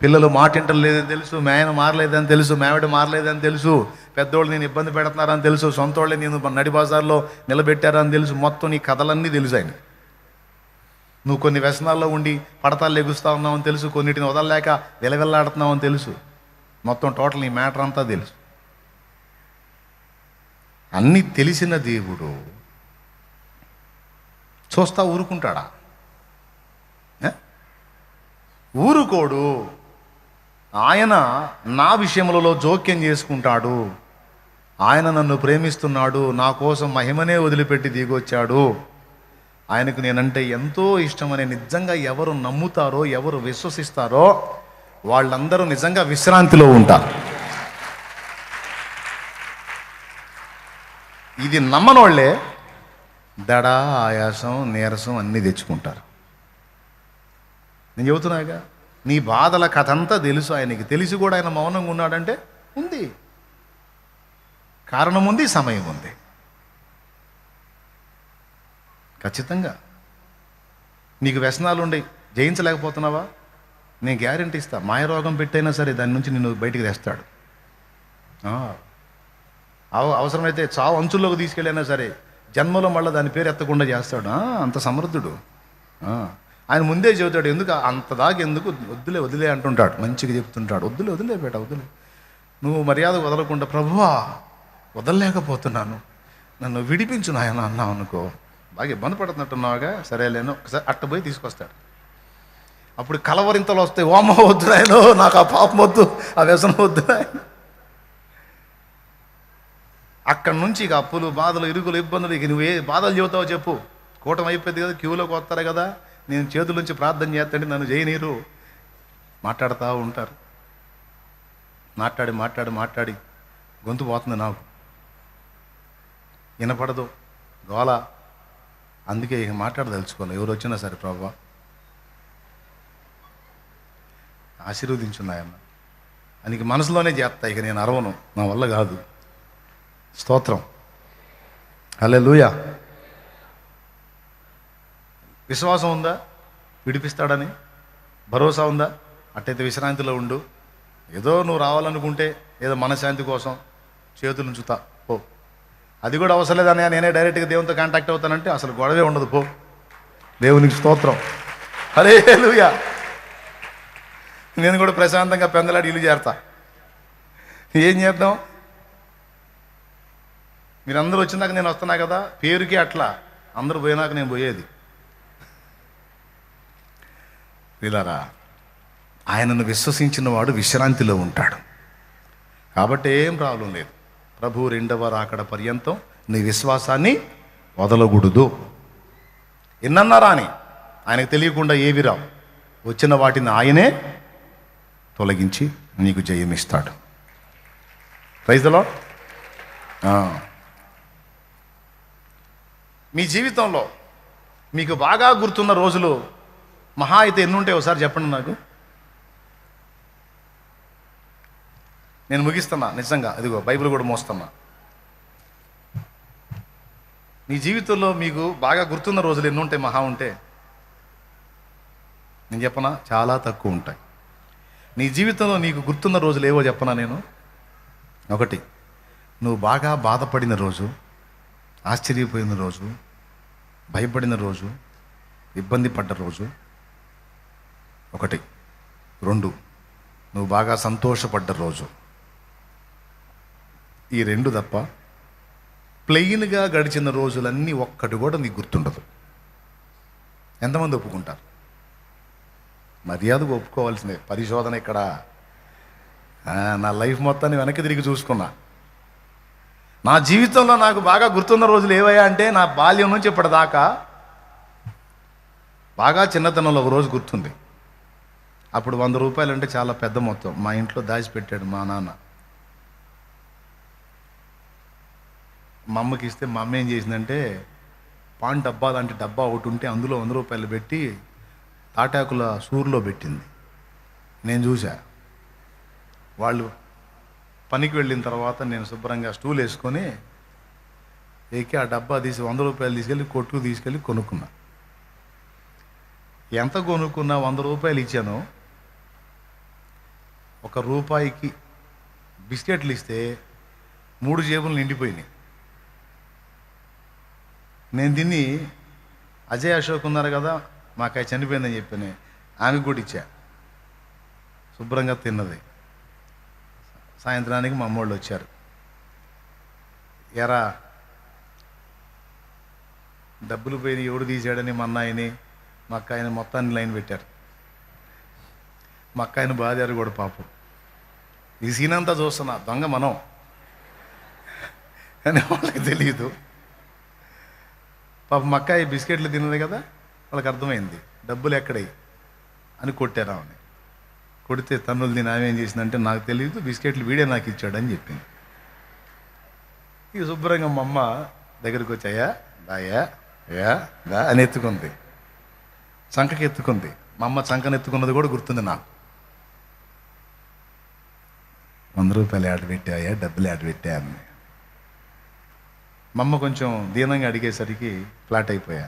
[SPEAKER 1] పిల్లలు మాటింటలు లేదని తెలుసు, మేన మారలేదని తెలుసు, మేవిడ మారలేదని తెలుసు, పెద్దోళ్ళు నేను ఇబ్బంది పెడుతున్నారని తెలుసు, సొంత వాళ్ళే నేను నడి బజార్లో నిలబెట్టారని తెలుసు. మొత్తం నీ కథలన్నీ తెలుసు ఆయన. నువ్వు కొన్ని వ్యసనాల్లో ఉండి పడతాలు లెగుస్తూ ఉన్నావని తెలుసు, కొన్నిటిని వదలలేక వెలవెల్లాడుతున్నావని తెలుసు. మొత్తం టోటల్ నీ మ్యాటర్ అంతా తెలుసు. అన్నీ తెలిసిన దేవుడు చూస్తా ఊరుకుంటాడా? ఊరుకోడు. ఆయన నా విషయములలో జోక్యం చేసుకుంటాడు. ఆయన నన్ను ప్రేమిస్తున్నాడు, నా కోసం మహిమనే వదిలిపెట్టి దిగొచ్చాడు. ఆయనకు నేనంటే ఎంతో ఇష్టమని నిజంగా ఎవరు నమ్ముతారో, ఎవరు విశ్వసిస్తారో వాళ్ళందరూ నిజంగా విశ్రాంతిలో ఉంటారు. ఇది నమ్మనోళ్లే దడ, ఆయాసం, నీరసం అన్నీ తెచ్చుకుంటారు. నేను చెబుతున్నాగా, నీ బాధల కథ అంతా తెలుసు ఆయనకి. తెలిసి కూడా ఆయన మౌనంగా ఉన్నాడంటే ఉంది. కారణం ఉంది, సమయం ఉంది. ఖచ్చితంగా నీకు వ్యసనాలు ఉండి జయించలేకపోతున్నావా? నేను గ్యారెంటీ ఇస్తా, మాయరోగం పెట్టైనా సరే దాని నుంచి నిన్ను బయటికి తెస్తాడు. అవసరమైతే చావు అంచుల్లోకి తీసుకెళ్ళైనా సరే జన్మలో మళ్ళీ దాని పేరు ఎత్తకుండా చేస్తాడు. అంత సమర్థుడు. ఆయన ముందే చెబుతాడు, ఎందుకు అంత దాకా ఎందుకు, వదిలే అంటుంటాడు, మంచిగా చెప్తుంటాడు. వదిలే బేట, వదిలే. నువ్వు మర్యాద వదలకుండా, ప్రభువా వదలలేకపోతున్నాను, నన్ను విడిపించు నాయన అన్నావు అనుకో, బాగా ఇబ్బంది పడుతున్నట్టున్నావుగా, సరేలేను ఒకసారి అట్ట పోయి తీసుకొస్తాడు. అప్పుడు కలవరింతలు వస్తాయి, ఓమ వద్దు నాయనో, నాకు ఆ పాపం వద్దు, ఆ వ్యసనం వద్దు నాయన. అక్కడి నుంచి ఇక అప్పులు, బాధలు, ఇరుకులు, ఇబ్బందులు, ఇక నువ్వు ఏ బాధలు చెబుతావో చెప్పు. కూటమి అయిపోయింది కదా, క్యూలోకి వస్తారు కదా, నేను చేతుల నుంచి ప్రార్థన చేస్తాంటే నన్ను చేయనీరు. మాట్లాడుతూ ఉంటారు. మాట్లాడి గొంతు పోతుంది నాకు, వినపడదు, గోల. అందుకే ఇక మాట్లాడదలుచుకోవాలి. ఎవరు వచ్చినా సరే, ప్రభువా ఆశీర్వదించున్నాయన్న అని మనసులోనే చేస్తా. ఇక నేను అరవను, నా వల్ల కాదు. స్తోత్రం, హల్లెలూయా. విశ్వాసం ఉందా విడిపిస్తాడని? భరోసా ఉందా? అట్టయితే విశ్రాంతిలో ఉండు. ఏదో నువ్వు రావాలనుకుంటే ఏదో మనశ్శాంతి కోసం చేతులు ఉంచుతా పో. అది కూడా అవసరం లేదని నేనే డైరెక్ట్గా దేవునితో కాంటాక్ట్ అవుతానంటే అసలు గొడవే ఉండదు, పో. దేవునికి స్తోత్రం, హల్లెలూయా. నేను కూడా ప్రశాంతంగా పెందలాడి ఇల్లు చేరతా. ఏం చేద్దాం? మీరందరూ వచ్చినాక నేను వస్తున్నా కదా, పేరుకి అట్లా, అందరూ పోయినాక నేను పోయేది. వీళ్ళారా, ఆయనను విశ్వసించిన వాడు విశ్రాంతిలో ఉంటాడు. కాబట్టి ఏం ప్రాబ్లం లేదు. ప్రభు రెండవ రాకడ పర్యంతం నీ విశ్వాసాన్ని వదలకూడదు. ఎన్నన్నారా అని ఆయనకు తెలియకుండా ఏవి రావు. వచ్చిన వాటిని ఆయనే తొలగించి నీకు జయమిస్తాడు. Praise the Lord. మీ జీవితంలో మీకు బాగా గుర్తున్న రోజులు మహా అయితే ఎన్ని ఉంటాయి ఒకసారి చెప్పండి నాకు. నేను ముగిస్తున్నా నిజంగా, ఇదిగో బైబిల్ కూడా మోస్తున్నా. నీ జీవితంలో మీకు బాగా గుర్తున్న రోజులు ఎన్ని ఉంటాయి మహా ఉంటే? నేను చెప్పనా? చాలా తక్కువ ఉంటాయి. నీ జీవితంలో నీకు గుర్తున్న రోజులు ఏవో చెప్పనా నేను? ఒకటి, నువ్వు బాగా బాధపడిన రోజు, ఆశ్చర్యపోయిన రోజు, భయపడిన రోజు, ఇబ్బంది పడ్డ రోజు ఒకటి. రెండు, నువ్వు బాగా సంతోషపడ్డ రోజు. ఈ రెండు తప్ప ప్లెయిన్గా గడిచిన రోజులన్నీ ఒక్కటి కూడా నీకు గుర్తుండదు. ఎంతమంది ఒప్పుకుంటారు? మర్యాదగా ఒప్పుకోవాల్సిందే. పరిశోధన ఇక్కడ. నా లైఫ్ మొత్తాన్ని వెనక్కి తిరిగి చూసుకున్నా. నా జీవితంలో నాకు బాగా గుర్తున్న రోజులు ఏవయ్యా అంటే, నా బాల్యం నుంచి ఇప్పటిదాకా బాగా చిన్నతనంలో ఒక రోజు గుర్తుంది. అప్పుడు 100 రూపాయలు అంటే చాలా పెద్ద మొత్తం. మా ఇంట్లో దాచిపెట్టాడు మా నాన్న. మా అమ్మకి ఇస్తే మా అమ్మ ఏం చేసిందంటే, పాన్ డబ్బా లాంటి డబ్బా ఒకటి ఉంటే అందులో 100 రూపాయలు పెట్టి తాటాకుల సూరులో పెట్టింది. నేను చూసా. వాళ్ళు పనికి వెళ్ళిన తర్వాత నేను శుభ్రంగా స్టూల్ వేసుకొని ఎక్కి ఆ డబ్బా తీసి 100 రూపాయలు తీసుకెళ్ళి కొట్టుకు తీసుకెళ్ళి కొనుక్కున్నా. ఎంత కొనుక్కున్నా 100 రూపాయలు ఇచ్చాను. 1 రూపాయికి బిస్కెట్లు ఇస్తే 3 జేబులు నిండిపోయినాయి. నేను తిని అజయ్ అశోక్ ఉన్నారు కదా, మాకు చనిపోయిందని చెప్పాను, ఆమెకు కూడా ఇచ్చా. శుభ్రంగా తిన్నది. సాయంత్రానికి మా అమ్మోళ్ళు వచ్చారు. ఎరా డబ్బులు పోయి ఎవడు తీసాడని మా అన్నాయని మా అక్కాయని మొత్తాన్ని లైన్ పెట్టారు. మా అక్కాయని బాధారు కూడా పాపం. ఈ సీన్ అంతా చూస్తున్నా, దొంగ మనం అని వాళ్ళకి తెలియదు. పాపం మా అక్కాయి బిస్కెట్లు తిన్నది కదా, వాళ్ళకి అర్థమైంది డబ్బులు ఎక్కడై అని కొట్టారు ఆమెని. కొడితే తన్నులు తిని ఆమె ఏం చేసిందంటే, నాకు తెలియదు, బిస్కెట్లు వీడే నాకు ఇచ్చాడని చెప్పింది. ఇక శుభ్రంగా మా అమ్మ దగ్గరికి వచ్చాయా దాయా యా దా అని ఎత్తుకుంది, చంకకి ఎత్తుకుంది. మా అమ్మ చంకను ఎత్తుకున్నది కూడా గుర్తుంది నాకు. 100 రూపాయలు యాడ్ పెట్టాయా, డబ్బులు యాడ్ పెట్టా అని. మా అమ్మ కొంచెం దీనంగా అడిగేసరికి ఫ్లాట్ అయిపోయా.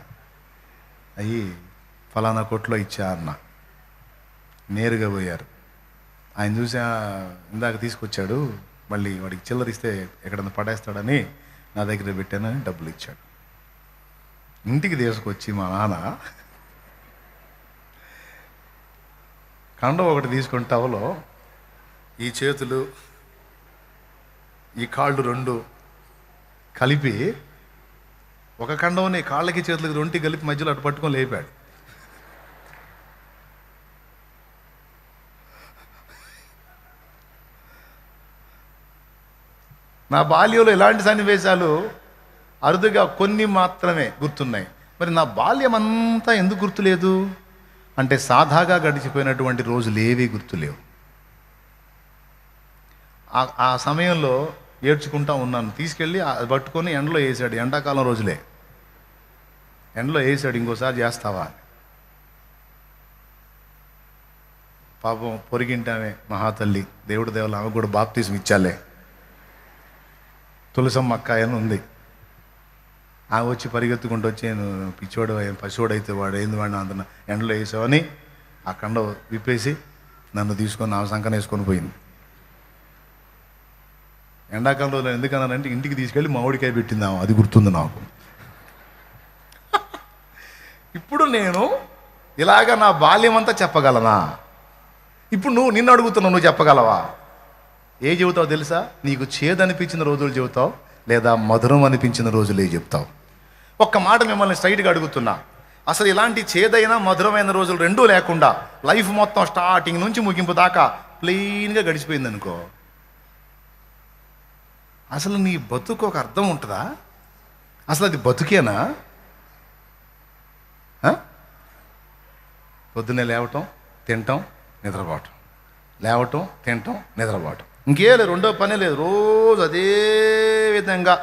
[SPEAKER 1] అయ్యి ఫలానా కొట్లో ఇచ్చా అన్న. నేరుగా పోయారు. ఆయన చూసి ఇందాక తీసుకొచ్చాడు, మళ్ళీ వాడికి చిల్లరిస్తే ఎక్కడన్నా పడేస్తాడని నా దగ్గర పెట్టానని డబ్బులు ఇచ్చాడు. ఇంటికి తీసుకొచ్చి మా నాన్న కండం ఒకటి తీసుకొని టవలో ఈ చేతులు ఈ కాళ్ళు రెండు కలిపి ఒక కండంని కాళ్ళకి చేతులకి రెంటి కలిపి మధ్యలో అటు పట్టుకొని లేపాడు. నా బాల్యంలో ఇలాంటి సన్నివేశాలు అరుదుగా కొన్ని మాత్రమే గుర్తున్నాయి. మరి నా బాల్యం అంతా ఎందుకు గుర్తులేదు అంటే సాదాగా గడిచిపోయినటువంటి రోజులు ఏవీ గుర్తులేవు. ఆ సమయంలో ఏడ్చుకుంటా ఉన్నాను. తీసుకెళ్ళి అది పట్టుకొని ఎండలో వేసాడు. ఎండాకాలం రోజులే ఎండలో వేసాడు. ఇంకోసారి చేస్తావా? పాపం పొరిగింటామే మహాతల్లి, దేవుడి దేవులు, ఆమె కూడా బాప్తిజం ఇచ్చాలే. తులసమ్మ అక్కాయ అని ఉంది. ఆమె వచ్చి పరిగెత్తుకుంటూ వచ్చి పిచ్చోడు పశువుడు అయితే వాడు ఏంది వాడిని అంత ఎండలో వేసావని ఆ కండ విప్పేసి నన్ను తీసుకొని ఆమె సంకన వేసుకొని పోయింది. ఎండాకాలం రోజులు ఎందుకన్నానంటే ఇంటికి తీసుకెళ్ళి మామిడికాయ పెట్టింది ఆమె, అది గుర్తుంది నాకు. ఇప్పుడు నేను ఇలాగ నా బాల్యం అంతా చెప్పగలనా? ఇప్పుడు నిన్ను అడుగుతున్నావు, నువ్వు చెప్పగలవా? ఏ చెబుతావు తెలుసా? నీకు చేదనిపించిన రోజులు చెబుతావు, లేదా మధురం అనిపించిన రోజులే చెప్తావు. ఒక్క మాట మిమ్మల్ని స్ట్రైట్గా అడుగుతున్నా, అసలు ఇలాంటి చేదైన మధురమైన రోజులు రెండూ లేకుండా లైఫ్ మొత్తం స్టార్టింగ్ నుంచి ముగింపు దాకా ప్లెయిన్గా గడిచిపోయింది అనుకో, అసలు నీ బతుకు ఒక అర్థం ఉంటుందా? అసలు అది బతుకేనా? పొద్దున్నే లేవటం, తినటం, నిద్రపోవటం, లేవటం, తినటం, నిద్రపోవటం, ఇంకే లేదు, రెండో పనే లేదు. రోజు అదే విధంగా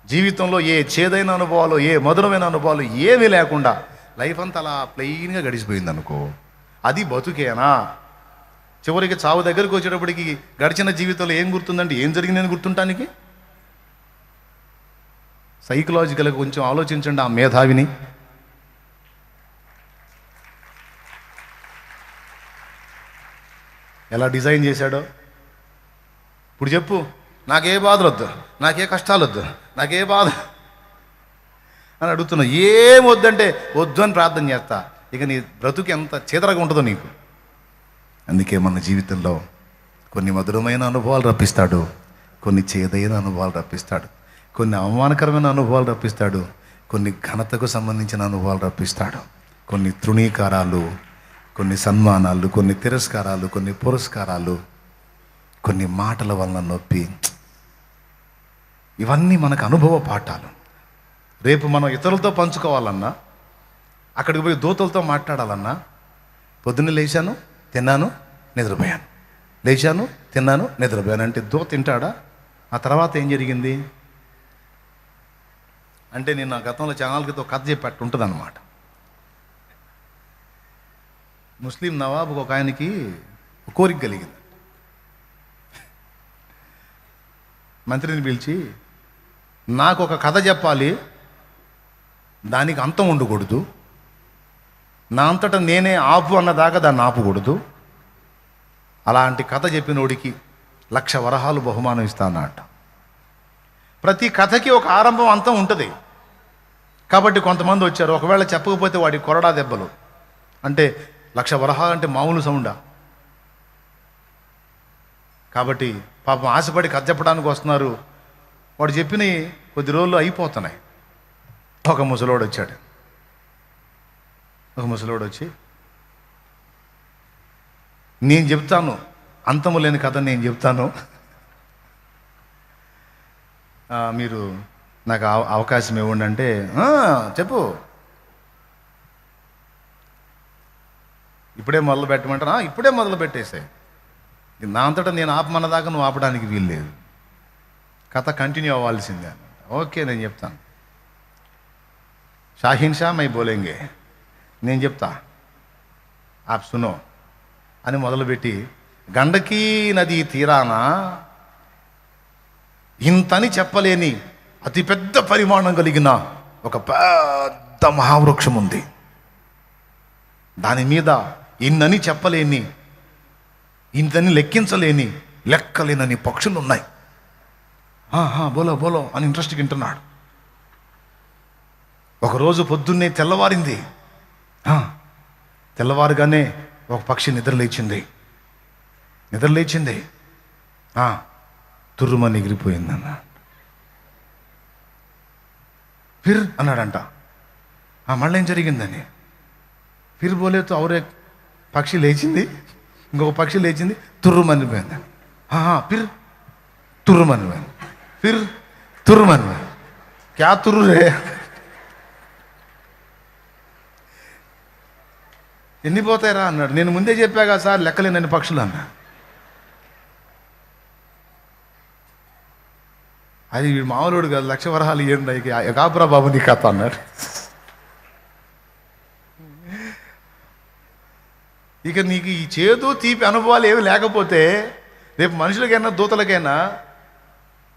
[SPEAKER 1] జీవితంలో ఏ చేదైన అనుభవాలు, ఏ మధురమైన అనుభవాలు ఏమీ లేకుండా లైఫ్ అంతా అలా ప్లెయిన్గా గడిచిపోయింది అనుకో, అది బతుకేనా? చివరికి చావు దగ్గరికి వచ్చేటప్పటికి గడిచిన జీవితంలో ఏం గుర్తుందంటే ఏం జరిగిందని గుర్తుంటానికి? సైకలాజికల్గా కొంచెం ఆలోచించండి ఆ మేధావిని. ఎలా డిజైన్ చేశాడో. ఇప్పుడు చెప్పు, నాకే బాధలు వద్దు, నాకే కష్టాలు వద్దు, నాకే బాధ అని అడుగుతున్నా. ఏం వద్దంటే వద్దు అని ప్రార్థన చేస్తా. ఇక నీ బ్రతుకు ఎంత చేదరగా ఉంటుందో నీకు. అందుకే మన జీవితంలో కొన్ని మధురమైన అనుభవాలు రప్పిస్తాడు, కొన్ని చేదైన అనుభవాలు రప్పిస్తాడు, కొన్ని అవమానకరమైన అనుభవాలు రప్పిస్తాడు, కొన్ని ఘనతకు సంబంధించిన అనుభవాలు రప్పిస్తాడు, కొన్ని తృణీకారాలు, కొన్ని సన్మానాలు, కొన్ని తిరస్కారాలు, కొన్ని పురస్కారాలు, కొన్ని మాటల వలన నొప్పి. ఇవన్నీ మనకు అనుభవ పాఠాలు. రేపు మనం ఇతరులతో పంచుకోవాలన్నా, అక్కడికి పోయి దూతలతో మాట్లాడాలన్నా, పొద్దున్నే లేచాను, తిన్నాను, నిద్రపోయాను, లేచాను, తిన్నాను, నిద్రపోయాను అంటే దూత తింటాడా? ఆ తర్వాత ఏం జరిగింది అంటే, నేను గతంలో ఛానల్కి కథ చెప్పేట్టు ఉంటుంది అన్నమాట. ముస్లిం నవాబుకు ఒక ఆయనకి కోరిక కలిగింది. మంత్రిని పిలిచి, నాకు ఒక కథ చెప్పాలి, దానికి అంతం ఉండకూడదు, నా అంతటా నేనే ఆపు అన్నదాకా దాన్ని ఆపకూడదు, అలాంటి కథ చెప్పినోడికి 1,00,000 వరహాలు బహుమానం ఇస్తానట. ప్రతి కథకి ఒక ఆరంభం అంతం ఉంటుంది. కాబట్టి కొంతమంది వచ్చారు, ఒకవేళ చెప్పకపోతే వాడి కొరడా దెబ్బలు. అంటే 1,00,000 వరహాలు అంటే మామూలు సౌండా? కాబట్టి పాపం ఆశపడి కథ చెప్పడానికి వస్తున్నారు. వాడు చెప్పినవి కొద్ది రోజులు అయిపోతున్నాయి. ఒక ముసలోడు వచ్చాడు. ఒక ముసలోడు వచ్చి, నేను చెప్తాను, అంతము లేని కథ నేను చెప్తాను, మీరు నాకు అవకాశం ఇవ్వండి అంటే, చెప్పు, ఇప్పుడే మొదలు పెట్టమంటారా? ఇప్పుడే మొదలు పెట్టేసాయి. నా అంతటా నేను ఆపమన్న దాకా నువ్వు ఆపడానికి వీల్లేదు, కథ కంటిన్యూ అవ్వాల్సిందే. ఓకే, నేను చెప్తాను. షాహీన్ షా మై బోలేంగే, నేను చెప్తా, ఆప్ సునో అని మొదలుపెట్టి, గండకీ నది తీరాన ఇంతని చెప్పలేని అతిపెద్ద పరిమాణం కలిగిన ఒక పెద్ద మహావృక్షం ఉంది. దాని మీద ఇన్నని చెప్పలేని, ఇంతని లెక్కించలేని, లెక్కలేనని పక్షులు ఉన్నాయి. బోలో బోలో అని ఇంట్రెస్ట్గా వింటున్నాడు. ఒకరోజు పొద్దున్నే తెల్లవారింది. తెల్లవారుగానే ఒక పక్షి నిద్రలేచింది. తుర్రుమని ఎగిరిపోయిందన్న. ఫిర్ అన్నాడంట. మళ్ళీ ఏం జరిగిందని. ఫిర్ బోలేతో ఔరే పక్షి లేచింది, ఇంకొక పక్షి లేచింది, తుర్రుమని పోయింది. ఫిర్ తుర్రుమని పోయింది, ఫిర్ తుర్రుమని పోయింది. క్యా తుర్రు రే? ఎన్ని పోతాయిరా అన్నాడు. నేను ముందే చెప్పాగా సార్, లెక్కలేనన్ని పక్షులు అన్నా. అది మామూలుడు కాదు, 1,00,000 వరహాలు ఇవ్వండి కాపురా బాబు నీ కథ అన్నాడు. ఇక నీకు ఈ చేదు తీపి అనుభవాలు ఏమి లేకపోతే రేపు మనుషులకైనా దూతలకైనా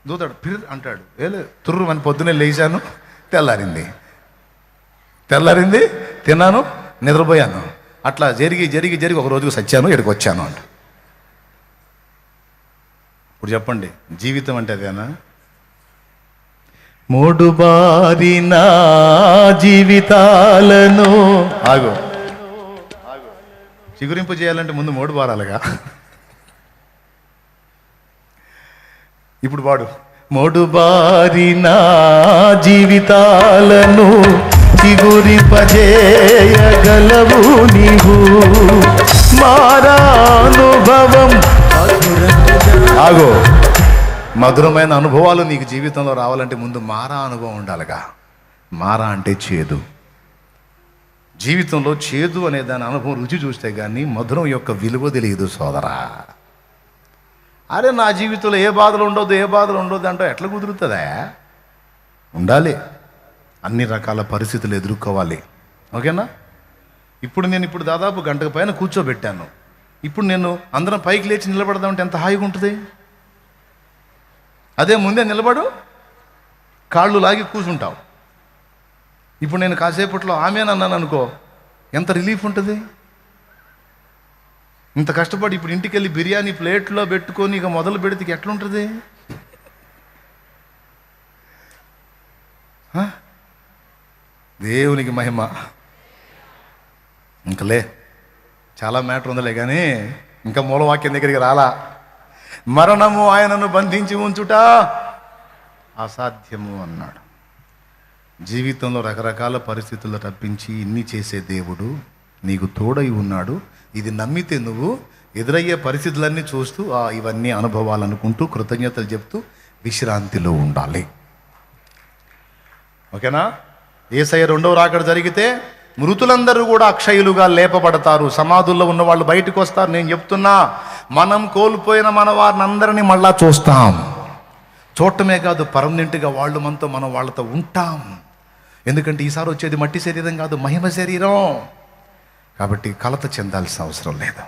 [SPEAKER 1] దూతాడు పిర్ అంటాడు. తుర్రు అని పొద్దునే లేచాను, తెల్లారింది, తిన్నాను, నిద్రపోయాను. అట్లా జరిగి ఒక రోజుకు సచ్చాను, ఇక్కడికి వచ్చాను అంట. ఇప్పుడు చెప్పండి, జీవితం అంటే అదేనా? మూడు బారిన జీవితాలను చిగురింపు చేయాలంటే ముందు మూడు బారాలుగా. ఇప్పుడు వాడు మూడు బారిన జీవితాలను చిగురింపజేయగలవు నీవు, మారానుభవం. మధురమైన అనుభవాలు నీకు జీవితంలో రావాలంటే ముందు మారా అనుభవం ఉండాలిగా. మారా అంటే చేదు. జీవితంలో చేదు అనే దాని అనుభవం రుచి చూస్తే కానీ మధురం యొక్క విలువ తెలియదు సోదరా. అరే నా జీవితంలో ఏ బాధలు ఉండొద్దు అంటే ఎట్లా కుదురుతుందా? ఉండాలి, అన్ని రకాల పరిస్థితులు ఎదుర్కోవాలి. ఓకేనా? ఇప్పుడు దాదాపు గంటకు పైన కూర్చోబెట్టాను. ఇప్పుడు నేను అందరం పైకి లేచి నిలబడదామంటే ఎంత హాయిగా ఉంటుంది. అదే ముందే నిలబడు, కాళ్ళు లాగి కూర్చుంటావు. ఇప్పుడు నేను కాసేపట్లో ఆమెనన్నాను అనుకో, ఎంత రిలీఫ్ ఉంటుంది. ఇంత కష్టపడి ఇప్పుడు ఇంటికి వెళ్ళి బిర్యానీ ప్లేట్లో పెట్టుకొని ఇక మొదలు పెడితే ఎట్లుంటుంది? దేవునికి మహిమ. ఇంకలే చాలా మ్యాటర్ ఉందలే కానీ ఇంకా మూలవాక్యం దగ్గరికి రాలా. మరణము ఆయనను బంధించి ఉంచుట అసాధ్యము అన్నాడు. జీవితంలో రకరకాల పరిస్థితుల్లో తప్పించి ఇన్ని చేసే దేవుడు నీకు తోడై ఉన్నాడు. ఇది నమ్మితే నువ్వు ఎదురయ్యే పరిస్థితులన్నీ చూస్తూ ఇవన్నీ అనుభవాలనుకుంటూ కృతజ్ఞతలు చెప్తూ విశ్రాంతిలో ఉండాలి. ఓకేనా? యేసయ్య రెండవ రాకడ జరిగితే మృతులందరూ కూడా అక్షయులుగా లేపబడతారు. సమాధుల్లో ఉన్న వాళ్ళు బయటకు వస్తారు. నేను చెప్తున్నా, మనం కోల్పోయిన మన వారిని అందరినీ మళ్ళా చూస్తాం. చూడటమే కాదు, పర్మనెంట్గా వాళ్ళు మనతో, మనం వాళ్ళతో ఉంటాం. ఎందుకంటే ఈసారి వచ్చేది మట్టి శరీరం కాదు, మహిమ శరీరం. కాబట్టి కలత చెందాల్సిన అవసరం లేదు.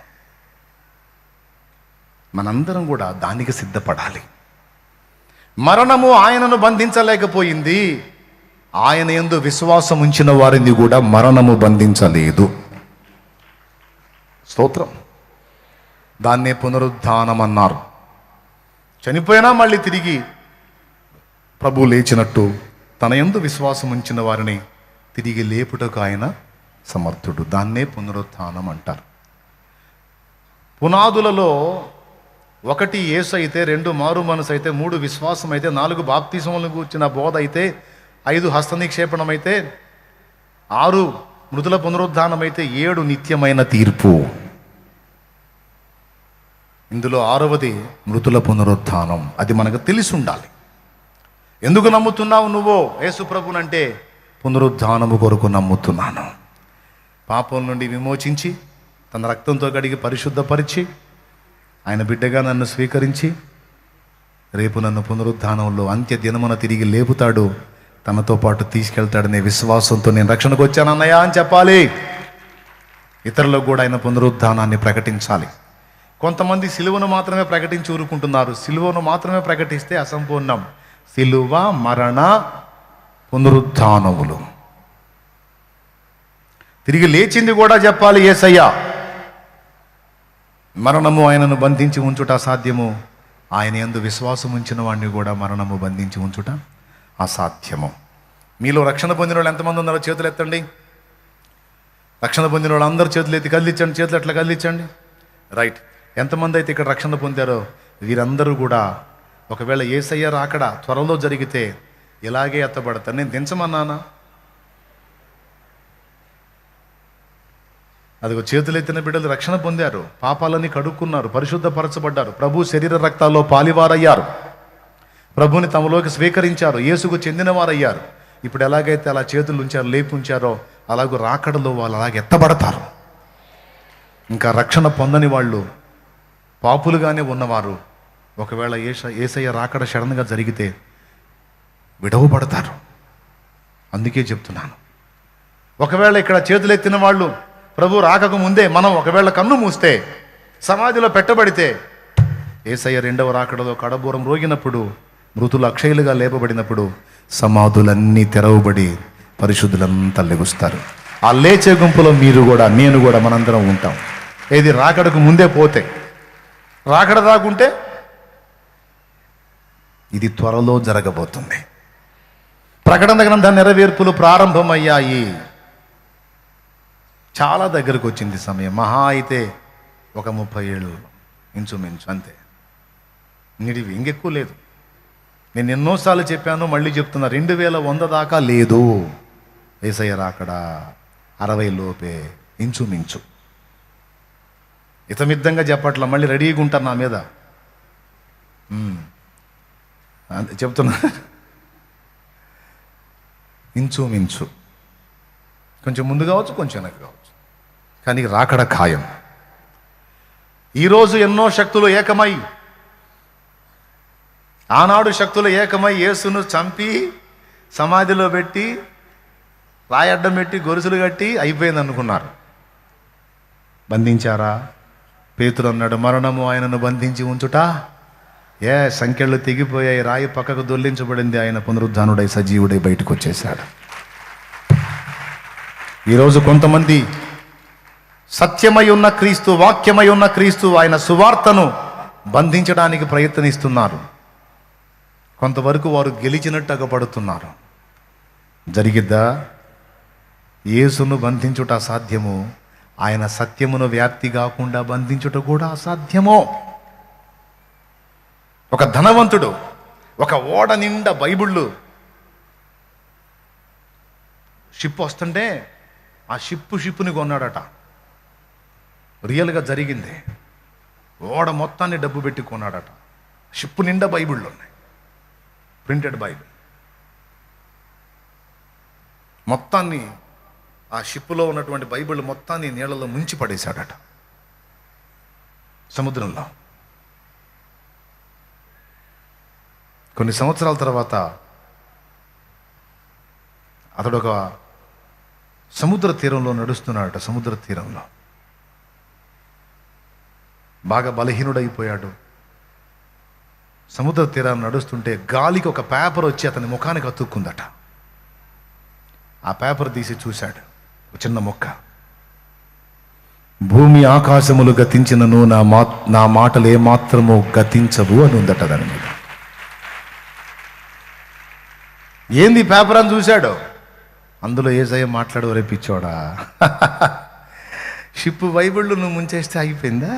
[SPEAKER 1] మనందరం కూడా దానికి సిద్ధపడాలి. మరణము ఆయనను బంధించలేకపోయింది. ఆయన యందు విశ్వాసం ఉంచిన వారిని కూడా మరణము బంధించలేదు. స్తోత్రం. దాన్నే పునరుద్ధానం అన్నారు. చనిపోయినా మళ్ళీ తిరిగి ప్రభు లేచినట్టు తన యందు విశ్వాసం ఉంచిన వారిని తిరిగి లేపుటకు ఆయన సమర్థుడు. దాన్నే పునరుత్థానం అంటారు. పునాదులలో 1 యేసు అయితే, 2 మారు మనసు అయితే, 3 విశ్వాసం అయితే, 4 బాప్తిసములను కూర్చిన బోధ అయితే, 5 హస్తనిక్షేపణం అయితే, 6 మృతుల పునరుద్ధానం అయితే, 7 నిత్యమైన తీర్పు. ఇందులో 6వది మృతుల పునరుత్థానం. అది మనకు తెలిసి ఉండాలి. ఎందుకు నమ్ముతున్నావు నువ్వు యేసు ప్రభునంటే? పునరుద్ధానము కొరకు నమ్ముతున్నాను. పాపం నుండి విమోచించి తన రక్తంతో కడిగి పరిశుద్ధపరిచి ఆయన బిడ్డగా నన్ను స్వీకరించి రేపు నన్ను పునరుద్ధానంలో అంత్య దినమున తిరిగి లేపుతాడు, తనతో పాటు తీసుకెళ్తాడనే విశ్వాసంతో నేను రక్షణకు వచ్చాను అన్నయ్య అని చెప్పాలి. ఇతరులకు కూడా ఆయన పునరుద్ధానాన్ని ప్రకటించాలి. కొంతమంది సిలువను మాత్రమే ప్రకటించి ఊరుకుంటున్నారు. సిలువను మాత్రమే ప్రకటిస్తే అసంపూర్ణం. సిలువ, మరణ, పునరుత్థానములు. తిరిగి లేచింది కూడా చెప్పాలి యేసయ్య. మరణము ఆయనను బంధించి ఉంచుట అసాధ్యము, ఆయన యందు విశ్వాసం ఉంచిన వాడిని కూడా మరణము బంధించి ఉంచుట అసాధ్యము. మీలో రక్షణ పొందిన వాళ్ళు ఎంతమంది ఉన్నారో చేతులు ఎత్తండి. రక్షణ పొందిన వాళ్ళు అందరూ చేతులు ఎత్తి కదిలించండి. చేతులు ఎట్లా కదిలించండి. రైట్. ఎంతమంది అయితే ఇక్కడ రక్షణ పొందారో వీరందరూ కూడా ఒకవేళ యేసయ్య రాకడ త్వరలో జరిగితే ఇలాగే ఎత్తబడతారు. నేను దించమన్నానా? అదిగో చేతులెత్తిన బిడ్డలు రక్షణ పొందారు, పాపాలన్నీ కడుక్కున్నారు, పరిశుద్ధపరచబడ్డారు, ప్రభు శరీర రక్తాల్లో పాలివారయ్యారు, ప్రభుని తమలోకి స్వీకరించారు, యేసుకు చెందినవారయ్యారు. ఇప్పుడు ఎలాగైతే అలా చేతులు ఉంచారో, లేపి ఉంచారో, అలాగూ రాకడలో వాళ్ళు అలాగే ఎత్తబడతారు. ఇంకా రక్షణ పొందని వాళ్ళు, పాపులుగానే ఉన్నవారు ఒకవేళ యేసయ్య రాకడ సడన్గా జరిగితే విడవబడతారు. అందుకే చెప్తున్నాను, ఒకవేళ ఇక్కడ చేతులెత్తిన వాళ్ళు ప్రభు రాకకు ముందే మనం ఒకవేళ కన్ను మూస్తే, సమాధిలో పెట్టబడితే, యేసయ్య రెండవ రాకడలో కడబూరం రోగినప్పుడు, మృతులు అక్షయులుగా లేపబడినప్పుడు సమాధులన్నీ తెరవబడి పరిశుద్ధులంతా లెగుస్తారు. ఆ లేచే గుంపులో మీరు కూడా, నేను కూడా, మనందరం ఉంటాం. ఏది రాకడకు ముందే పోతే, రాకడ రాకుంటే ఇది త్వరలో జరగబోతుంది. ప్రకటన గ్రంథ నెరవేర్పులు ప్రారంభమయ్యాయి. చాలా దగ్గరకు వచ్చింది సమయం. మహా అయితే ఒక 30 ఏళ్ళు ఇంచుమించు, అంతే. నిడివి ఇంకెక్కువ లేదు. నేను ఎన్నోసార్లు చెప్పాను, మళ్ళీ చెప్తున్నా, 2100 దాకా లేదు యేసయ్య రాకడ. 60 లోపే ఇంచుమించు. ఇతమిద్దంగా చెప్పట్లా, మళ్ళీ రెడీగా ఉంటారు నా మీద. చెప్తున్నా, ఇంచుమించు. కొంచెం ముందు కావచ్చు, కొంచెం వెనక కావచ్చు, కానీ రాకడ ఖాయం. ఈరోజు ఎన్నో శక్తులు ఏకమై, ఆనాడు శక్తులు ఏకమై యేసును చంపి సమాధిలో పెట్టి రాయడ్డం పెట్టి గొలుసులు కట్టి అయిపోయింది అనుకున్నారు. బంధించారా? పేతురు అన్నాడు, మరణము ఆయనను బంధించి ఉంచుట, సంఖ్యలు తెగిపోయాయి, రాయి పక్కకు దొల్లించబడింది, ఆయన పునరుద్ధానుడై సజీవుడై బయటకు వచ్చేశాడు. ఈరోజు కొంతమంది సత్యమై ఉన్న క్రీస్తు, వాక్యమై ఉన్న క్రీస్తు, ఆయన సువార్తను బంధించడానికి ప్రయత్నిస్తున్నారు. కొంతవరకు వారు గెలిచినట్టు అగపడుతున్నారు. జరిగిద్దా? యేసును బంధించుట అసాధ్యము, ఆయన సత్యమును వ్యాప్తి కాకుండా బంధించుట కూడా అసాధ్యము. ఒక ధనవంతుడు ఒక ఓడ నిండా బైబిళ్ళు, షిప్ వస్తుంటే ఆ షిప్పుని కొన్నాడట. రియల్గా జరిగింది. ఓడ మొత్తాన్ని డబ్బు పెట్టి కొన్నాడట. షిప్పు నిండా బైబిళ్ళు ఉన్నాయి, ప్రింటెడ్ బైబిల్ మొత్తాన్ని, ఆ షిప్పులో ఉన్నటువంటి బైబిల్ మొత్తాన్ని నీళ్ళలో ముంచి పడేశాడట, సముద్రంలో. కొన్ని సంవత్సరాల తర్వాత అతడు ఒక సముద్ర తీరంలో నడుస్తున్నాడట. సముద్ర తీరంలో బాగా బలహీనుడైపోయాడు. సముద్ర తీరాన్ని నడుస్తుంటే గాలికి ఒక పేపర్ వచ్చి అతని ముఖానికి అతుక్కుందట. ఆ పేపర్ తీసి చూశాడు, ఒక చిన్న మొక్క. భూమి ఆకాశములు గతించినను నా మాటలు ఏమాత్రము గతించవు అని ఉందట దాని మీద. ఏంది పేపర్ అని చూశాడు, అందులో యేసయ్య మాట్లాడు, రేపిచ్చోడా, షిప్పు బైబిళ్ళు నువ్వు ముంచేస్తే అయిపోయిందా?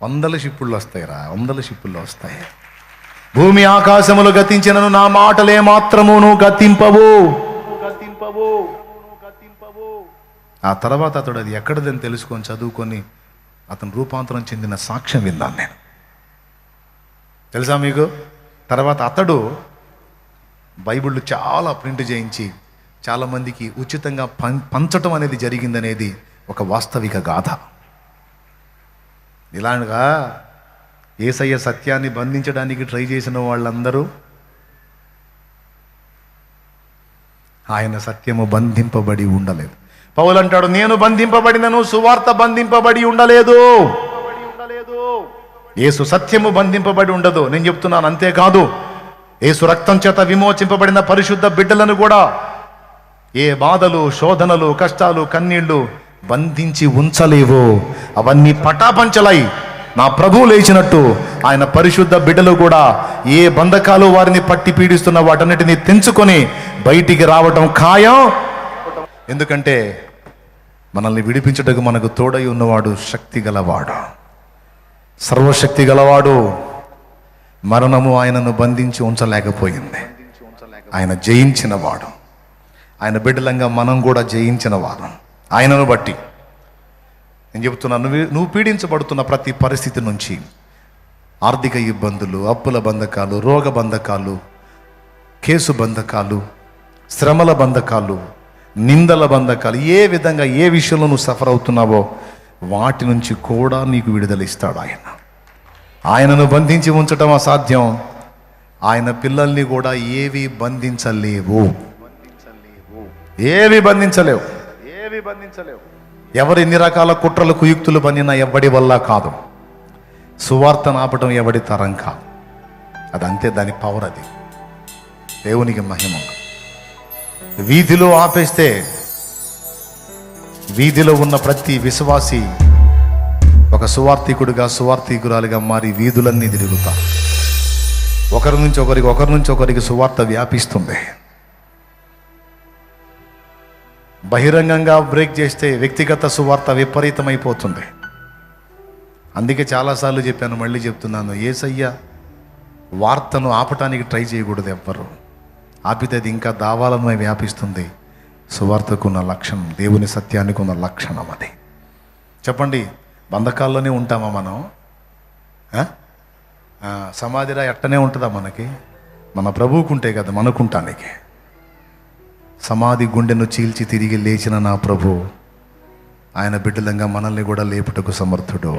[SPEAKER 1] 100 షిప్పుళ్ళు వస్తాయిరా, 100 షిప్పుల్లో వస్తాయి. భూమి ఆకాశములు గతించినను నా మాటలే మాత్రము నువ్వు గతింపవు. ఆ తర్వాత అతడు అది ఎక్కడదని తెలుసుకొని చదువుకొని అతను రూపాంతరం చెందిన సాక్ష్యం విన్నాను నేను. తెలుసా మీకు? తర్వాత అతడు బైబిళ్ళు చాలా ప్రింట్ చేయించి చాలామందికి ఉచితంగా పంచటం అనేది జరిగిందనేది ఒక వాస్తవిక గాథ. ఇలాగా యేసయ్య సత్యాన్ని బంధించడానికి ట్రై చేసిన వాళ్ళందరూ ఆయన సత్యము బంధింపబడి ఉండలేదు. పౌలు అంటాడు, నేను బంధింపబడినను సువార్త బంధింపబడి ఉండలేదు. యేసు సత్యము బంధింపబడి ఉండదు. నేను చెప్తున్నాను, అంతేకాదు యేసు రక్తం చేత విమోచింపబడిన పరిశుద్ధ బిడ్డలను కూడా ఏ బాధలు, శోధనలు, కష్టాలు, కన్నీళ్లు బంధించి ఉంచలేవో అవన్నీ పటాపంచలై నా ప్రభువు లేచినట్టు ఆయన పరిశుద్ధ బిడ్డలు కూడా ఏ బంధకాలు వారిని పట్టి పీడిస్తున్న వాటన్నిటిని తెంచుకొని బయటికి రావటం ఖాయం. ఎందుకంటే మనల్ని విడిపించుటకు మనకు తోడై ఉన్నవాడు శక్తి గలవాడు, సర్వశక్తి గలవాడు. మరణము ఆయనను బంధించి ఉంచలేకపోయింది. ఆయన జయించినవాడు. ఆయన బిడ్డలంగా మనం కూడా జయించిన వారం. ఆయనను బట్టి నేను చెప్తున్నాను, నువ్వు పీడించబడుతున్న ప్రతి పరిస్థితి నుంచి, ఆర్థిక ఇబ్బందులు, అప్పుల బంధకాలు, రోగ బంధకాలు, కేసు బంధకాలు, శ్రమల బంధకాలు, నిందల బంధకాలు, ఏ విధంగా ఏ విషయంలో నువ్వు సఫర్ అవుతున్నావో వాటి నుంచి కూడా నీకు విడుదల ఇస్తాడు ఆయన. ఆయనను బంధించి ఉంచటం అసాధ్యం. ఆయన పిల్లల్ని కూడా ఏవి బంధించలేవు, ఏవి బంధించలేవు. ఎవరు ఎన్ని రకాల కుట్రలు కుయుక్తులు పనినా ఎవడి వల్ల కాదు. సువార్తను ఆపటం ఎవడి తరం కాదు. అదంతే, దాని పవర్ అది. దేవునికి మహిమ. వీధిలో ఆపేస్తే వీధిలో ఉన్న ప్రతి విశ్వాసి ఒక సువార్థికుడిగా, సువార్థికురాలిగా మారి వీధులన్నీ తిరుగుతా. ఒకరి నుంచి ఒకరికి సువార్త వ్యాపిస్తుంది. బహిరంగంగా బ్రేక్ చేస్తే వ్యక్తిగత సువార్త విపరీతమైపోతుంది. అందుకే చాలాసార్లు చెప్పాను, మళ్ళీ చెప్తున్నాను, యేసయ్య వార్తను ఆపటానికి ట్రై చేయకూడదు ఎవ్వరు. ఆపితే అది ఇంకా దావాలను వ్యాపిస్తుంది. సువార్తకు ఉన్న లక్షణం, దేవుని సత్యానికి ఉన్న లక్షణం అది. చెప్పండి, బంధకాల్లోనే ఉంటామా మనం? సమాధిరా ఎట్టనే ఉంటుందా మనకి? మన ప్రభువుకుంటే కదా మనకుంటానికి. సమాధి గుండెను చీల్చి తిరిగి లేచిన నా ప్రభు ఆయన బిడ్డలంగా మనల్ని కూడా లేపుటకు సమర్థుడు.